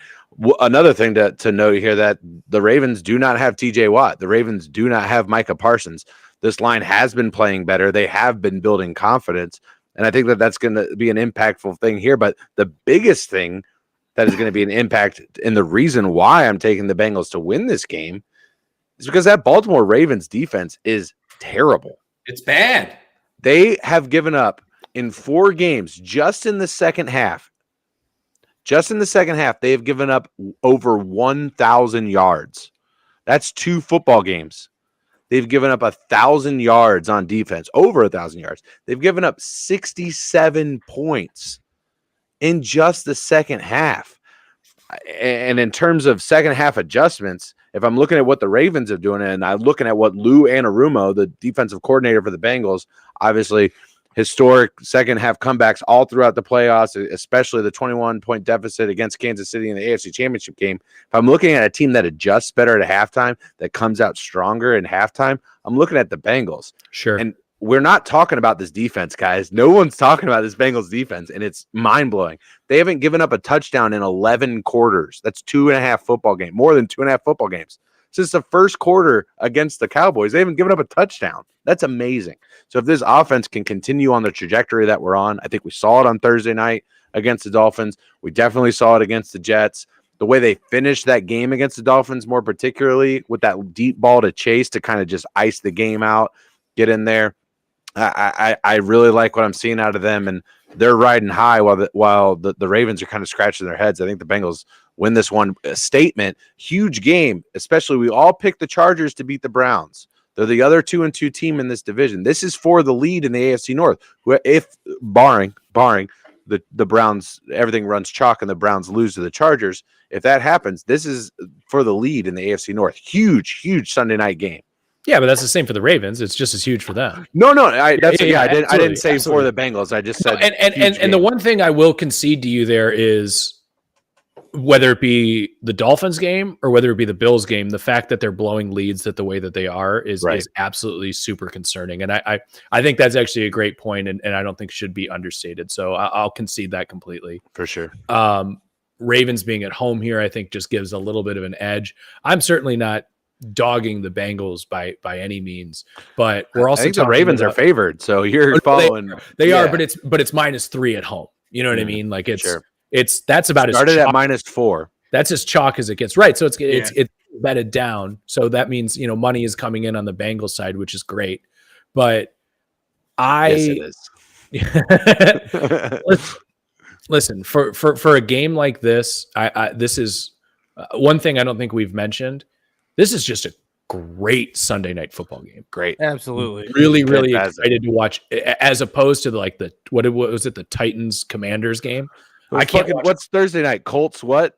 Another thing to note here that the Ravens do not have TJ Watt. The Ravens do not have Micah Parsons. This line has been playing better. They have been building confidence. And I think that's going to be an impactful thing here. But the biggest thing that is going to be an impact. And the reason why I'm taking the Bengals to win this game is because that Baltimore Ravens defense is terrible. It's bad. They have given up in 4 games, just in the second half. Just in the second half, they have given up over 1,000 yards. That's 2 football games. They've given up 1,000 yards on defense, over 1,000 yards. They've given up 67 points in just the second half. And in terms of second half adjustments, if I'm looking at what the Ravens are doing, and I'm looking at what Lou Anarumo, the defensive coordinator for the Bengals, obviously historic second half comebacks all throughout the playoffs, especially the 21-point deficit against Kansas City in the AFC Championship game. If I'm looking at a team that adjusts better at halftime, that comes out stronger in halftime, I'm looking at the Bengals. Sure. And we're not talking about this defense, guys. No one's talking about this Bengals defense, and it's mind-blowing. They haven't given up a touchdown in 11 quarters. That's 2.5 football games, more than 2.5 football games. Since the first quarter against the Cowboys, they haven't given up a touchdown. That's amazing. So if this offense can continue on the trajectory that we're on, I think we saw it on Thursday night against the Dolphins. We definitely saw it against the Jets. The way they finished that game against the Dolphins, more particularly with that deep ball to Chase to kind of just ice the game out, get in there. I really like what I'm seeing out of them, and they're riding high while the Ravens are kind of scratching their heads. I think the Bengals win this one. A statement, huge game, especially we all picked the Chargers to beat the Browns. They're the other 2-2 team in this division. This is for the lead in the AFC North. If barring the Browns, everything runs chalk and the Browns lose to the Chargers. If that happens, this is for the lead in the AFC North. Huge Sunday night game. Yeah, but that's the same for the Ravens. It's just as huge for them. No, I didn't say absolutely. for the Bengals. I just said and the one thing I will concede to you there is whether it be the Dolphins game or whether it be the Bills game, the fact that they're blowing leads that the way that they are is absolutely super concerning. And I think that's actually a great point, and I don't think should be understated. So I'll concede that completely. For sure. Ravens being at home here, I think just gives a little bit of an edge. I'm certainly not dogging the Bengals by any means, but we're also I think the Ravens are favored, so you're following. They are, but it's -3 at home. You know what I mean? Like that's about as started at -4. That's as chalk as it gets, right? So it's betted down. So that means money is coming in on the Bengals side, which is great. But Yes, it is. Listen for a game like this. This is one thing I don't think we've mentioned. This is just a great Sunday night football game. Great. Absolutely. Really excited to watch, as opposed to what was it, the Titans Commanders game? What's Thursday night? Colts what?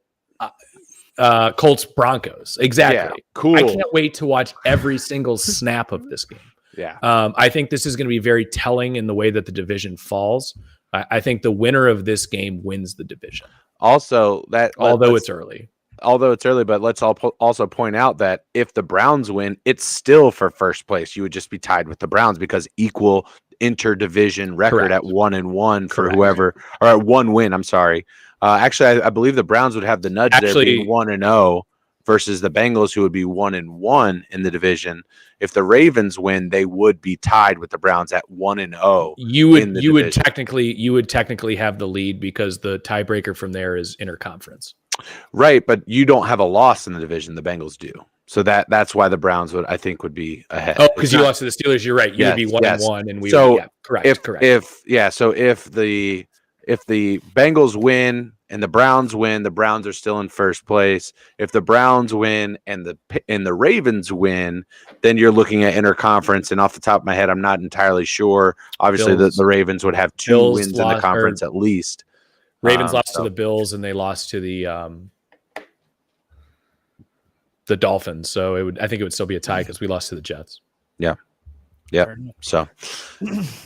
Colts Broncos. Exactly. Yeah, cool. I can't wait to watch every single snap of this game. Yeah. I think this is going to be very telling in the way that the division falls. I think the winner of this game wins the division. Also, although it's early, but let's also point out that if the Browns win, it's still for first place. You would just be tied with the Browns because equal interdivision record at 1-1 for whoever, or at 1 win. I'm sorry. Actually, I believe the Browns would have the nudge there being 1-0 versus the Bengals, who would be 1-1 in the division. If the Ravens win, they would be tied with the Browns at 1-0. You would technically have the lead because the tiebreaker from there is interconference. Right, but you don't have a loss in the division. The Bengals do. So that's why the Browns would be ahead. Oh, because you lost to the Steelers. You're right. You would be 1-1, and we. So would, correct. So if the Bengals win and the Browns win, the Browns are still in first place. If the Browns win and the Ravens win, then you're looking at interconference. And off the top of my head, I'm not entirely sure. Obviously, the Ravens would have 2 wins in the conference at least. Ravens lost to the Bills, and they lost to the Dolphins. So I think it would still be a tie because we lost to the Jets. Yeah. So,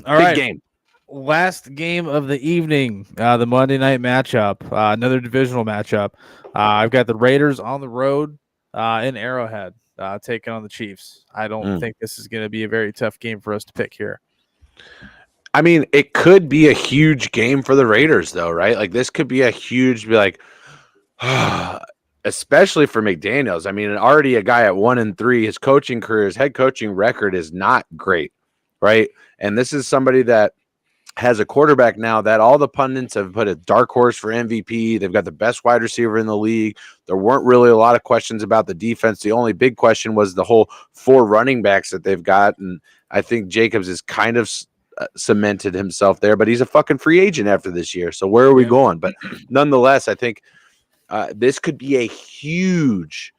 all right. Big game. Last game of the evening, the Monday night matchup, another divisional matchup. I've got the Raiders on the road in Arrowhead taking on the Chiefs. I don't think this is going to be a very tough game for us to pick here. I mean, it could be a huge game for the Raiders, though, right? Like, this could be a huge, especially for McDaniels. I mean, already a guy at 1-3, his coaching career, his head coaching record is not great, right? And this is somebody that has a quarterback now that all the pundits have put a dark horse for MVP. They've got the best wide receiver in the league. There weren't really a lot of questions about the defense. The only big question was the whole 4 running backs that they've got. And I think Jacobs has kind of cemented himself there, but he's a fucking free agent after this year. So where are we going? But nonetheless, I think this could be a huge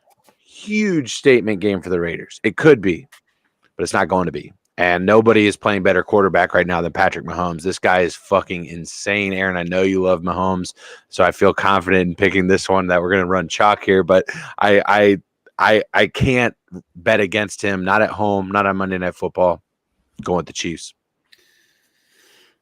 statement game for the Raiders. It could be, but it's not going to be. And nobody is playing better quarterback right now than Patrick Mahomes. This guy is fucking insane. Aaron, I know you love Mahomes, so I feel confident in picking this one that we're going to run chalk here. But I can't bet against him. Not at home. Not on Monday Night Football. Going with the Chiefs.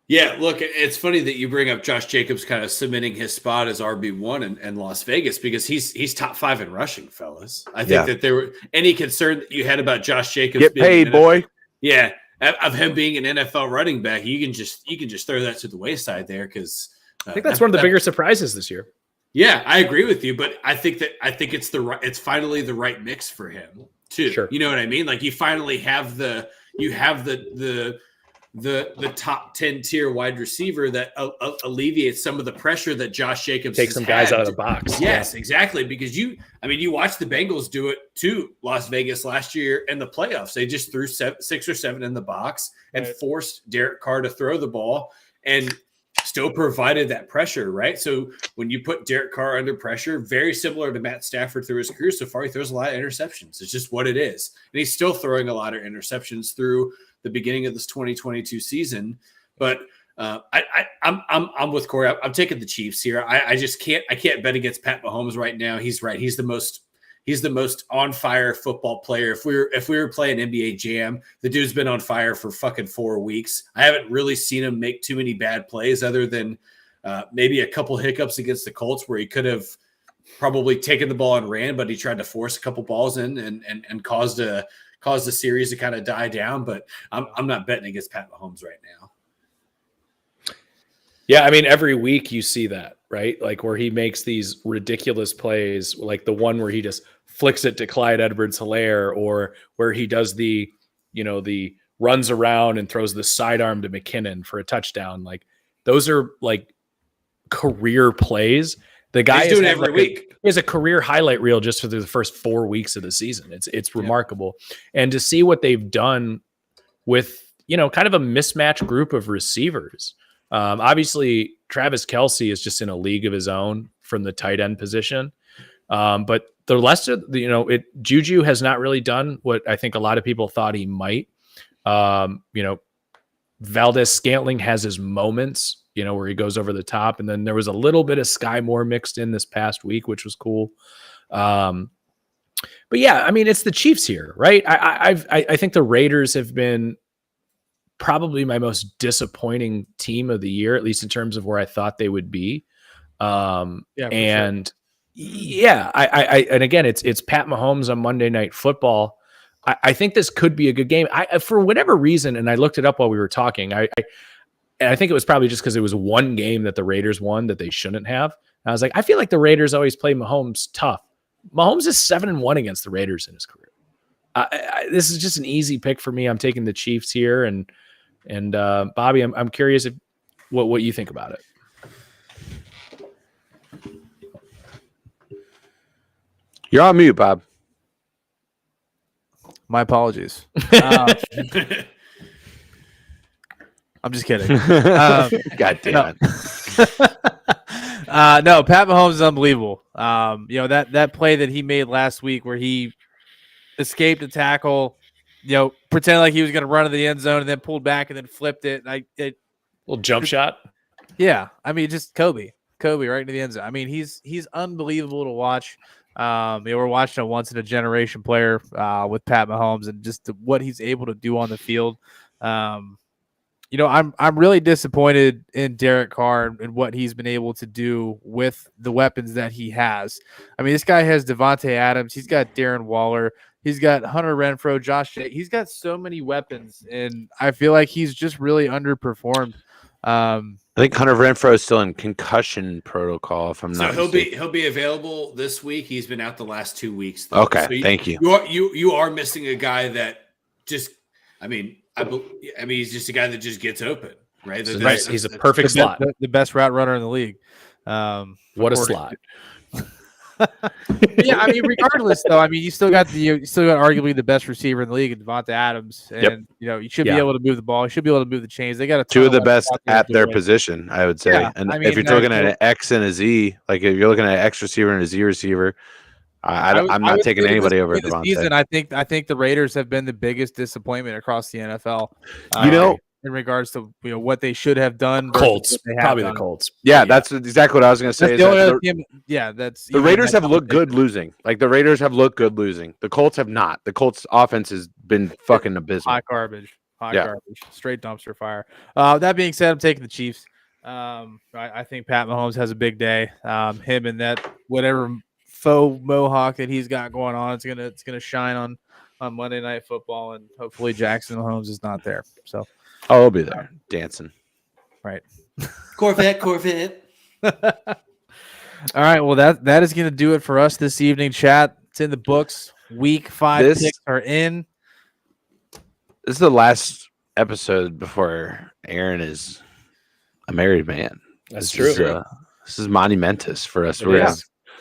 Yeah, look, it's funny that you bring up Josh Jacobs kind of cementing his spot as RB1 in Las Vegas because he's top 5 in rushing, fellas. I think that there were any concern that you had about Josh Jacobs. Get paid, boy. Yeah, of him being an NFL running back, you can just throw that to the wayside there because I think that's one of the bigger surprises this year. Yeah, I agree with you, but I think it's finally the right mix for him too. Sure. You know what I mean? Like you finally have the top 10 tier wide receiver that alleviates some of the pressure that Josh Jacobs takes some guys out of the box. Yes, exactly. Because you watched the Bengals do it to Las Vegas last year in the playoffs. They just threw 6 or 7 in the box and forced Derek Carr to throw the ball and still provided that pressure, right? So when you put Derek Carr under pressure, very similar to Matt Stafford through his career so far, he throws a lot of interceptions. It's just what it is. And he's still throwing a lot of interceptions through the beginning of this 2022 season. But I'm with Corey. I'm taking the Chiefs here. I can't bet against Pat Mahomes right now. He's right. He's the most on fire football player. If we were playing NBA Jam, the dude's been on fire for fucking 4 weeks. I haven't really seen him make too many bad plays other than maybe a couple hiccups against the Colts where he could have probably taken the ball and ran, but he tried to force a couple balls in and caused a series to kind of die down. But I'm not betting against Pat Mahomes right now. Yeah, I mean, every week you see that, right? Like where he makes these ridiculous plays, like the one where he just flicks it to Clyde Edwards-Helaire, or where he does the runs around and throws the sidearm to McKinnon for a touchdown. Like those are like career plays. The guy is doing it every week. He has a career highlight reel just for the first 4 weeks of the season. It's remarkable. And to see what they've done with, kind of a mismatched group of receivers. Obviously, Travis Kelce is just in a league of his own from the tight end position. But the rest of Juju has not really done what I think a lot of people thought he might. Valdez-Scantling has his moments, where he goes over the top. And then there was a little bit of Sky Moore mixed in this past week, which was cool. But yeah, I mean, it's the Chiefs here, right? I think the Raiders have been probably my most disappointing team of the year, at least in terms of where I thought they would be. And again, it's Pat Mahomes on Monday Night Football. I think this could be a good game. For whatever reason, and I looked it up while we were talking, I think it was probably just because it was one game that the Raiders won that they shouldn't have. And I was like, I feel like the Raiders always play Mahomes tough. Mahomes is 7-1 against the Raiders in his career. This is just an easy pick for me. I'm taking the Chiefs here, and Bobby, I'm curious what you think about it. You're on mute, Bob. My apologies. I'm just kidding. God damn it. No, Pat Mahomes is unbelievable. That play that he made last week where he escaped a tackle, pretended like he was going to run to the end zone and then pulled back and then flipped it. Little jump shot. Yeah. I mean, just Kobe right into the end zone. I mean, he's unbelievable to watch. We're watching a once in a generation player with Pat Mahomes and just what he's able to do on the field. I'm really disappointed in Derek Carr and what he's been able to do with the weapons that he has. I mean, this guy has Devontae Adams. He's got Darren Waller. He's got Hunter Renfrow, Josh Jacobs. He's got so many weapons, and I feel like he's just really underperformed. I think Hunter Renfrow is still in concussion protocol. If I'm not mistaken. He'll be available this week. He's been out the last 2 weeks, though. Okay, so thank you. You are missing a guy that just, he's just a guy that just gets open. right? He's a perfect slot. The best route runner in the league. What a slot. Yeah, I mean, regardless though, I mean, you still got arguably the best receiver in the league, Devonta Adams, and you should be able to move the ball. You should be able to move the chains. They got two of the best at their position, I would say. Yeah, and I mean, if you're looking at an X and a Z, like if you're looking at an X receiver and a Z receiver, I'm not taking anybody over Devonta. I think the Raiders have been the biggest disappointment across the NFL. In regards to what they should have done. Colts, probably the Colts. Yeah, that's exactly what I was going to say. That's the Raiders have looked good losing. Like the Raiders have looked good losing. The Colts have not. The Colts offense has been fucking abysmal. Hot garbage, straight dumpster fire. That being said, I'm taking the Chiefs. I think Pat Mahomes has a big day. Him and that whatever faux mohawk that he's got going on, it's gonna shine on Monday Night Football, and hopefully Jackson Mahomes is not there. So. Oh, he'll be there dancing. Right. Corvette. All right. Well, that is going to do it for us this evening, chat. It's in the books. Week 5 picks are in. This is the last episode before Aaron is a married man. That's true. This is monumentous for us. We're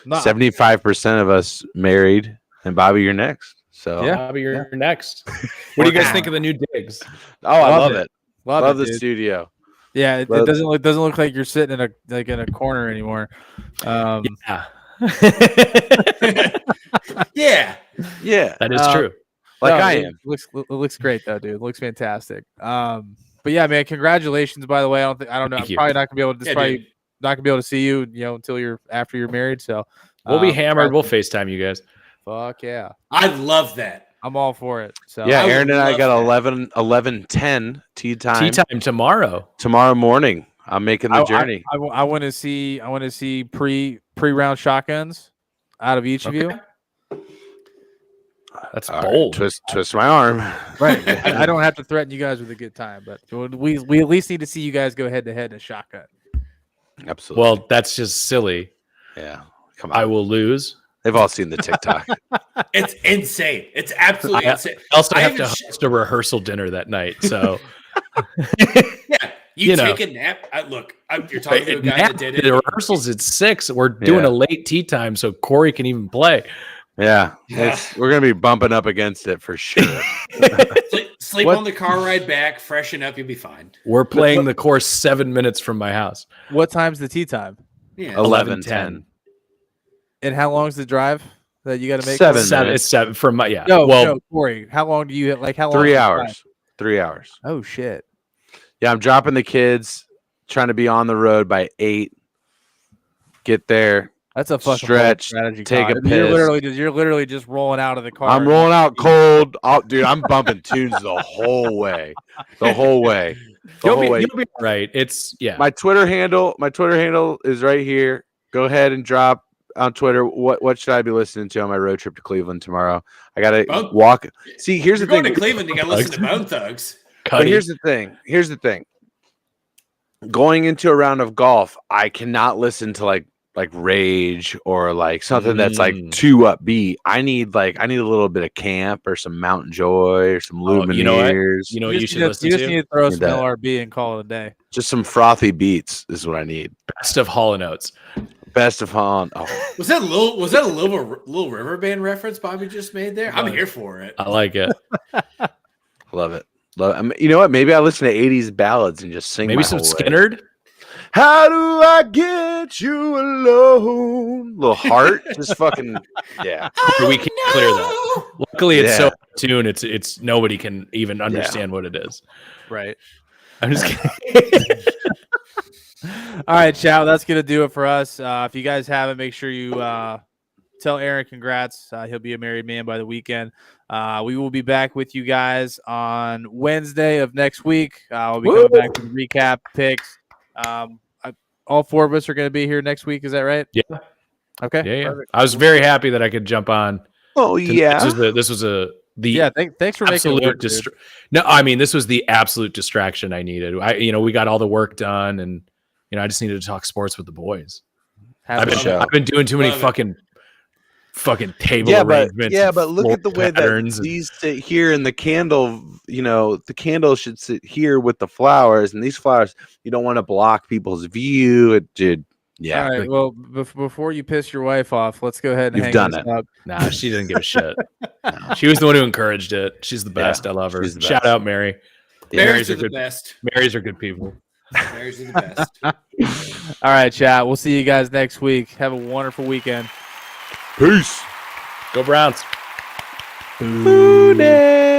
75% of us married, and Bobby, you're next. So Bobby, you're next. What do you guys think of the new digs? Oh, I love it. Love the dude. Studio. Yeah, it doesn't look like you're sitting in a corner anymore. Yeah. Yeah. That is true. I am. It looks great though, dude. It looks fantastic. But yeah, man, congratulations. By the way, I don't know. I'm probably not gonna be able to. Not gonna be able to see you, until after you're married. So we'll be hammered. We'll FaceTime you guys. Fuck yeah. I love that. I'm all for it. So yeah, Aaron and I got 11:10 tea time. Tea time tomorrow. Tomorrow morning. I'm making the journey. I want to see pre-round shotguns out of each of you. That's bold. Right, twist my arm. Right. I don't have to threaten you guys with a good time, but we at least need to see you guys go head to head in a shotgun. Absolutely. Well, that's just silly. Yeah. Come on. I will lose. They've all seen the TikTok. It's insane. It's absolutely insane. I also have to host a rehearsal dinner that night. So, yeah, you take a nap. You're talking to a guy that did it. The rehearsals at 6. We're doing a late tea time, so Corey can even play. Yeah, we're gonna be bumping up against it for sure. Sleep on the car ride back, freshen up, you'll be fine. We're playing the course 7 minutes from my house. What time's the tea time? Yeah, 11:10. And how long's the drive that you got to make? 7 minutes. minutes. It's 7 from my No, Corey. How long do you how long? 3 hours. 3 hours. Oh shit. Yeah, I'm dropping the kids. Trying to be on the road by 8. Get there. That's a fucking stretch. Strategy. Take Todd. a piss. You're literally just rolling out of the car. I'm rolling out cold. Dude, I'm bumping tunes the whole way. You'll be right. It's My Twitter handle is right here. Go ahead and drop on Twitter. What should I be listening to on my road trip to Cleveland tomorrow? I gotta walk. See, here's the thing. Going to Cleveland, you gotta listen to Bone Thugs. But here's the thing. Going into a round of golf, I cannot listen to like Rage or like something that's like too upbeat. I need a little bit of Camp or some Mountain Joy or some Lumineers. You know what you should listen to? You just need to throw some LRB and call it a day. Just some frothy beats is what I need. Best of Hall & Oates. Best of Hall. Oh. Was that a little River Band reference Bobby just made there? I'm here for it. I like it. Love it. You know what? Maybe I listen to 80s ballads and just sing. Maybe some Skinnerd. How do I get you alone? Little heart, just fucking yeah. We can clear that. Luckily, it's so tuned. It's nobody can even understand what it is. Right. I'm just kidding. All right, Chow. That's gonna do it for us. If you guys haven't, make sure you tell Aaron congrats. He'll be a married man by the weekend. We will be back with you guys on Wednesday of next week. We'll be coming back to recap picks. All 4 of us are going to be here next week. Is that right? Yeah. Okay. Yeah. I was very happy that I could jump on. Oh yeah. This was thanks for making it work, No, I mean, this was the absolute distraction I needed. We got all the work done, and I just needed to talk sports with the boys. I've been doing too many fucking fucking table but arrangements. look at the way that these sit here, and the candle. The candle should sit here with the flowers, and these flowers. You don't want to block people's view. Yeah. All right. Well, before you piss your wife off, let's go ahead and You've hang done this it. up. Nah, she didn't give a shit. She was the one who encouraged it. She's the best. Yeah, I love her. she's the Shout best. out Mary. Marys are the best. Marys are good people. Marys are the best. All right, chat. We'll see you guys next week. Have a wonderful weekend. Peace. Go Browns. Boo day.